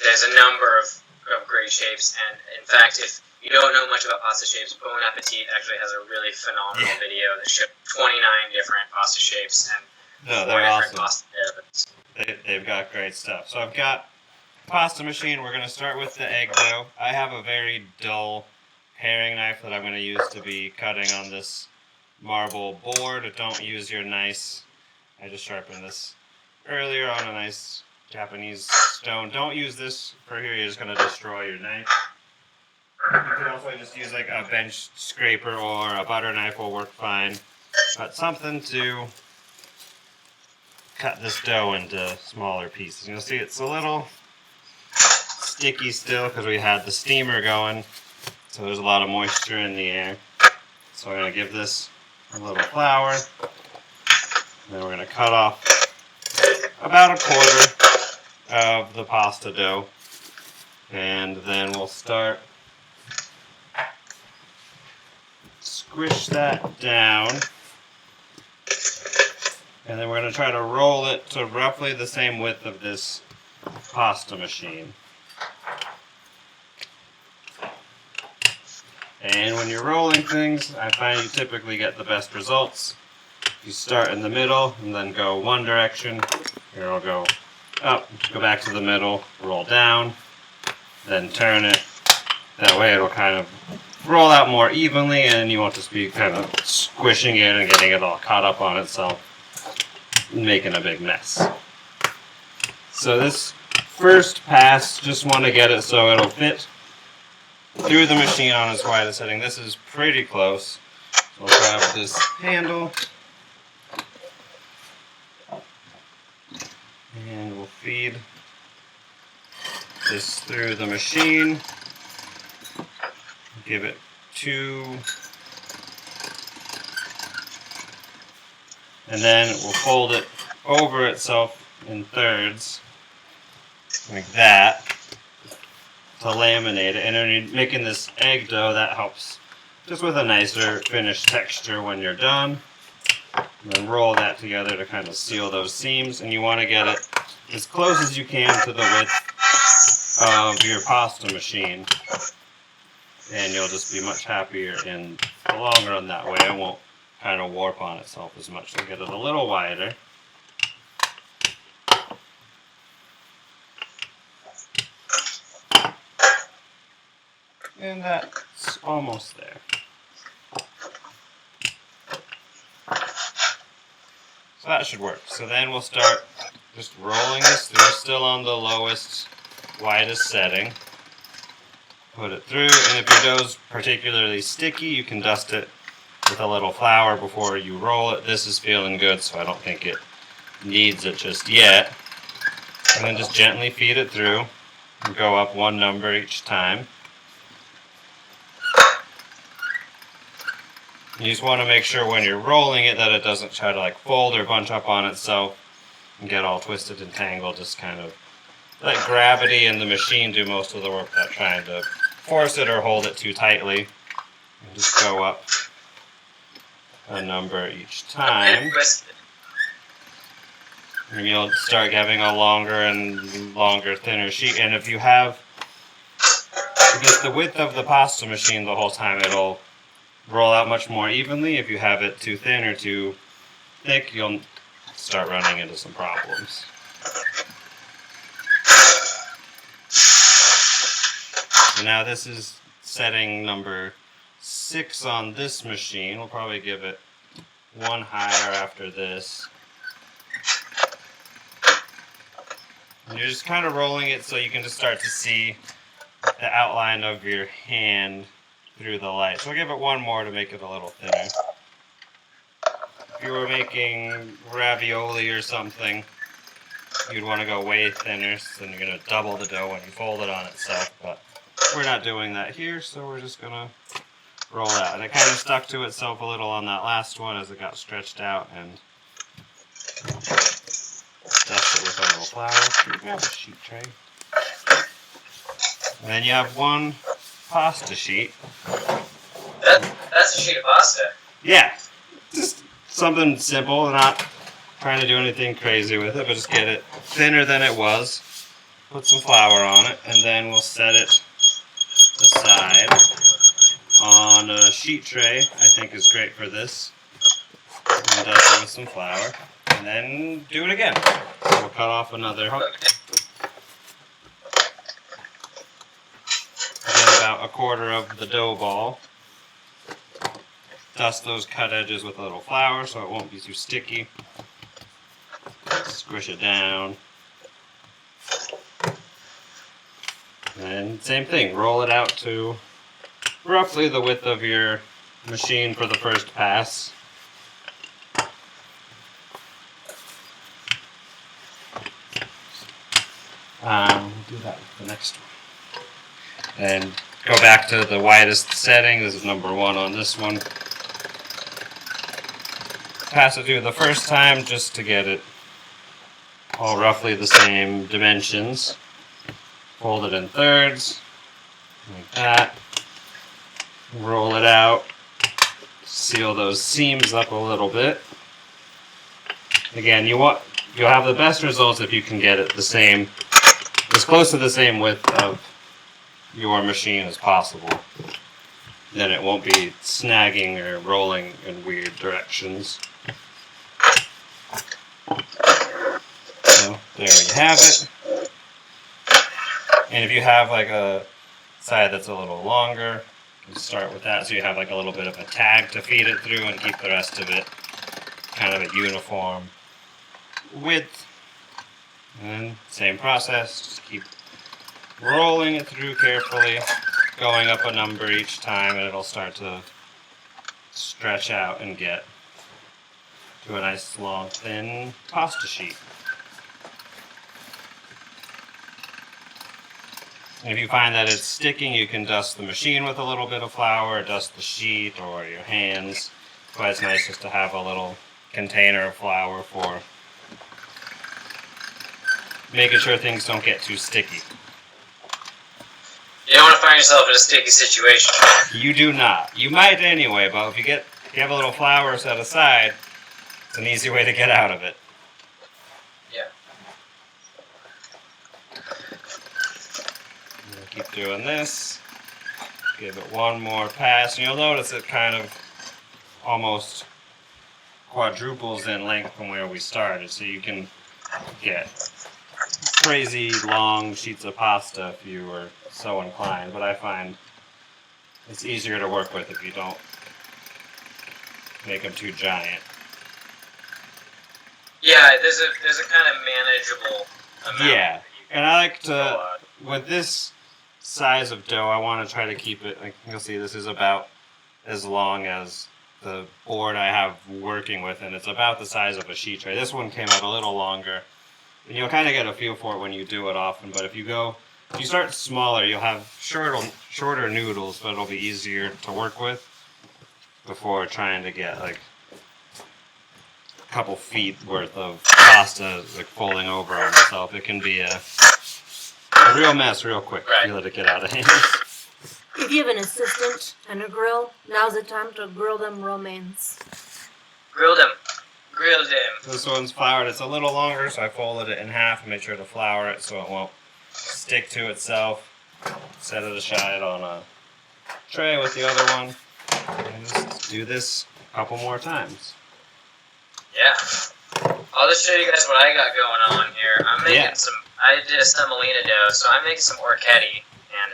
There's a number of great shapes, and in fact, if you don't know much about pasta shapes, Bon Appetit actually has a really phenomenal video that shows 29 different pasta shapes and No, 4 they're different awesome. pasta doughs. They've got great stuff. So I've got pasta machine. We're going to start with the egg dough. I have a very dull paring knife that I'm going to use to be cutting on this marble board. Don't use your nice, I just sharpened this earlier on a nice Japanese stone. Don't use this for here, you're just going to destroy your knife. You could also just use like a bench scraper or a butter knife will work fine. But something to cut this dough into smaller pieces. You'll see it's a little sticky still because we had the steamer going, so there's a lot of moisture in the air. So we're going to give this a little flour, and then we're going to cut off about a quarter of the pasta dough, and then we'll start squish that down. And then we're going to try to roll it to roughly the same width of this pasta machine. And when you're rolling things, I find you typically get the best results. You start in the middle and then go one direction. Here I'll go up, go back to the middle, roll down, then turn it. That way it'll kind of roll out more evenly and you won't just be kind of squishing it and getting it all caught up on itself, making a big mess. So this first pass, just want to get it so it'll fit through the machine on its widest setting. This is pretty close. So we'll grab this handle and we'll feed this through the machine. Give it 2, and then we'll fold it over itself in thirds, like that, to laminate it. And when you're making this egg dough, that helps just with a nicer finished texture when you're done. And then roll that together to kind of seal those seams, and you want to get it as close as you can to the width of your pasta machine. And you'll just be much happier in the long run that way. It won't kind of warp on itself as much. So get it a little wider. And that's almost there. So that should work. So then we'll start just rolling this through, still on the lowest, widest setting. Put it through, and if your dough's particularly sticky, you can dust it with a little flour before you roll it. This is feeling good, so I don't think it needs it just yet. And then just gently feed it through and go up one number each time. You just want to make sure when you're rolling it that it doesn't try to like fold or bunch up on itself and get all twisted and tangled. Just kind of let gravity and the machine do most of the work without trying to force it or hold it too tightly. And just go up a number each time. And you'll start having a longer and longer, thinner sheet. And if you have, because the width of the pasta machine the whole time, it'll roll out much more evenly. If you have it too thin or too thick, you'll start running into some problems. So now this is setting number 6 on this machine. We'll probably give it one higher after this. And you're just kind of rolling it so you can just start to see the outline of your hand through the light. So we'll give it one more to make it a little thinner. If you were making ravioli or something, you'd want to go way thinner, so then you're going to double the dough when you fold it on itself. But we're not doing that here, so we're just going to roll out. And it kind of stuck to itself a little on that last one as it got stretched out, and dust it with a little flour. You have a sheet tray. And then you have one pasta sheet. That's a sheet of pasta. Yeah, just something simple, not trying to do anything crazy with it, but just get it thinner than it was. Put some flour on it, and then we'll set it aside on a sheet tray. I think is great for this. And dust it with some flour, and then do it again. So we'll cut off another hook. Get about a quarter of the dough ball. Dust those cut edges with a little flour so it won't be too sticky. Squish it down. And same thing, roll it out to roughly the width of your machine for the first pass. We'll do that with the next one. And go back to the widest setting. This is number 1 on this one. Pass it through the first time just to get it all roughly the same dimensions. Fold it in thirds, like that. Roll it out. Seal those seams up a little bit. Again, you'll have the best results if you can get it the same, as close to the same width of your machine as possible. Then it won't be snagging or rolling in weird directions. So there you have it. And if you have like a side that's a little longer, you start with that so you have like a little bit of a tag to feed it through and keep the rest of it kind of a uniform width. And same process, just keep rolling it through carefully, going up a number each time, and it'll start to stretch out and get to a nice long thin pasta sheet. And if you find that it's sticking, you can dust the machine with a little bit of flour, dust the sheet or your hands. But it's nice just to have a little container of flour for making sure things don't get too sticky. You don't want to find yourself in a sticky situation. You do not. You might anyway, but if you have a little flour set aside, it's an easy way to get out of it. Yeah. We'll keep doing this. Give it one more pass, and you'll notice it kind of almost quadruples in length from where we started, so you can get crazy long sheets of pasta if you were so inclined, but I find it's easier to work with if you don't make them too giant. Yeah, there's a kind of manageable amount. Yeah, and I like to, with this size of dough, I want to try to keep it, like you'll see this is about as long as the board I have working with, and it's about the size of a sheet tray. This one came out a little longer, and you'll kind of get a feel for it when you do it often, but if you start smaller, you'll have shorter noodles, but it'll be easier to work with before trying to get like a couple feet worth of pasta like folding over on itself. It can be a real mess real quick if you let it get out of hand. If you have an assistant and a grill, now's the time to grill them romaines. Grilled him. Grilled him. This one's floured. It's a little longer, so I folded it in half and made sure to flour it so it won't stick to itself. Set it aside on a tray with the other one. And just do this a couple more times. Yeah. I'll just show you guys what I got going on here. I'm making I did a semolina dough, so I'm making some orchetti, and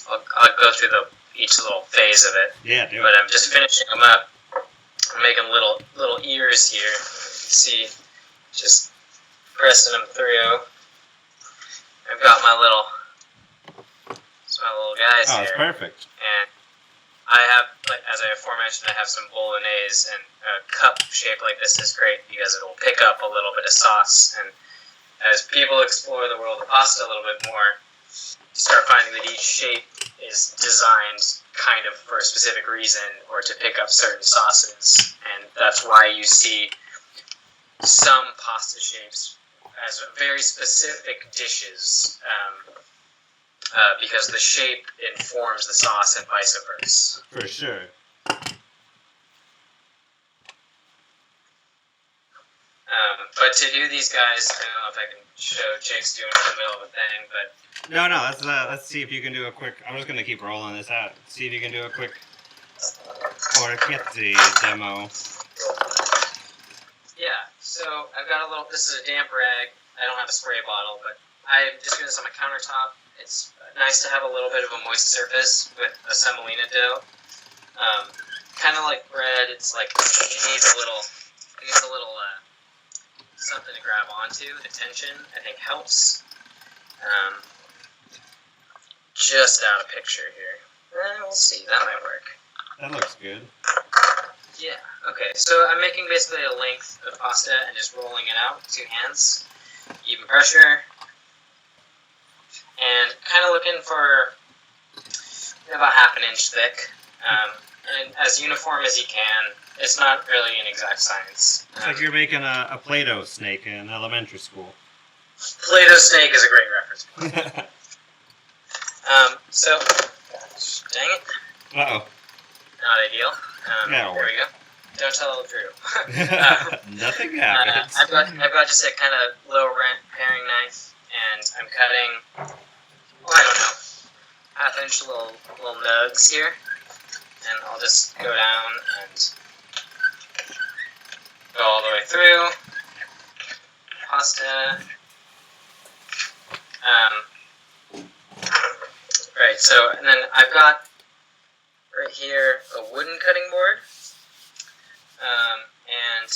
I'll go through each little phase of it. Yeah, do But it. I'm just finishing them up. I'm making little ears here. You can see, just pressing them through. I've got my little guys Oh, here. it's perfect. And I have, like, as I aforementioned, I have some bolognese, and a cup shape like this is great because it'll pick up a little bit of sauce. And as people explore the world of pasta a little bit more, you start finding that each shape is designed kind of for a specific reason or to pick up certain sauces. And that's why you see some pasta shapes as very specific dishes. Because the shape informs the sauce and vice versa. For sure. But to do these guys, I don't know if I can show Jake's doing it in the middle of a thing, but No, let's see if you can do a quick. I'm just gonna keep rolling this out. See if you can do a quick orchetti demo. yeah. So I've got a little. This is a damp rag. I don't have a spray bottle, but I'm just doing this on my countertop. It's nice to have a little bit of a moist surface with a semolina dough. Kind of like bread, it's like it needs a little something to grab onto. The tension, I think, helps. Just out of picture here. We'll see. That might work. That looks good. Yeah. Okay. So I'm making basically a length of pasta and just rolling it out with 2 hands, even pressure, and kind of looking for about half an inch thick, and as uniform as you can. It's not really an exact science. It's like you're making a Play-Doh snake in elementary school. Play-Doh snake is a great reference. So, dang it, Uh-oh. not ideal. That'll There work. we go. Don't tell Drew. Nothing happens. I've got just a kind of low rent paring knife, and I'm cutting, I don't know, half-inch little nugs here, and I'll just go down and go all the way through. Pasta. Right, so, and then I've got right here a wooden cutting board. And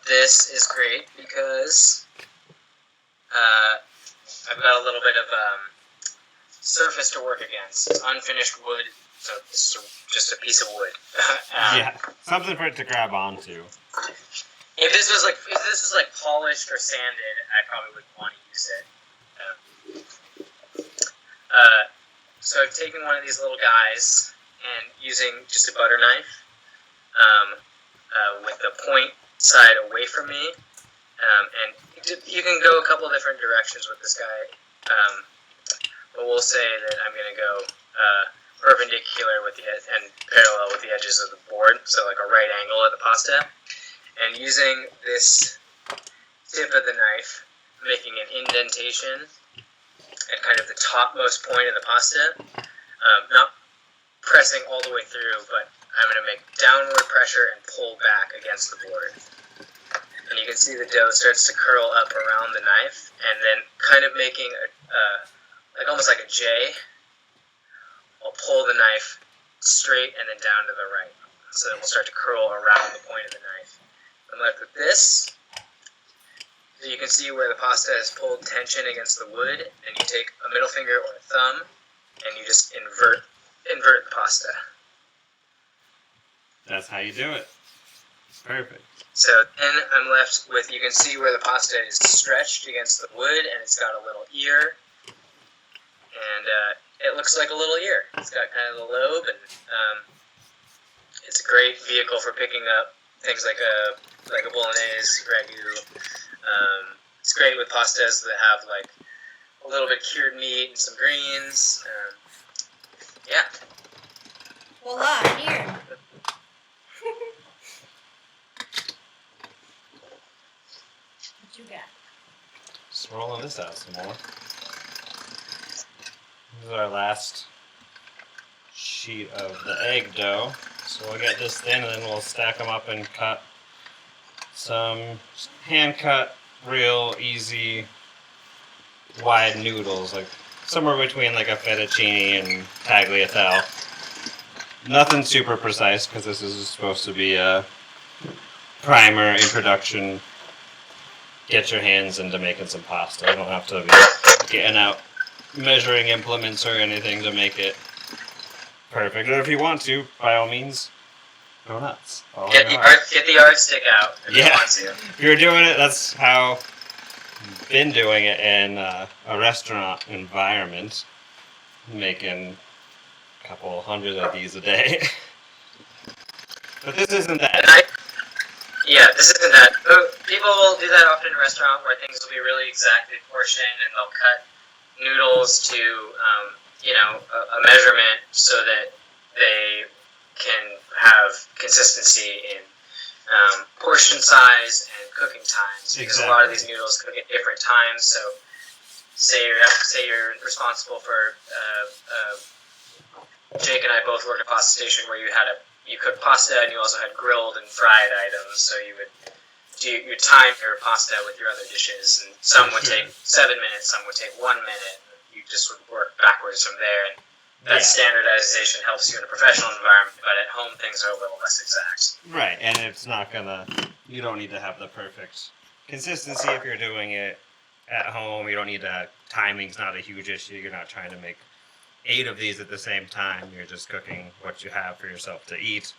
this is great because I've got a little bit of surface to work against. It's unfinished wood, so it's just a piece of wood. Yeah, something for it to grab onto. If this was like polished or sanded, I probably would want to use it. So I've taken one of these little guys and using just a butter knife with the point side away from me, and you can go a couple different directions with this guy, but we'll say that I'm going to go perpendicular with and parallel with the edges of the board, so like a right angle at the pasta, and using this tip of the knife, making an indentation at kind of the topmost point of the pasta, not pressing all the way through, but I'm going to make downward pressure and pull back against the board. And you can see the dough starts to curl up around the knife, and then kind of making like almost like a J, I'll pull the knife straight and then down to the right. So it will start to curl around the point of the knife. I'm left with this. So you can see where the pasta has pulled tension against the wood, and you take a middle finger or a thumb, and you just invert the pasta. That's how you do it. Perfect. So then I'm left with, you can see where the pasta is stretched against the wood, and it's got a little ear, and it looks like a little ear. It's got kind of the lobe, and it's a great vehicle for picking up things like a bolognese, ragu. It's great with pastas that have like a little bit cured meat and some greens. Yeah. Voila, I'm here. What you got? Just rolling this out some more. This is our last sheet of the egg dough. So we'll get this thin and then we'll stack them up and cut some hand cut, real easy, wide noodles, like somewhere between like a fettuccine and tagliatelle. Nothing super precise because this is supposed to be a primer introduction. Get your hands into making some pasta. You don't have to be getting out measuring implements or anything to make it perfect. Or if you want to, by all means, go nuts. Follow Get your heart. the yardstick out if you Yeah. want to. If you're doing it, that's how I've been doing it in a restaurant environment, making a couple hundred of these a day. But this isn't that. Yeah, this isn't that. People will do that often in a restaurant where things will be really exactly portioned and they'll cut noodles to, a measurement so that they can have consistency in portion size and cooking times. Because a lot of these noodles cook at different times. So, say you're responsible for. Jake and I both worked at a pasta station where you cooked pasta and you also had grilled and fried items. So you would time your pasta with your other dishes, and some would take 7 minutes, some would take 1 minute. You just would work backwards from there, and that standardization helps you in a professional environment. But at home, things are a little less exact. Right, and it's not you don't need to have the perfect consistency if you're doing it at home. You don't need to, timing's not a huge issue. You're not trying to make 8 of these at the same time. You're just cooking what you have for yourself to eat.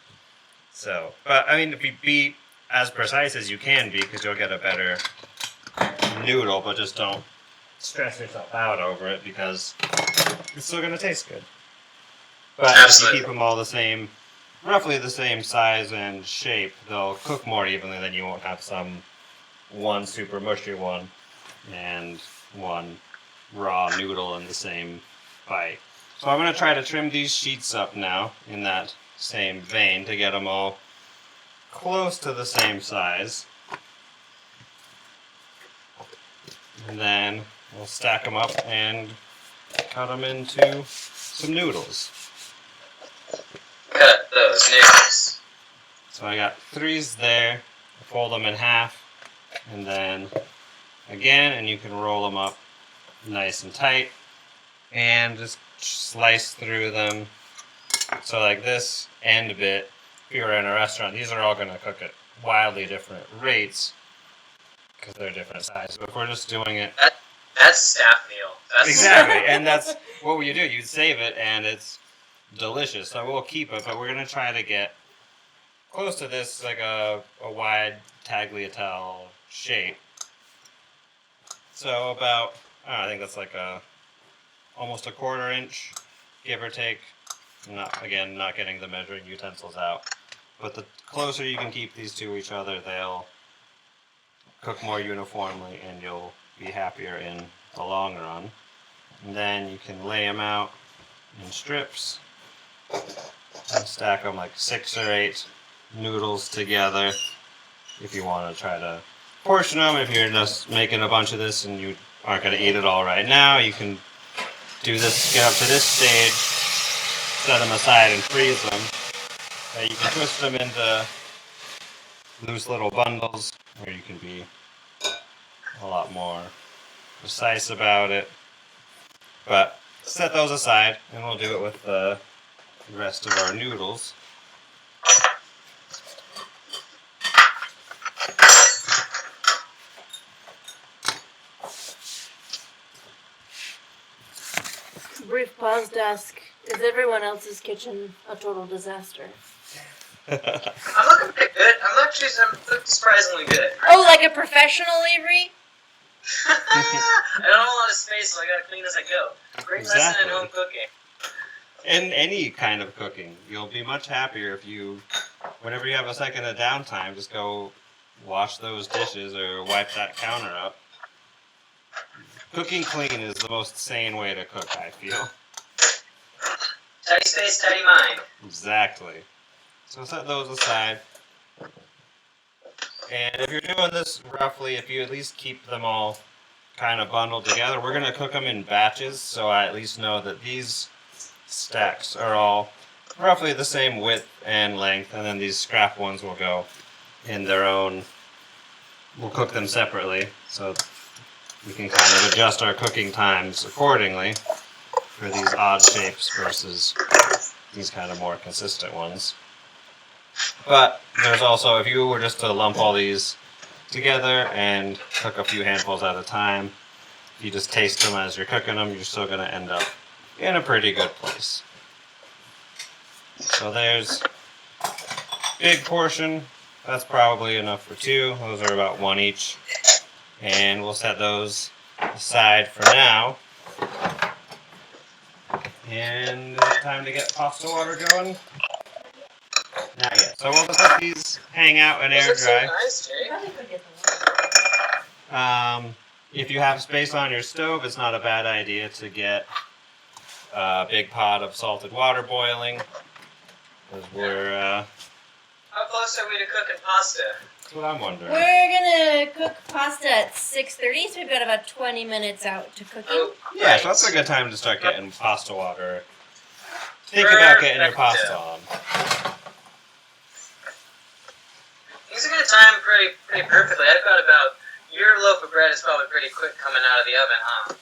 So, but I mean, if you be as precise as you can be, because you'll get a better noodle, but just don't stress yourself out over it because it's still going to taste good. But Absolutely. if you keep them all the same, roughly the same size and shape, they'll cook more evenly. Then you won't have one super mushy one and one raw noodle in the same bite. So I'm going to try to trim these sheets up now in that same vein to get them all close to the same size. And then we'll stack them up and cut them into some noodles. Cut those noodles. So I got 3s there. Fold them in half. And then again, and you can roll them up nice and tight. And just slice through them. So like this end bit, if you were in a restaurant, these are all going to cook at wildly different rates because they're different sizes. But if we're just doing it... That's staff meal. Exactly, and that's what you do. You save it, and it's delicious. So we'll keep it, but we're going to try to get close to this, like a wide tagliatelle shape. So about, I think that's like almost a 1/4 inch, give or take. Not getting the measuring utensils out. But the closer you can keep these to each other, they'll cook more uniformly and you'll be happier in the long run. And then you can lay them out in strips and stack them like 6 or 8 noodles together if you want to try to portion them. If you're just making a bunch of this and you aren't going to eat it all right now, you can do this, get up to this stage, set them aside and freeze them. You can twist them into loose little bundles, or you can be a lot more precise about it. But set those aside, and we'll do it with the rest of our noodles. Brief pause to ask, is everyone else's kitchen a total disaster? I'm looking pretty good. I'm looking surprisingly good. Oh, like a professional, Avery? I don't have a lot of space, so I gotta clean as I go. Great lesson Exactly. in home cooking. In any kind of cooking, you'll be much happier if you, whenever you have a second of downtime, just go wash those dishes or wipe that counter up. Cooking clean is the most sane way to cook, I feel. Tidy space, tidy mind. Exactly. So set those aside. And if you're doing this roughly, if you at least keep them all kind of bundled together, we're going to cook them in batches, so I at least know that these stacks are all roughly the same width and length, and then these scrap ones will go in their own. We'll cook them separately, so we can kind of adjust our cooking times accordingly for these odd shapes versus these kind of more consistent ones. But there's also, if you were just to lump all these together and cook a few handfuls at a time, if you just taste them as you're cooking them, you're still going to end up in a pretty good place. So there's big portion. That's probably enough for 2. Those are about 1 each. And we'll set those aside for now. And is it time to get pasta water going? Not yet. So we'll just let these hang out and air Those look so dry. nice, Jake. Probably could get the water. If you have space on your stove, it's not a bad idea to get a big pot of salted water boiling. Because How close are we to cooking pasta? that's what I'm wondering. We're gonna cook pasta at 6:30, so we've got about 20 minutes out to cooking. Oh, Yeah, so that's a good time to start getting pasta water. Think about getting your Perfect. pasta on. Things are gonna time pretty perfectly. I've got about your loaf of bread is probably pretty quick coming out of the oven, huh?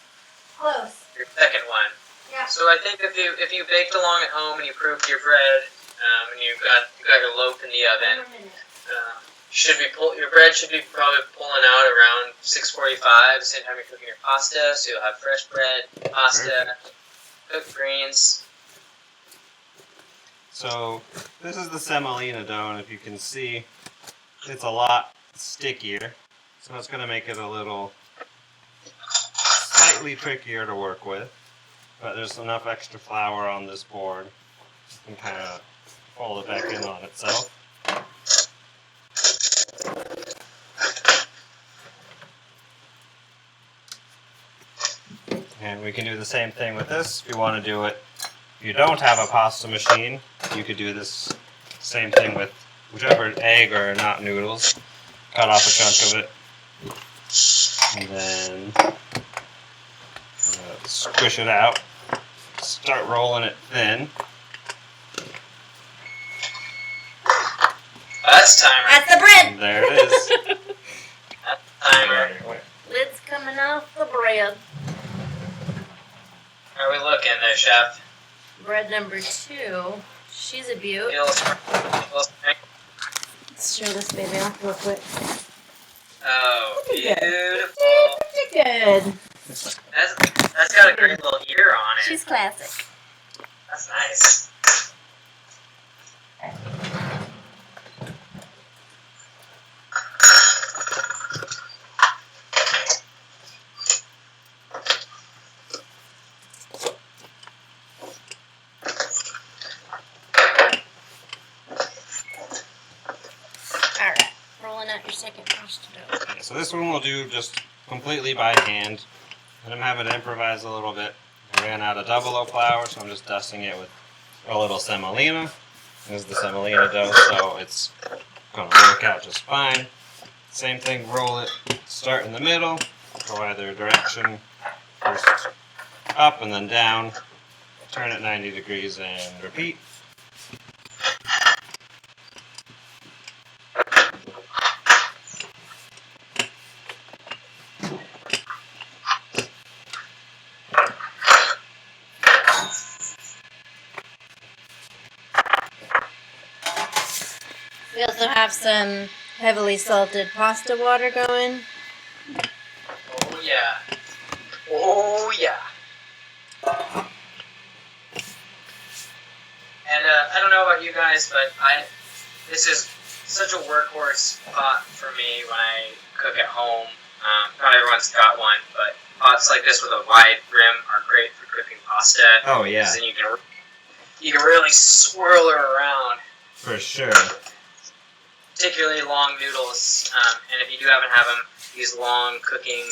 Close. Your second one. Yeah. So I think if you baked along at home and you proofed your bread, and you got your loaf in the oven, your bread should be probably pulling out around 6:45, the same time you're cooking your pasta, so you'll have fresh bread, pasta, cooked greens. So this is the semolina dough, and if you can see, it's a lot stickier. So it's going to make it a little slightly trickier to work with. But there's enough extra flour on this board. You can kind of fold it back in on itself. And we can do the same thing with this. If you want to do it, if you don't have a pasta machine, you could do this same thing with whichever egg or not noodles. Cut off a chunk of it. And then squish it out. Start rolling it thin. That's timer. That's the bread. And there it is. Timer. Lid's coming off the bread. How are we looking there, chef? Bread number 2. She's a beaut. Let's show this baby off real quick. Oh, Pretty good. beautiful. Pretty good. That's got a great little ear on it. She's classic. That's nice. Alright, rolling out your second pasta dough. Okay, so this one we'll do just completely by hand. And I'm having to improvise a little bit. I ran out of double O flour, so I'm just dusting it with a little semolina. This is the semolina dough, so it's going to work out just fine. Same thing, roll it, start in the middle, go either direction, first up and then down, turn it 90 degrees and repeat. We also have some heavily salted pasta water going. Oh yeah. Oh yeah. And I don't know about you guys, but this is such a workhorse pot for me when I cook at home. Not everyone's got one, but pots like this with a wide rim are great for cooking pasta. Oh yeah, Because then you can really swirl her around. for sure. Particularly long noodles, and if you do happen to have them, these long cooking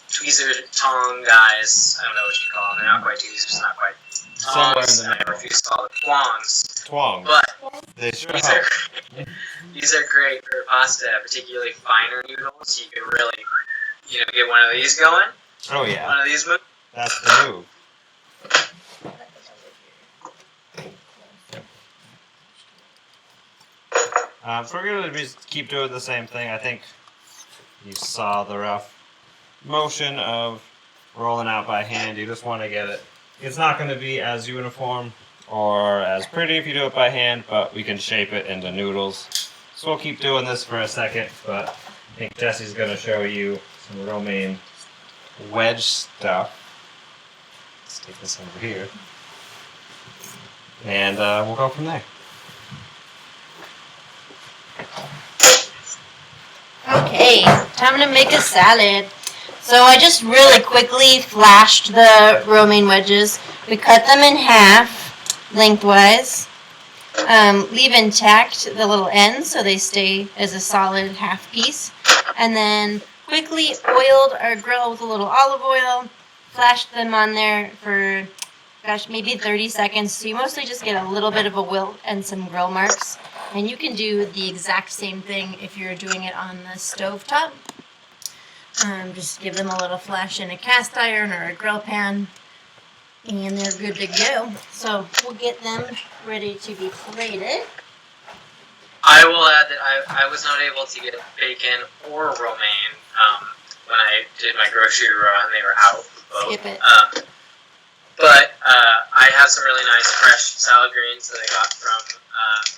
tweezer tong guys, I don't know what you call them, they're not quite tweezers, not quite somewhere in the I refuse to call them twongs, twong. but They sure these help. are these are great for pasta, particularly finer noodles. You can really, get one of these going. Oh yeah, One of these moves. that's the move. So we're gonna just keep doing the same thing. I think you saw the rough motion of rolling out by hand. You just want to get it. It's not going to be as uniform or as pretty if you do it by hand, but we can shape it into noodles. So we'll keep doing this for a second, but I think Jesse's going to show you some romaine wedge stuff. Let's take this over here. And we'll go from there. Okay, time to make a salad. So I just really quickly flashed the romaine wedges. We cut them in half, lengthwise. Leave intact the little ends so they stay as a solid half piece. And then quickly oiled our grill with a little olive oil. Flashed them on there for, maybe 30 seconds. So you mostly just get a little bit of a wilt and some grill marks. And you can do the exact same thing if you're doing it on the stovetop. Just give them a little flash in a cast iron or a grill pan, and they're good to go. So we'll get them ready to be plated. I will add that I was not able to get bacon or romaine when I did my grocery run. They were out. Both. Skip it. But I have some really nice fresh salad greens that I got from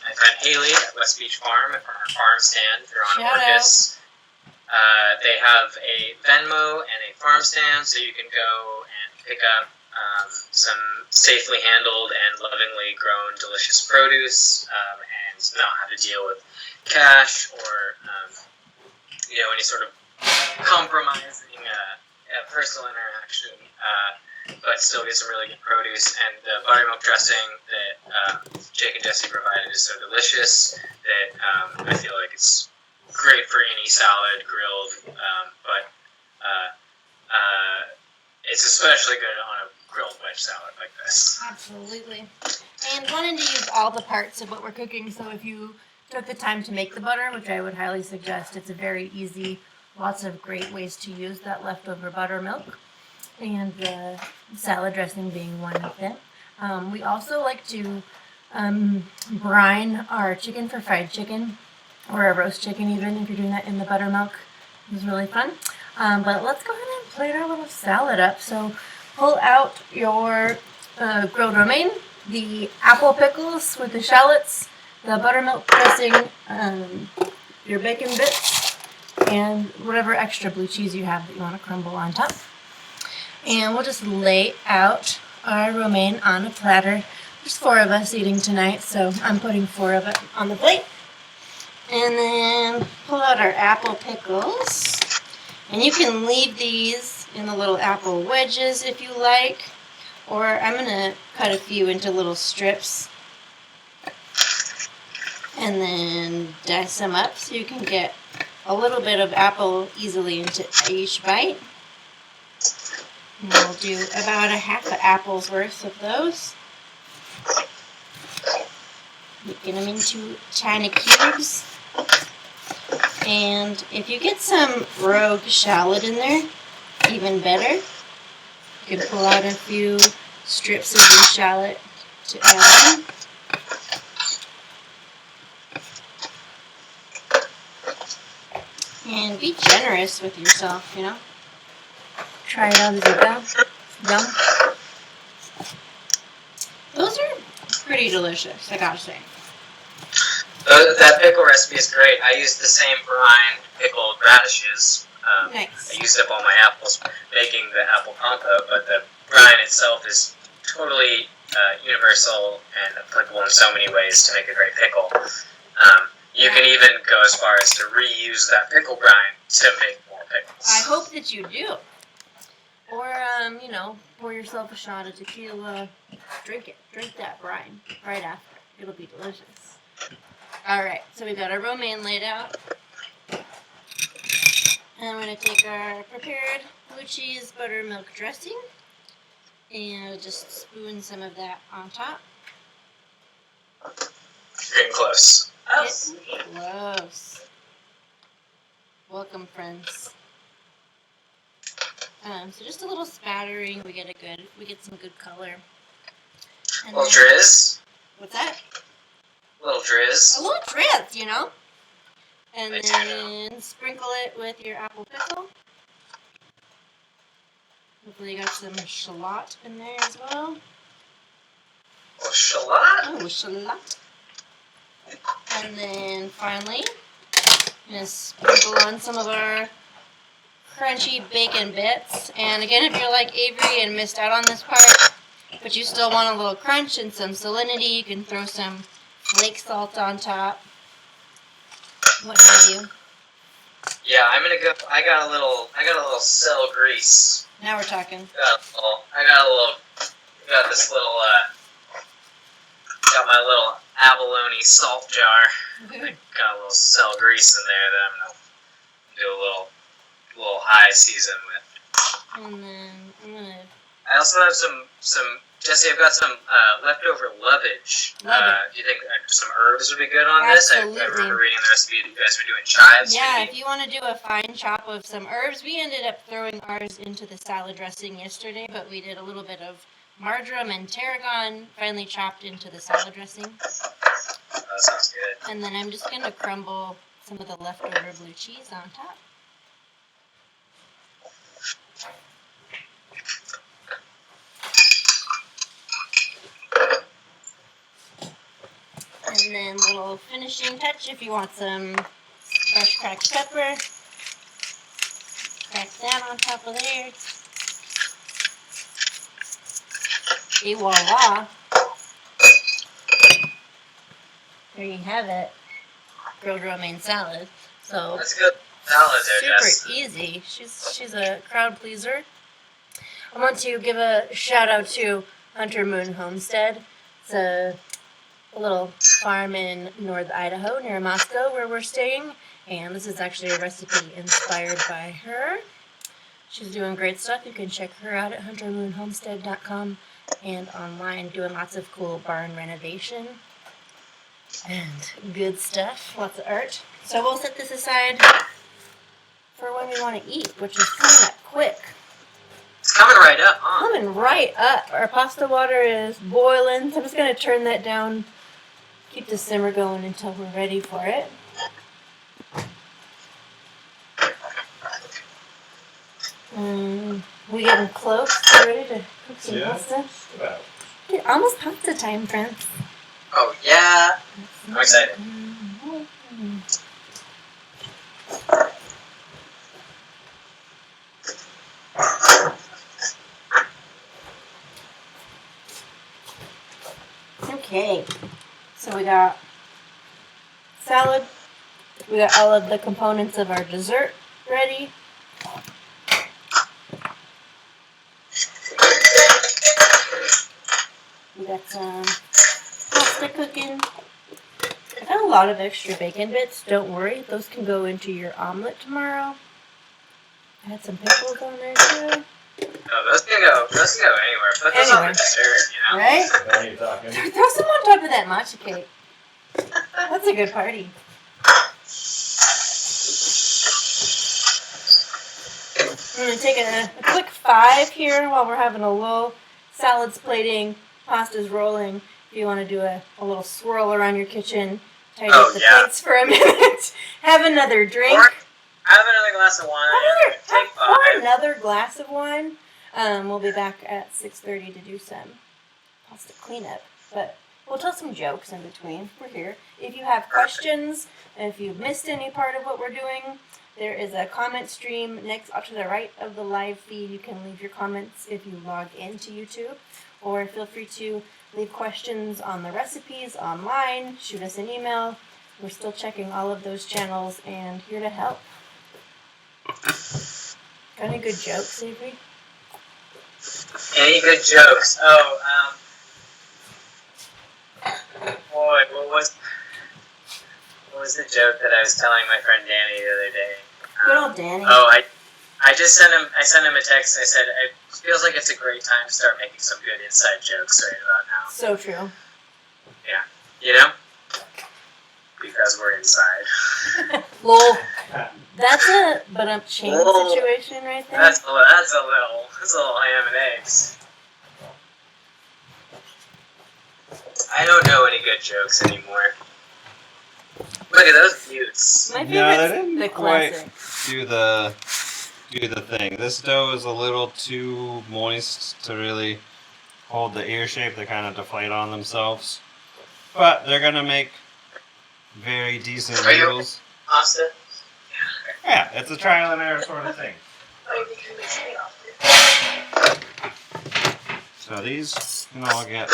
my friend Haley at West Beach Farm, from her farm stand. If you're on Shout Orcas. They have a Venmo and a farm stand, so you can go and pick up some safely handled and lovingly grown delicious produce, and not have to deal with cash or any sort of compromising personal interaction, but still get some really good produce. And the buttermilk dressing that Jake and Jesse provided is so delicious that I feel like it's great for any salad, grilled, but it's especially good on a grilled wedge salad like this. Absolutely. And wanted to use all the parts of what we're cooking, so if you took the time to make the butter, which I would highly suggest, it's a very easy, lots of great ways to use that leftover buttermilk, and the salad dressing being one of them. We also like to brine our chicken for fried chicken, or a roast chicken even, if you're doing that in the buttermilk. It was really fun. But let's go ahead and plate our little salad up. So pull out your grilled romaine, the apple pickles with the shallots, the buttermilk dressing, your bacon bits, and whatever extra blue cheese you have that you want to crumble on top. And we'll just lay out our romaine on a platter. There's 4 of us eating tonight, so I'm putting 4 of it on the plate. And then pull out our apple pickles. And you can leave these in the little apple wedges if you like. Or I'm going to cut a few into little strips. And then dice them up so you can get a little bit of apple easily into each bite. And we'll do about a half an apple's worth of those. Get them into tiny cubes. And if you get some rogue shallot in there, even better. You can pull out a few strips of your shallot to add in. And be generous with yourself, Try it out as you go. Yum. Those are pretty delicious, I gotta say. That pickle recipe is great. I used the same brine pickled radishes. Nice. I used up all my apples making the apple compote, but the brine itself is totally universal and applicable in so many ways to make a great pickle. You can even go as far as to reuse that pickle brine to make more pickles. I hope that you do. Or, pour yourself a shot of tequila. Drink it. Drink that brine right after. It'll be delicious. Alright, so we got our romaine laid out. And I'm going to take our prepared blue cheese buttermilk dressing. And just spoon some of that on top. Getting close. Get close. Welcome, friends. So just a little spattering. We get some good color. And Little then- drizz. What's that? Little drizz. A little drizz, you know. And I do then sprinkle it with your apple pickle. Hopefully you got some shallot in there as well. Little shallot. Oh, shallot. And then finally, I'm gonna sprinkle on some of our crunchy bacon bits. And again, if you're like Avery and missed out on this part, but you still want a little crunch and some salinity, you can throw some flake salt on top. What have you? Yeah, I'm gonna go. I got a little cell grease. Now we're talking. Got this little. Got my little abalone salt jar. Good. Got a little cell grease in there that I'm gonna do a little high season with. And then I'm gonna I also have some Jesse. I've got some leftover lovage. Lovage. Do you think some herbs would be good on this? I Absolutely. remember reading the recipe that you guys were doing chives. Yeah, maybe? if you want to do a fine chop of some herbs, we ended up throwing ours into the salad dressing yesterday, but we did a little bit of marjoram and tarragon finely chopped into the salad dressing. That sounds good. And then I'm just going to crumble some of the leftover blue cheese on top. And then little finishing touch if you want some fresh cracked pepper. Crack that on top of there. Et voila. There you have it. Grilled romaine salad. So That's good salad there, Jess. super easy. She's a crowd pleaser. I want to give a shout out to Hunter Moon Homestead. It's a little farm in North Idaho near Moscow where we're staying, and this is actually a recipe inspired by her. She's doing great stuff. You can check her out at huntermoonhomestead.com and online, doing lots of cool barn renovation and good stuff, lots of art. So we'll set this aside for when we want to eat, which is coming up quick. It's coming right up, huh? Coming right up. Our pasta water is boiling, so I'm just going to turn that down, keep the simmer going until we're ready for it. We getting close, ready to cook some Yeah. pasta? Well, Okay, almost pasta time, friends. Oh yeah. I'm excited. Okay, so we got salad, we got all of the components of our dessert ready. We got some pasta cooking. I got a lot of extra bacon bits, don't worry, those can go into your omelet tomorrow. I had some pickles on there too. Oh, those can go anywhere. Put those on Anywhere. the dessert, you know? Right? now you're talking. Throw some on top of that matcha cake. That's a good party. I'm going to take a quick 5 here while we're having a little salads plating, pastas rolling. If you want to do a little swirl around your kitchen, tidy Oh, up the yeah. plates for a minute, have another drink. Or have another glass of wine. Take Pour 5. another glass of wine. We'll be back at 6:30 to do some pasta cleanup, but we'll tell some jokes in between. We're here. If you have questions, if you've missed any part of what we're doing, there is a comment stream next up to the right of the live feed. You can leave your comments if you log into YouTube, or feel free to leave questions on the recipes online. Shoot us an email. We're still checking all of those channels and here to help. Got any good jokes, Avery? Any good jokes? Oh, boy, what was the joke that I was telling my friend Danny the other day? Good old Danny. Oh, I I sent him a text. I said it feels like it's a great time to start making some good inside jokes right about now. So true. You know, because we're inside. Lol. That's a chain Lol. situation right there. That's a little ham and eggs. I don't know any good jokes anymore. Look at those buttes. My No, they favorite's didn't the quite classic. do the thing. This dough is a little too moist to really hold the ear shape. They kind of deflate on themselves. But they're gonna make very decent Are you- noodles. Pasta. Yeah, it's a trial and error sort of thing. Oh, you can mix it off. So these can all get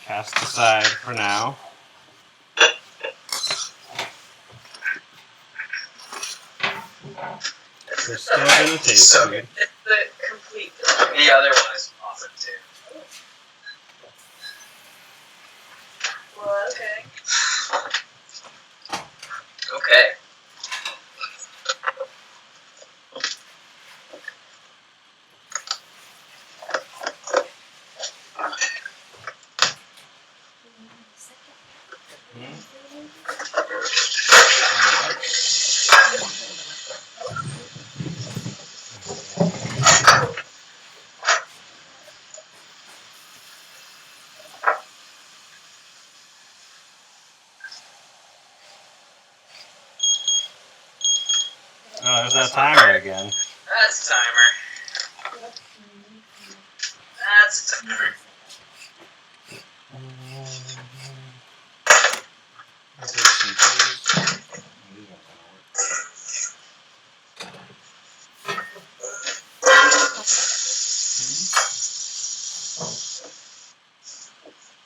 cast aside for now. They're still gonna taste So good. It's the complete. The other one is awesome too. Well, okay. Okay. Oh, there's that timer again. That's a timer. That's a timer.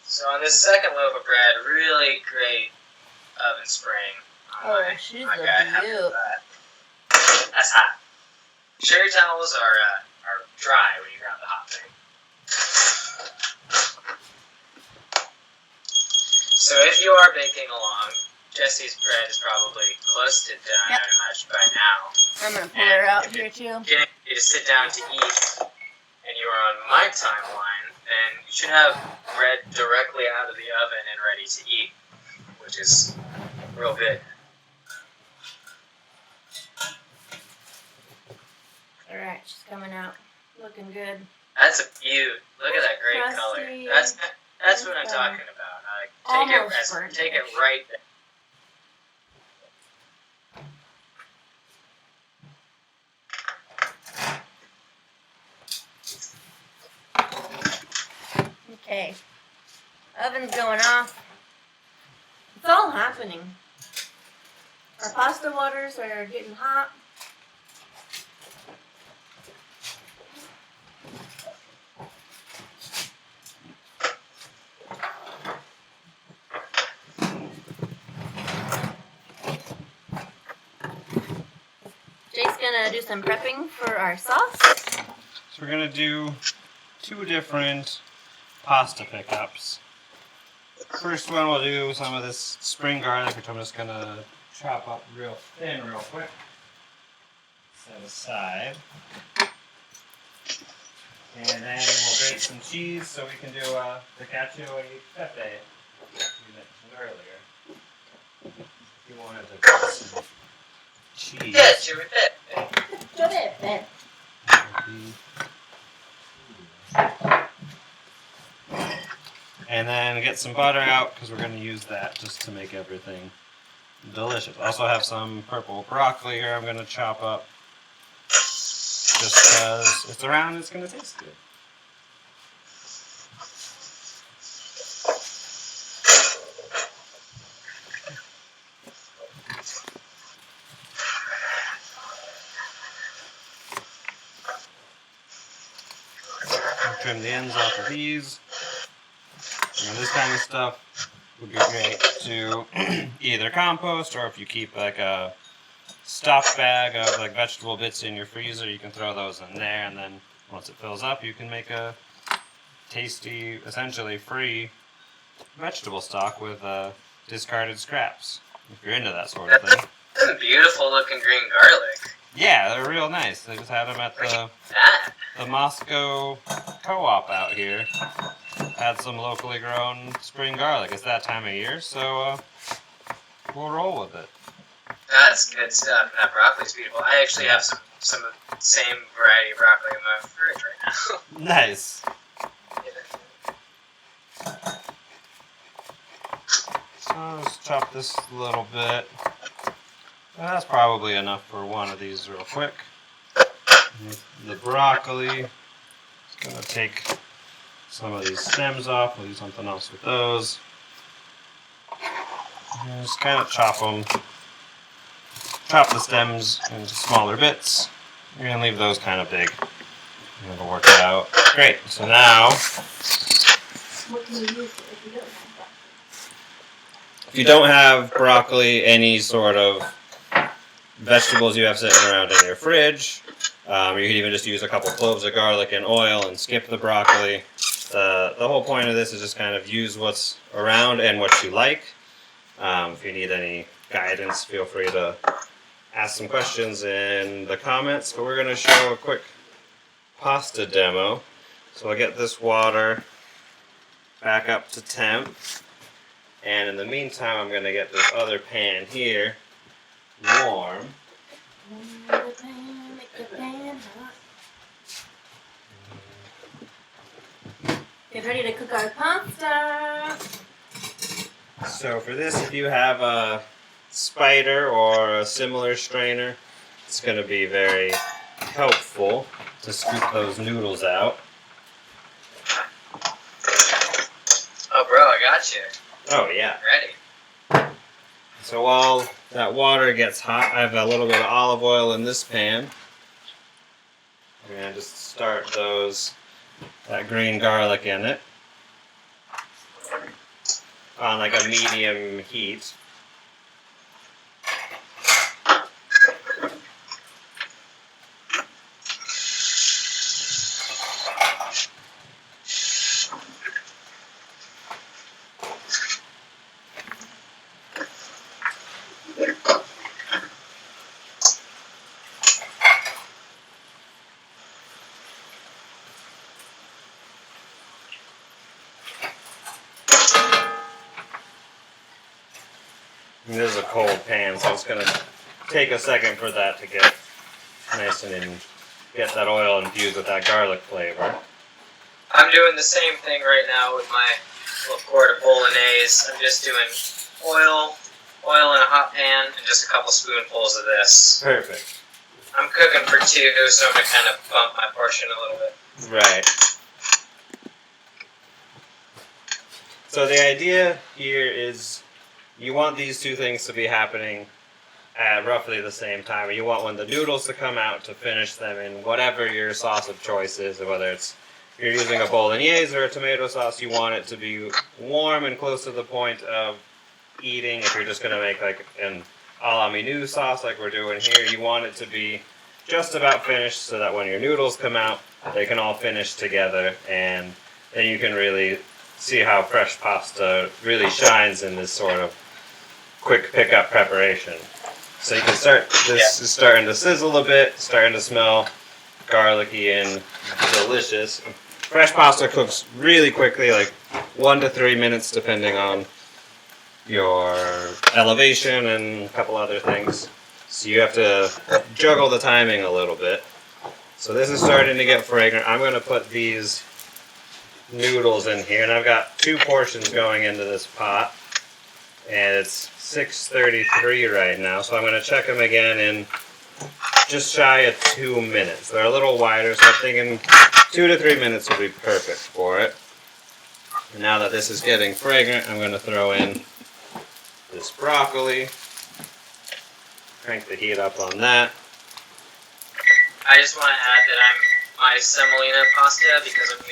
So on this second loaf of bread, really great oven spring. Oh, she's I a got happy beaut. with that. That's hot. Sherry towels are dry when you grab the hot thing. So if you are baking along, Jesse's bread is probably close to done, Yep. I imagine, by now. I'm gonna pull her out here too. Getting you to sit down to eat, and you are on my timeline, then you should have bread directly out of the oven and ready to eat, which is real good. Alright, she's coming out. Looking good. That's a beaut. Look at that great Crusty. color. That's what I'm Okay. talking about. Almost burnt. Take it right there. Okay. Oven's going off. It's all happening. Our pasta waters are getting hot. Jake's gonna do some prepping for our sauce. So we're gonna do two different pasta pickups. First one we'll do some of this spring garlic, which I'm just gonna chop up real thin real quick. Set aside. And then we'll grate some cheese so we can do the cacio e pepe we mentioned earlier. If you wanted to put some cheese. Yeah, do it. And then get some butter out because we're going to use that just to make everything delicious. Also have some purple broccoli here I'm going to chop up. Just because it's around, it's going to taste good. I'll trim the ends off of these. And this kind of stuff would be great to either compost, or if you keep like a stuffed bag of like vegetable bits in your freezer, you can throw those in there, and then once it fills up, you can make a tasty, essentially free vegetable stock with discarded scraps. If you're into that sort of thing. That's some beautiful looking green garlic. Yeah, they're real nice. They just had them at Ah, the Moscow co-op out here. Had some locally grown spring garlic. It's that time of year, so we'll roll with it. that's good stuff. That broccoli's beautiful. I actually have some of the same variety of broccoli in my fridge right now. Nice. So I'll just chop this a little bit. That's probably enough for one of these real quick. The broccoli. Just gonna take some of these stems off. We'll do something else with those. And just kind of chop them. Chop the stems into smaller bits. We're gonna leave those kind of big. And it'll work it out. Great. So now, What can you use if you don't have that? if you don't have broccoli, any sort of vegetables you have sitting around in your fridge, you can even just use a couple cloves of garlic and oil and skip the broccoli. The whole point of this is just kind of use what's around and what you like. If you need any guidance, feel free to ask some questions in the comments. But we're going to show a quick pasta demo. So I'll get this water back up to temp. And in the meantime, I'm going to get this other pan here warm. Make the pan hot. Get ready to cook our pasta. So for this, if you have a spider or a similar strainer, it's going to be very helpful to scoop those noodles out. Oh, bro, I got you. Oh yeah. Ready. So while that water gets hot, I have a little bit of olive oil in this pan. I'm going to just start that green garlic in it on like a medium heat. And this is a cold pan, so it's going to take a second for that to get nice and get that oil infused with that garlic flavor. I'm doing the same thing right now with my little quart of bolognese. I'm just doing oil in a hot pan, and just a couple spoonfuls of this. Perfect. I'm cooking for two, so I'm going to kind of bump my portion a little bit. Right. So the idea here is you want these two things to be happening at roughly the same time. You want when the noodles to come out to finish them in whatever your sauce of choice is, whether it's if you're using a bolognese or a tomato sauce, you want it to be warm and close to the point of eating. If you're just going to make like an a la menu sauce like we're doing here, you want it to be just about finished so that when your noodles come out, they can all finish together, and then you can really see how fresh pasta really shines in this sort of quick pickup preparation. So you can start, this is starting to sizzle a bit, starting to smell garlicky and delicious. Fresh pasta cooks really quickly, like 1 to 3 minutes depending on your elevation and a couple other things. So you have to juggle the timing a little bit. So this is starting to get fragrant. I'm going to put these noodles in here, and I've got 2 portions going into this pot, and it's 6:33 right now, so I'm going to check them again in just shy of 2 minutes. They're a little wider, so I'm thinking 2 to 3 minutes will be perfect for it. And now that this is getting fragrant, I'm going to throw in this broccoli. Crank the heat up on that. I just want to add that my semolina pasta, because I'm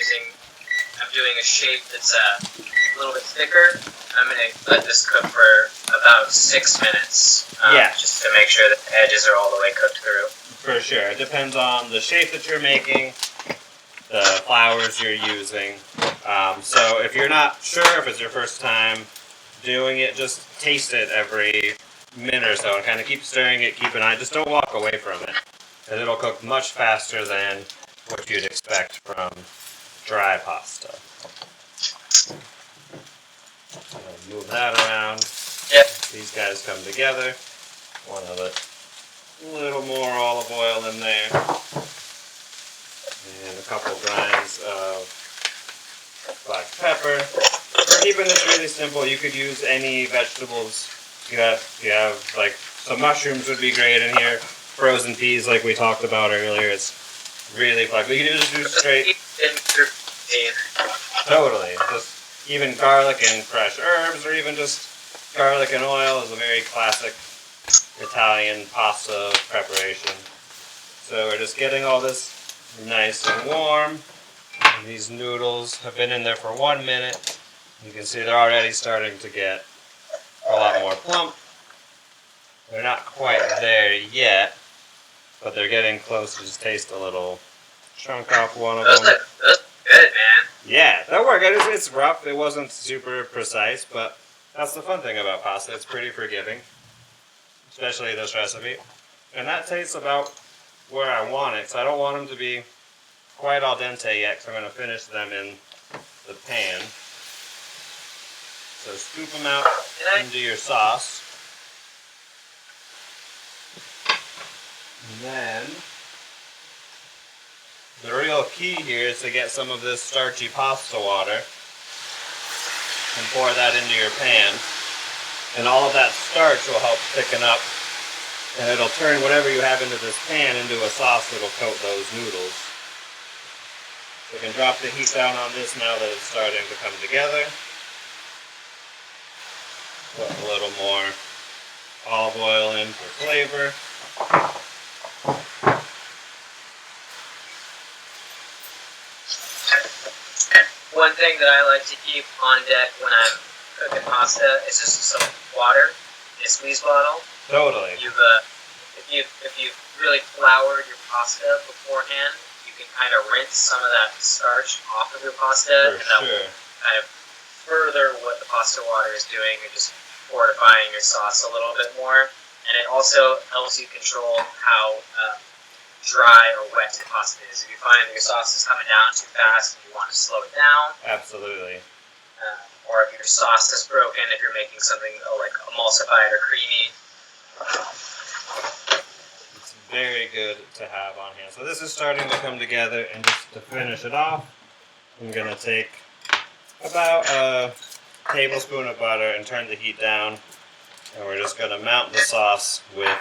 doing a shape that's a little bit thicker. I'm going to let this cook for about 6 minutes. Just to make sure that the edges are all the way cooked through. For sure. It depends on the shape that you're making, the flours you're using. So if you're not sure, if it's your first time doing it, just taste it every minute or so and kind of keep stirring it, keep an eye. Just don't walk away from it. and it'll cook much faster than what you'd expect from dry pasta. So move that around. Yep. These guys come together. Want to let a little more olive oil in there. And a couple grinds of black pepper. For keeping this really simple, you could use any vegetables. You have like some mushrooms would be great in here. Frozen peas, like we talked about earlier, it's really flexible. You can just do straight. Totally. Just even garlic and fresh herbs, or even just garlic and oil is a very classic Italian pasta preparation. So we're just getting all this nice and warm. And these noodles have been in there for 1 minute. You can see they're already starting to get a lot more plump. They're not quite there yet, but they're getting close to just taste a little chunk off one of Those them. look good, man. Yeah, that worked. It's rough. It wasn't super precise, but that's the fun thing about pasta. It's pretty forgiving, especially this recipe. And that tastes about where I want it. So I don't want them to be quite al dente yet, because I'm going to finish them in the pan. So scoop them out into your sauce. And then the real key here is to get some of this starchy pasta water and pour that into your pan. And all of that starch will help thicken up, and it'll turn whatever you have into this pan into a sauce that'll coat those noodles. So you can drop the heat down on this now that it's starting to come together. Put a little more olive oil in for flavor. One thing that I like to keep on deck when I'm cooking pasta is just some water in a squeeze bottle. Totally. If you've really floured your pasta beforehand, you can kind of rinse some of that starch off of your pasta, For and that will sure. kind of further what the pasta water is doing and just fortifying your sauce a little bit more. And it also helps you control how dry or wet the pasta is. If you find that your sauce is coming down too fast and you want to slow it down, Absolutely. or if your sauce is broken, if you're making something like emulsified or creamy. It's very good to have on hand. So this is starting to come together, and just to finish it off, I'm going to take about a tablespoon of butter and turn the heat down, and we're just going to mount the sauce with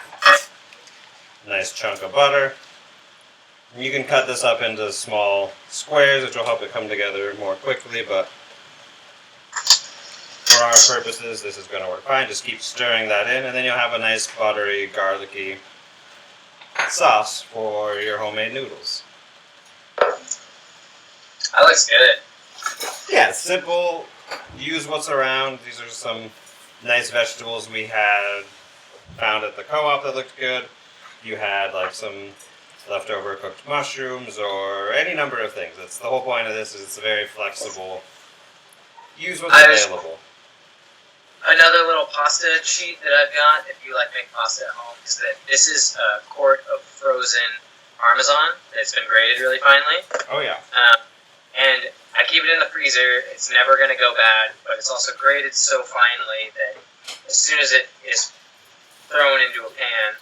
a nice chunk of butter. And you can cut this up into small squares, which will help it come together more quickly, but for our purposes, this is going to work fine. Just keep stirring that in, and then you'll have a nice buttery, garlicky sauce for your homemade noodles. That looks good. Yeah, it's simple. Use what's around. These are some nice vegetables we had found at the co-op that looked good. You had like some leftover cooked mushrooms or any number of things. That's the whole point of this. Is it's very flexible. Use what's available. Another little pasta sheet that I've got, if you like make pasta at home, is that this is a quart of frozen Parmesan that's been grated really finely. Oh yeah. And I keep it in the freezer. It's never going to go bad, but it's also grated so finely that as soon as it is thrown into a pan,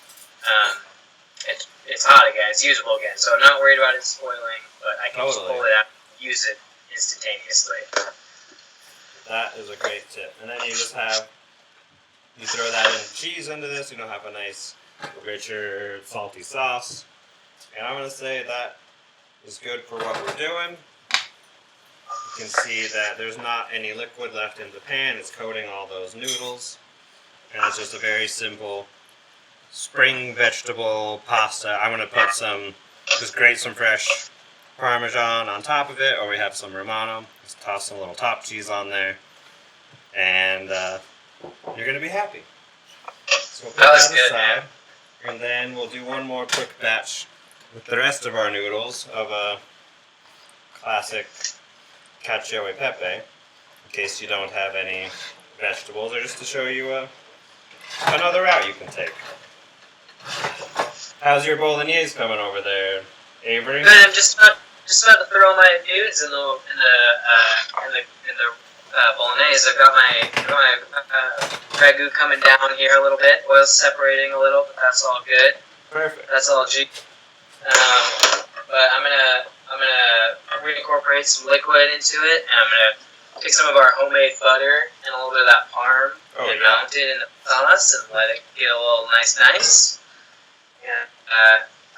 it's hot again. It's usable again. So I'm not worried about it spoiling, but I can just Totally. pull it out and use it instantaneously. That is a great tip. And then you throw that in cheese into this, you'll have a nice, richer, salty sauce. And I'm going to say that is good for what we're doing. You can see that there's not any liquid left in the pan. It's coating all those noodles. And it's just a very simple spring vegetable pasta. I'm going to put just grate some fresh Parmesan on top of it, or we have some Romano. Just toss some little top cheese on there, and you're going to be happy. So we'll put That was that good, aside, and then we'll do one more quick batch with the rest of our noodles of a classic cacio e pepe, in case you don't have any vegetables, or just to show you another route you can take. How's your bolognese coming over there, Avery? Good. I'm just about to throw my dudes in the bolognese. I've got my ragu coming down here a little bit. Oil's separating a little, but that's all good. Perfect. That's all G. But I'm gonna reincorporate some liquid into it, and I'm gonna take some of our homemade butter and a little bit of that parm and melt it in the sauce and let it get a little nice. And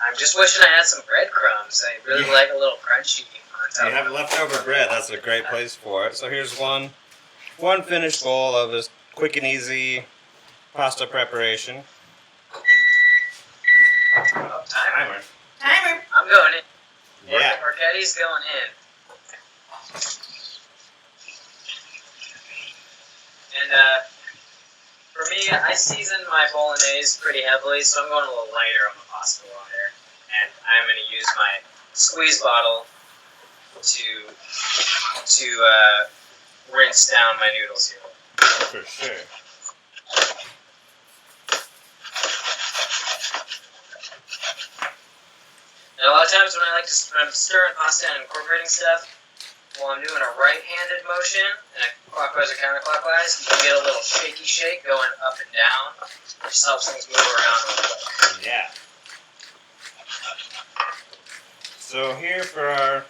I'm just wishing I had some breadcrumbs. I really like a little crunchy on top. You have leftover bread. That's a great place for it. So here's one finished bowl of this quick and easy pasta preparation. Oh, timer. Timer. I'm going in. Yeah. Orchetti's going in. And for me, I season my bolognese pretty heavily, so I'm going a little lighter on the pasta water. And I'm going to use my squeeze bottle to rinse down my noodles here. For sure. And a lot of times when I'm stirring pasta and incorporating stuff, while I'm doing a right-handed motion, and clockwise or counterclockwise, you can get a little shaky shake going up and down, which helps things move around real quick. Yeah. So here for our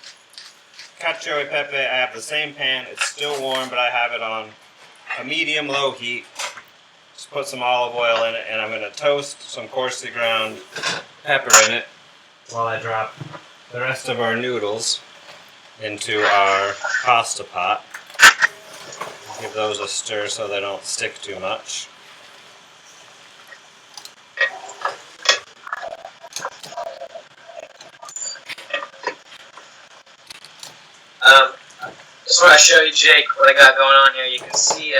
cacio e pepe, I have the same pan. It's still warm, but I have it on a medium-low heat. Just put some olive oil in it, and I'm going to toast some coarsely ground pepper in it while I drop the rest of our noodles into our pasta pot. Give those a stir so they don't stick too much. Just want to show you, Jake, what I got going on here. You can see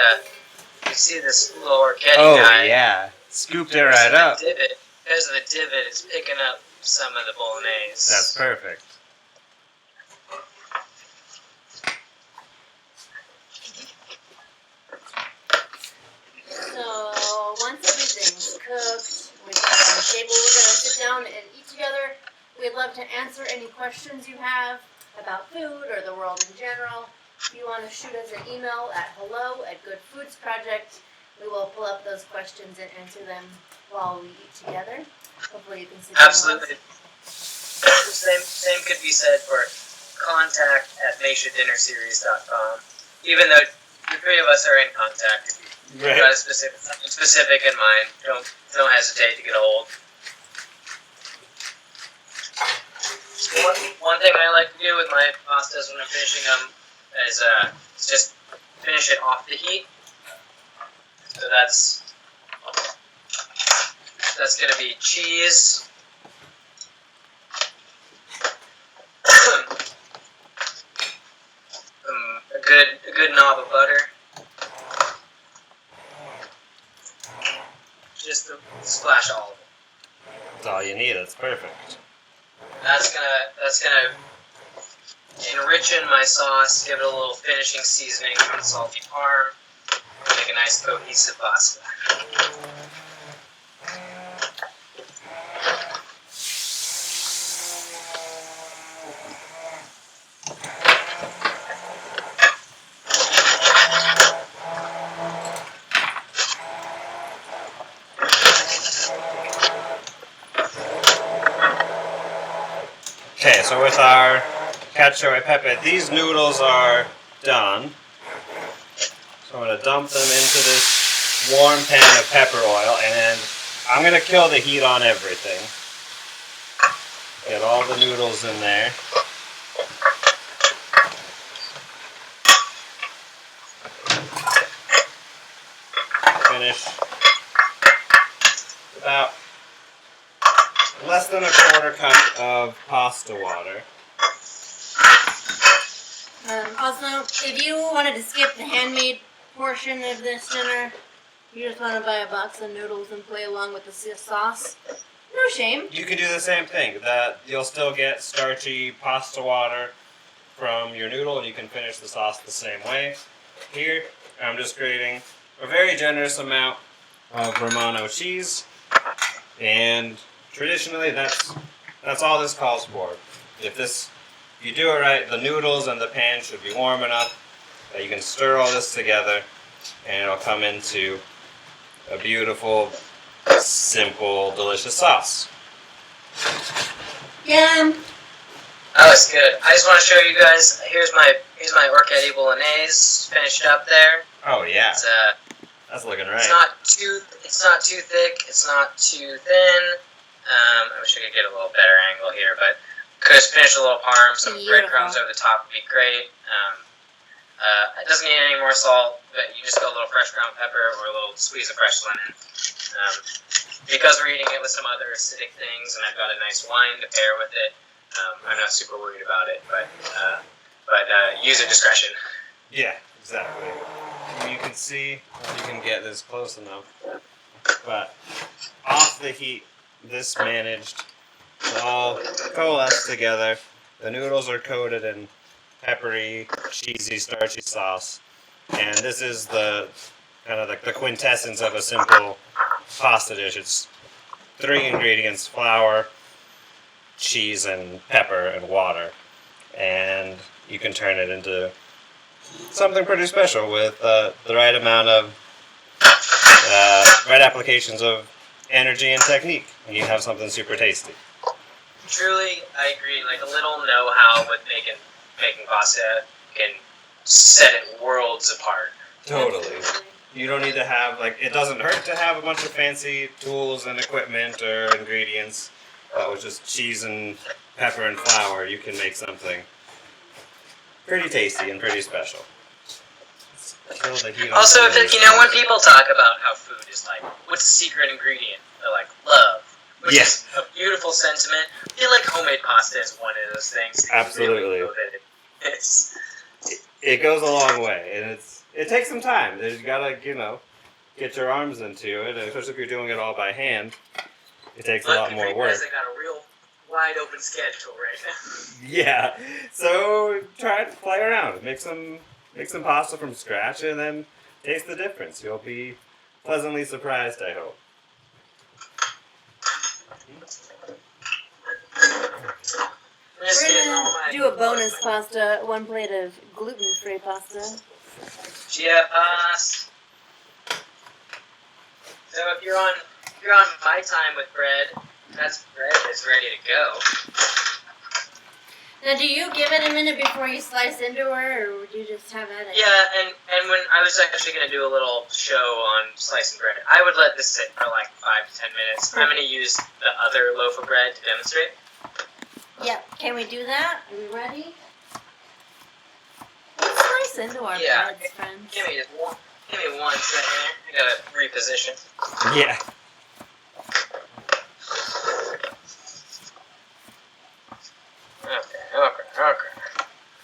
this little orchetti guy. Yeah, scooped it right up. Because of the divot, it's picking up some of the bolognese. That's perfect. So once everything's cooked, we got on the table, we're gonna sit down and eat together. We'd love to answer any questions you have about food or the world in general. If you want to shoot us an email at hello@goodfoodsproject, we will pull up those questions and answer them while we eat together. Hopefully you can sit down with us. Absolutely. Same could be said for contact@meishadinnerseries.com. Even though the three of us are in contact, if you've got a something specific in mind, don't hesitate to get a hold. One thing I like to do with my pastas when I'm finishing them is just finish it off the heat. So that's gonna be cheese. A good knob of butter. Just a splash of olive oil. That's all you need. That's perfect. That's gonna enrichen my sauce, give it a little finishing seasoning from the salty parm, make a nice cohesive pasta. Okay, so with our cacio e pepe, these noodles are done. So I'm going to dump them into this warm pan of pepper oil, and I'm going to kill the heat on everything. Get all the noodles in there. Finish about less than a quarter cup of pasta water. Also, if you wanted to skip the handmade portion of this dinner, you just want to buy a box of noodles and play along with the sauce, no shame. You can do the same thing. That you'll still get starchy pasta water from your noodle, and you can finish the sauce the same way. Here, I'm just grating a very generous amount of Romano cheese and traditionally, that's all this calls for. If you do it right, the noodles and the pan should be warm enough that you can stir all this together, and it'll come into a beautiful, simple, delicious sauce. Yum. That was good. I just want to show you guys. Here's my Orchetti Bolognese finished up there. Oh yeah, It's that's looking right. It's not too thick. It's not too thin. I wish I could get a little better angle here, but could have finished a little parm. Some breadcrumbs over the top would be great. It doesn't need any more salt, but you just go a little fresh ground pepper or a little squeeze of fresh lemon. Because we're eating it with some other acidic things, and I've got a nice wine to pair with it, I'm not super worried about it. But use at discretion. Yeah, exactly. You can see, if you can get this close enough, but off the heat, this managed to all coalesce together. The noodles are coated in peppery, cheesy, starchy sauce, and this is the kind of like the quintessence of a simple pasta dish. It's 3 ingredients: flour, cheese, and pepper, and water, and you can turn it into something pretty special with the right amount of right applications of energy and technique, and you have something super tasty. Truly, I agree. Like a little know-how with making pasta can set it worlds apart. Totally. You don't need to have, it doesn't hurt to have a bunch of fancy tools and equipment or ingredients. With just cheese and pepper and flour, you can make something pretty tasty and pretty special. Kill the heat on Also, some of these when things. people talk about how food is like, what's the secret ingredient? They're like, love. Which Yes. is a beautiful sentiment. I feel like homemade pasta is one of those things. Absolutely. Really know that it is. It goes a long way, and it takes some time. You gotta, get your arms into it, and especially if you're doing it all by hand. It takes a lot more work. I got a real wide open schedule right now. Yeah, so try to play around. Make some pasta from scratch, and then taste the difference. You'll be pleasantly surprised, I hope. We're gonna do a bonus pasta, 1 plate of gluten-free pasta. Gia pasta. So if you're on my time with bread, that's bread is ready to go. Now, do you give it a minute before you slice into her, or would you just have at it? Yeah, and when I was actually going to do a little show on slicing bread, I would let this sit for like 5 to 10 minutes. I'm going to use the other loaf of bread to demonstrate. Yep. Can we do that? Are we ready? Let's slice into our Yeah. breads, friends. Give me 1 second here. I got to reposition. Yeah. Okay.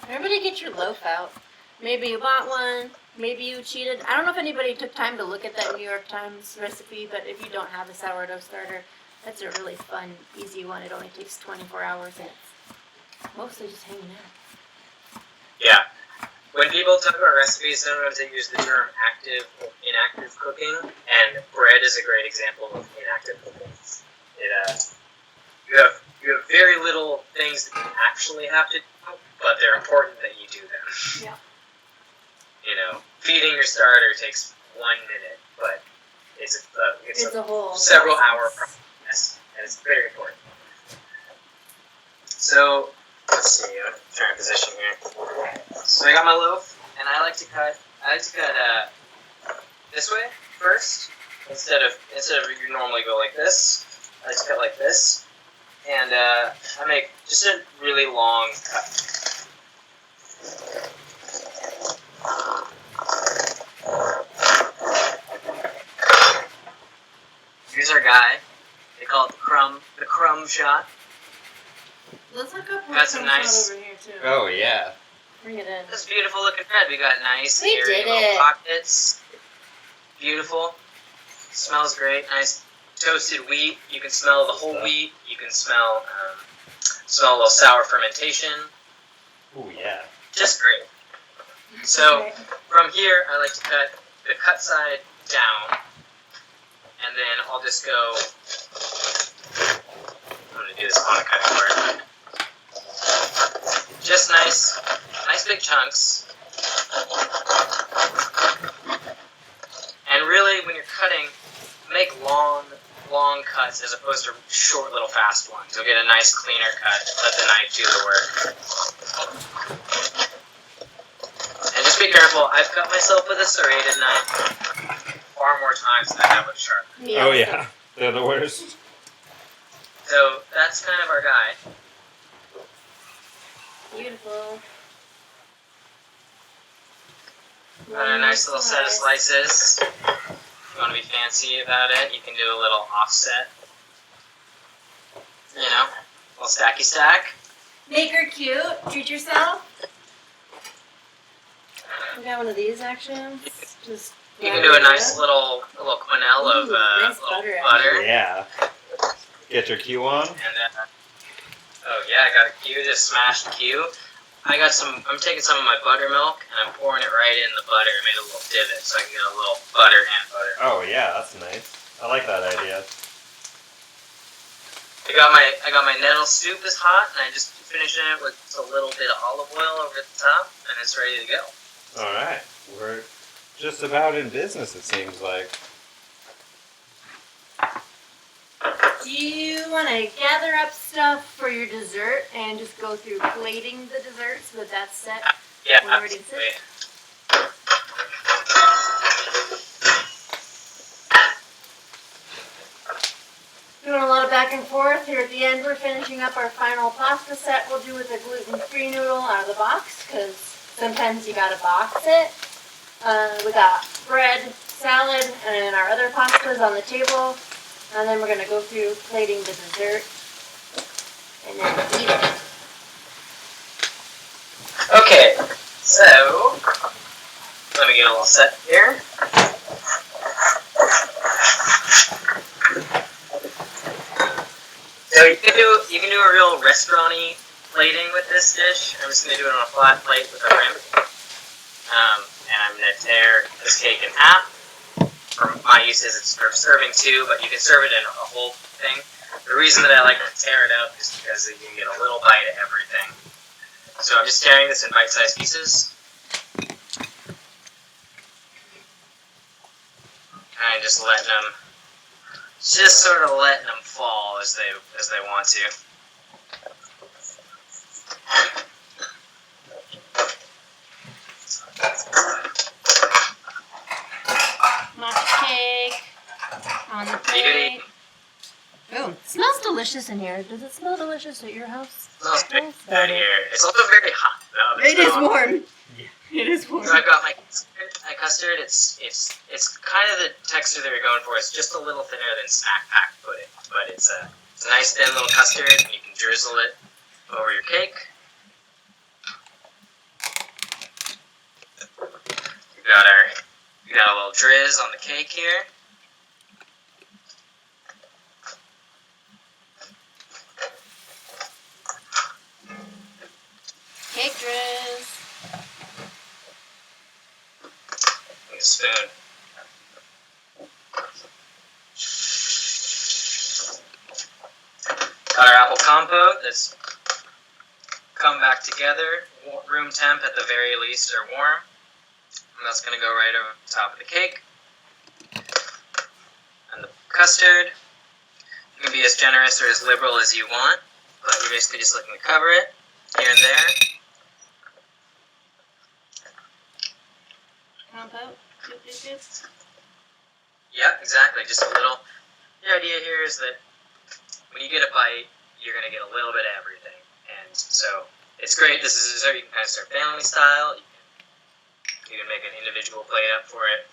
Everybody get your loaf out. Maybe you bought one. Maybe you cheated. I don't know if anybody took time to look at that New York Times recipe, but if you don't have a sourdough starter, that's a really fun, easy one. It only takes 24 hours, and it's mostly just hanging out. Yeah. When people talk about recipes, sometimes they use the term active or inactive cooking, and bread is a great example of inactive cooking. You have very little things that you actually have to do, but they're important that you do them. Yeah. Feeding your starter takes 1 minute, but it's a whole several hour process. process, and it's very important. So let's see. I'm trying to position here. So I got my loaf, and I like to cut this way first instead of you normally go like this. I like to cut like this, and I make just a really long cut. Here's our guy. They call it the crumb shot. Let's look up Got some nice- over here too. Oh yeah. Bring it in. This beautiful looking bread. We got nice We airy did little it. pockets. Beautiful. Smells great. Nice toasted wheat. You can smell the whole wheat. You can smell a little sour fermentation. Oh yeah. Just great. So Okay. from here, I like to cut the cut side down, and then I'll just go pieces on a cutting board. Just nice big chunks. And really, when you're cutting, make long cuts as opposed to short little fast ones. You'll get a nice cleaner cut. Let the knife do the work. And just be careful. I've cut myself with a serrated knife far more times than I have with a sharp. Oh yeah, they're the worst. So that's kind of our guy. Beautiful. Got a nice little set of slices. If you want to be fancy about it, you can do a little offset. You know, a little stacky stack. Make her cute. Treat yourself. We got one of these actions. Just You can do a nice little quenelle of nice little butter, butter. Yeah. Get your cue on. And oh yeah, I got a cue, just smashed cue. I'm taking some of my buttermilk and I'm pouring it right in the butter. I made a little divot so I can get a little butter and butter. Oh yeah, that's nice. I like that idea. I got my nettle soup is hot and I just finishing it with a little bit of olive oil over the top and it's ready to go. All right, we're just about in business. It seems like. Do you want to gather up stuff for your dessert and just go through plating the dessert so that that's set? Yeah, When we're ready to absolutely. Doing a lot of back and forth. Here at the end, we're finishing up our final pasta set. We'll do with a gluten-free noodle out of the box because sometimes you gotta box it. We got bread, salad, and our other pastas on the table. And then we're gonna go through plating the dessert and then eat it. Okay, so let me get a little set here. So you can do a real restaurant-y plating with this dish. I'm just gonna do it on a flat plate with a rim. And I'm gonna tear this cake in half. For my uses, it's for serving two, but you can serve it in a whole thing. The reason that I like to tear it up is because you can get a little bite of everything. So I'm just tearing this in bite-sized pieces. And just letting them, sort of letting them fall as they want to. Matcha cake on the plate. Oh, smells delicious in here. Does it smell delicious at your house? Smells very good here. It's also very hot though. It is warm. It is warm. So I've got my custard. It's kind of the texture that you're going for. It's just a little thinner than snack pack pudding, but it's a nice thin little custard, and you can drizzle it over your cake. We got a little drizz on the cake here. Cake drizz. Need a spoon. Got our apple compote that's come back together, room temp at the very least or warm. And that's going to go right over the top of the cake. And the custard. You can be as generous or as liberal as you want, but you're basically just looking to cover it here and there. Compote. Doop, doop, doop. Yep, exactly. Just a little. The idea here is that when you get a bite, you're going to get a little bit of everything. And so it's great. This is a dessert you can kind of serve family style. You can make an individual plate up for it.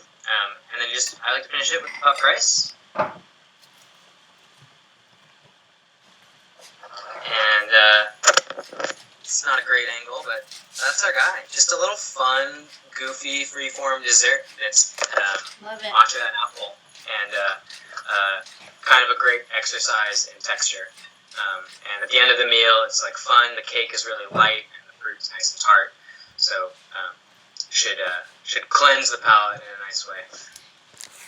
And then I like to finish it with puffed rice. And it's not a great angle, but that's our guy. Just a little fun, goofy, freeform dessert that's Love it. matcha and apple. And kind of a great exercise in texture. And at the end of the meal, it's like fun. The cake is really light, and the fruit's nice and tart. So should cleanse the palate in a nice way.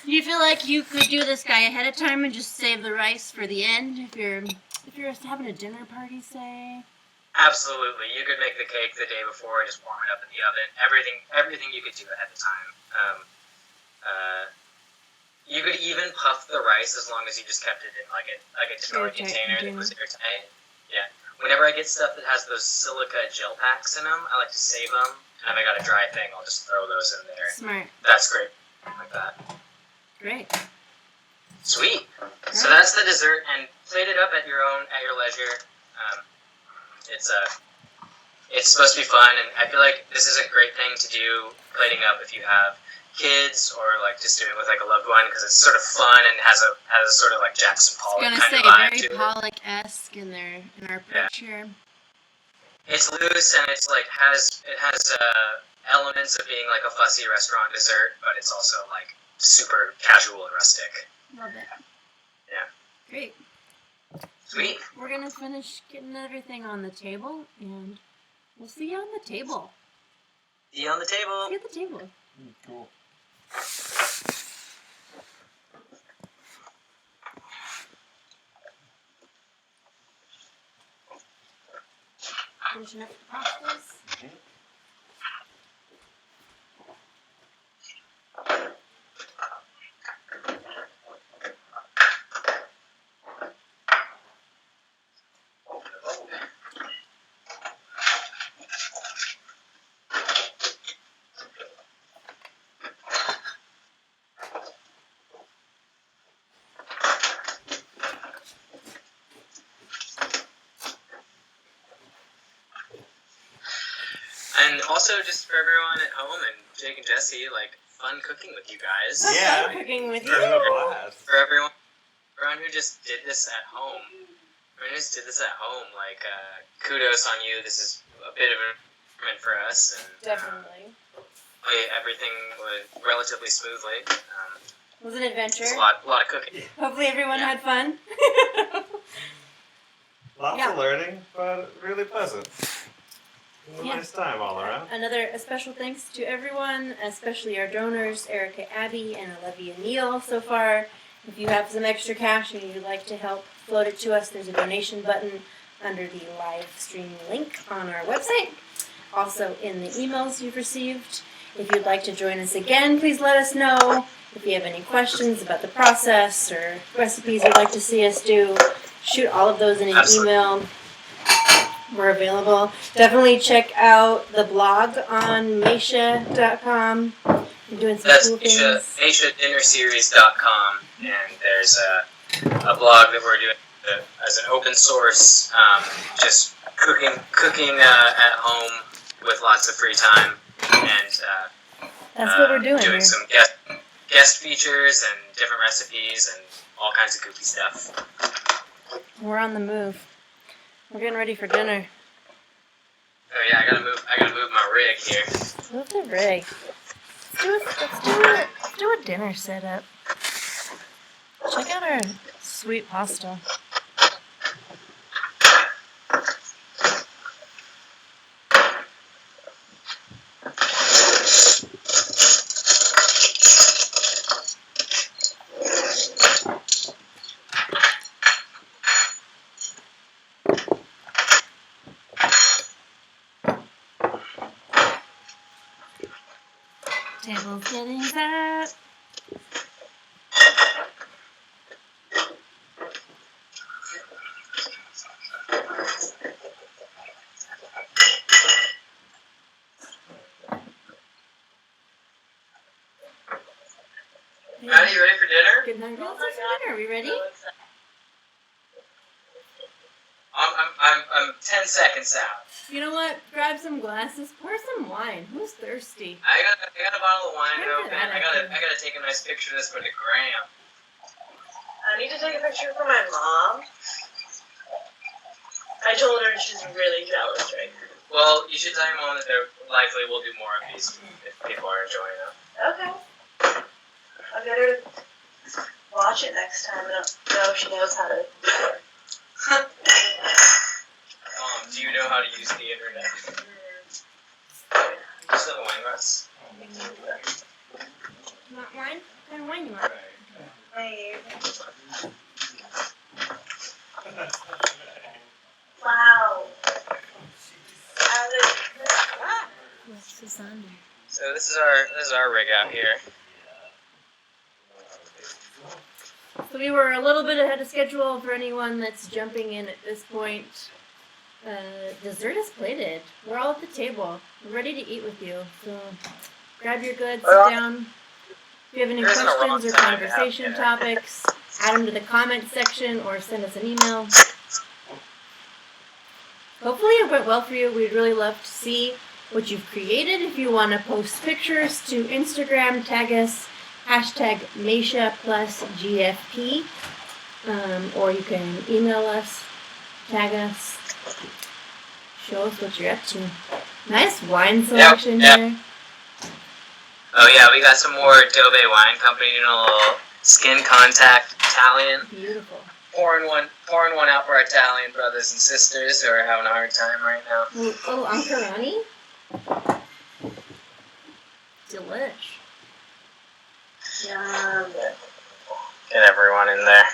Do you feel like you could do this guy ahead of time and just save the rice for the end if if you're having a dinner party, say. Absolutely, you could make the cake the day before and just warm it up in the oven. Everything you could do ahead of time. You could even puff the rice as long as you just kept it in like a Tupperware container that was airtight. Yeah. Whenever I get stuff that has those silica gel packs in them, I like to save them. And if I got a dry thing, I'll just throw those in there. Smart. That's great. Like that. Great. Sweet. So that's the dessert, and plate it up at your leisure. It's supposed to be fun, and I feel like this is a great thing to do, plating up if you have kids or like just doing it with like a loved one, because it's sort of fun and has a sort of like Jackson Pollock I was kind gonna of say vibe very to it. Pollock-esque in our approach here. It's loose and it has elements of being like a fussy restaurant dessert, but it's also like super casual and rustic. Love it. Yeah. Great. Sweet. We're gonna finish getting everything on the table, and we'll see you on the table. See you on the table. See you at the table. Cool. Finishing up the pastas. And also, just for everyone at home and Jake and Jesse, like fun cooking with you guys. Yeah. Fun cooking with It's been a you. blast. For everyone who just did this at home, like kudos on you. This is a bit of an improvement for us, and Definitely. everything went relatively smoothly. It was an adventure. It's a lot of cooking. Hopefully everyone had fun. Lots Yeah. of learning, but really pleasant. It was a Yeah. nice time all around. A special thanks to everyone, especially our donors, Erica Abbey and Olivia Neal so far. If you have some extra cash and you'd like to help float it to us, there's a donation button under the live stream link on our website. Also in the emails you've received. If you'd like to join us again, please let us know. If you have any questions about the process or recipes you'd like to see us do, shoot all of those in an Absolutely. email. We're available. Definitely check out the blog on Maisha.com. I'm doing some That's cool things. AsiaDinnerSeries.com, and there's a blog that we're doing as an open source, just cooking at home with lots of free time, and That's what we're doing here. some guest features and different recipes and all kinds of goofy stuff. We're on the move. We're getting ready for dinner. Oh yeah, I gotta move my rig here. Move the rig. Let's do a dinner setup. Check out our sweet pasta. Table's getting set. Maddie, you ready for dinner? Good night, girls. Let's have dinner. Are we ready? I'm 10 seconds out. You know what? Grab some glasses. Pour some wine. Who's thirsty? I got a bottle of wine Remember open. that, I gotta take a nice picture of this for the gram. I need to take a picture for my mom. I told her and she's really jealous right now. Well, you should tell your mom that there likely will do more of these if people are enjoying them. Okay. I'll get her to watch it next time and I'll know if she knows how to do it. Mom, do you know how to use the internet? Just have a wine glass. You want wine? What kind of wine you want? Hey. This is our rig out here. So we were a little bit ahead of schedule for anyone that's jumping in at this point. Dessert is plated. We're all at the table. We're ready to eat with you. So grab your goods, sit down. If you have any There isn't a wrong questions or time to have conversation dinner. topics, add them to the comments section or send us an email. Hopefully it went well for you. We'd really love to see what you've created. If you want to post pictures to Instagram, tag us, hashtag Meisha plus GFP, or you can email us, tag us, show us what you're up to. Nice wine selection yeah. here. Oh yeah, we got some more Dove Wine Company doing a little skin contact Italian. Beautiful. Pouring one out for our Italian brothers and sisters who are having a hard time right now. Little Ankarani. Delish. Yum. Get everyone in there.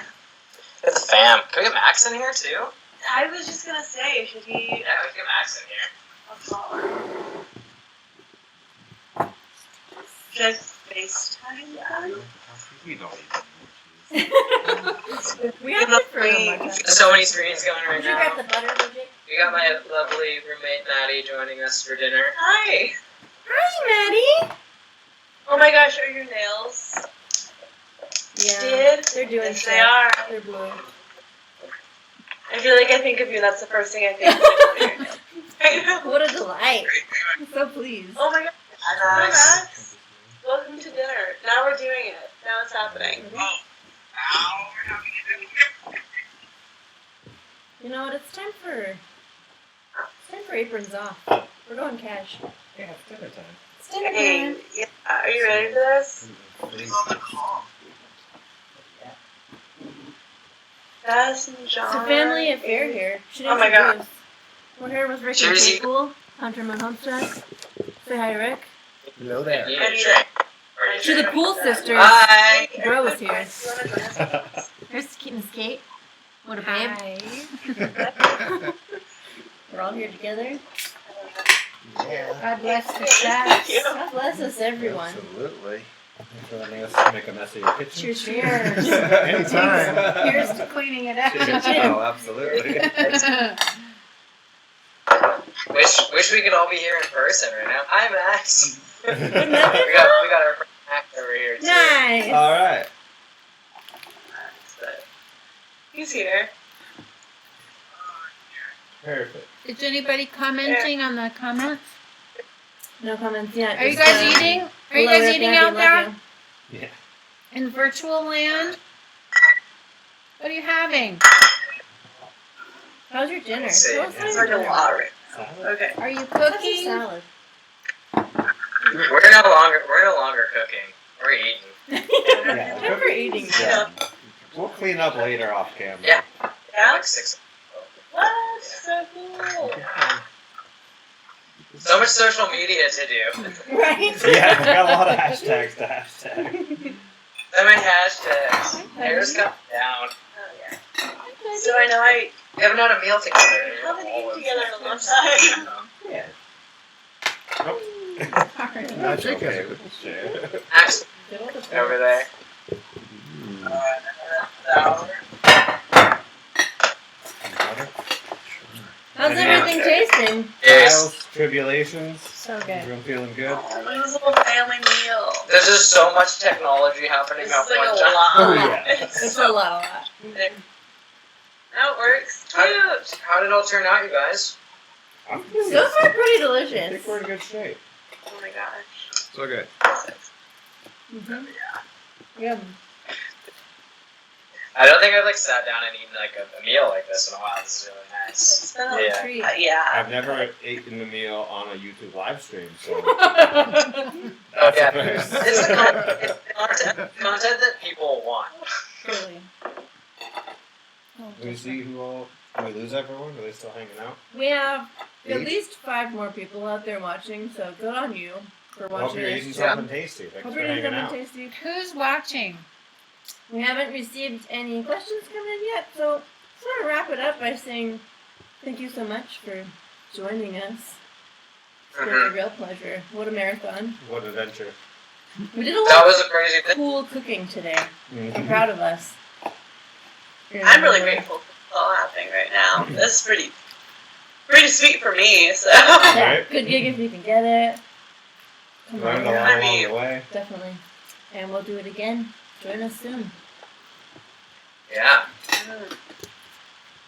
Get the fam. Can we get Max in here too? I was just gonna say, should he Yeah, we can get Max in here. call? Should I FaceTime them? You don't We have to throw them like that. So many screens going right Did you grab now. the butter, Bridget? We got my lovely roommate Maddie joining us for dinner. Hi. Hi, Maddie. Oh my gosh, are your nails Yeah, did? they're doing Yes, stuff. they are. They're blue. I feel like I think of you. That's the first thing I think of. I know. What a delight. I'm so pleased. Oh my god. Hi, Hi, Max. Welcome to dinner. Now we're doing it. Now it's happening. You know what? It's time for aprons off. We're going cash. Yeah, it's dinner time. It's dinner Hey, time. yeah, are you ready for this? Gus and John. It's a family affair here. Should Oh my God. introduce. We're here with Rick Cheers, and you- Cool, Hunter Homestead. Say hi, Rick. Hello there. You need a drink. Or you To the drink. Cool Sisters. Hi. Bro is here. You wanna join us? Here's Miss Kate. What a babe. We're all here together. Yeah. God bless the Thank stacks. you. God bless us, everyone. Absolutely. Thanks for letting us make a mess of your kitchen. Cheers, cheers. Anytime. Here's to cleaning it Oh, absolutely. Wish we could all be here in person right now. Hi, Max. we Wouldn't that be got our friend Max over here too. Nice. All right. But He's here. Perfect. Is anybody commenting on the comments? No comments yet. Are you Just, guys eating? Are you hello, guys Rick, eating love out you, there love Yeah. in virtual land? What are you having? you. How's your dinner? Let's see. Tell us how It's your like a dinner. lottery. Salad? Okay. Are you How's your cooking? salad? we're no longer cooking. We're eating. Yeah. Time for eating. Yeah. We'll clean up later off camera. Yeah. Yeah? Like 6. What? So cool. So much social media to do. Right? Yeah, we got a lot of hashtags to hashtag. So many hashtags. Hair's come down. Oh, yeah. So I know I We haven't had a meal together. haven't eaten together in a long time. Yeah. Not chicken. Okay, we'll share. Max, Get all the over there. How's everything tasting? Cheers. Trials, tribulations. So good. Everyone feeling good? This little family meal. There's just so much technology happening This at is like one a time. lot. Oh, yeah. It's a lot. That works. How Cute. How did it all turn out, you guys? I'm feeling So far, pretty I delicious. think we're in good shape. Oh my gosh. So good. Mm-hmm. Yeah. I don't think I've sat down and eaten a meal like this in a while. This is really nice. It's been a Yeah. Treat. yeah. I've never eaten a meal on a YouTube live stream, so Oh that's yeah, a first. it's the content that people want. Totally. Do we see who all? Did we lose everyone? Are they still hanging out? We have at Eight? least 5 more people out there watching, so good on you for Hope watching you're us. eating something tasty. Thanks Hope for you're eating hanging something out. tasty. Who's watching? We haven't received any questions coming in yet, so just want to wrap it up by saying thank you so much for joining us. It's been a real pleasure. What a marathon. What adventure. We did a That lot was a crazy of thing. cool cooking today. Mm-hmm. I'm proud of us. I'm really grateful for what's all happening right now. This is pretty sweet for me, so. Yeah, Right. good gig if you can get it. Come Learned a on, lot I along mean- the way. definitely. And we'll do it again. Join us soon. Yeah. Mm.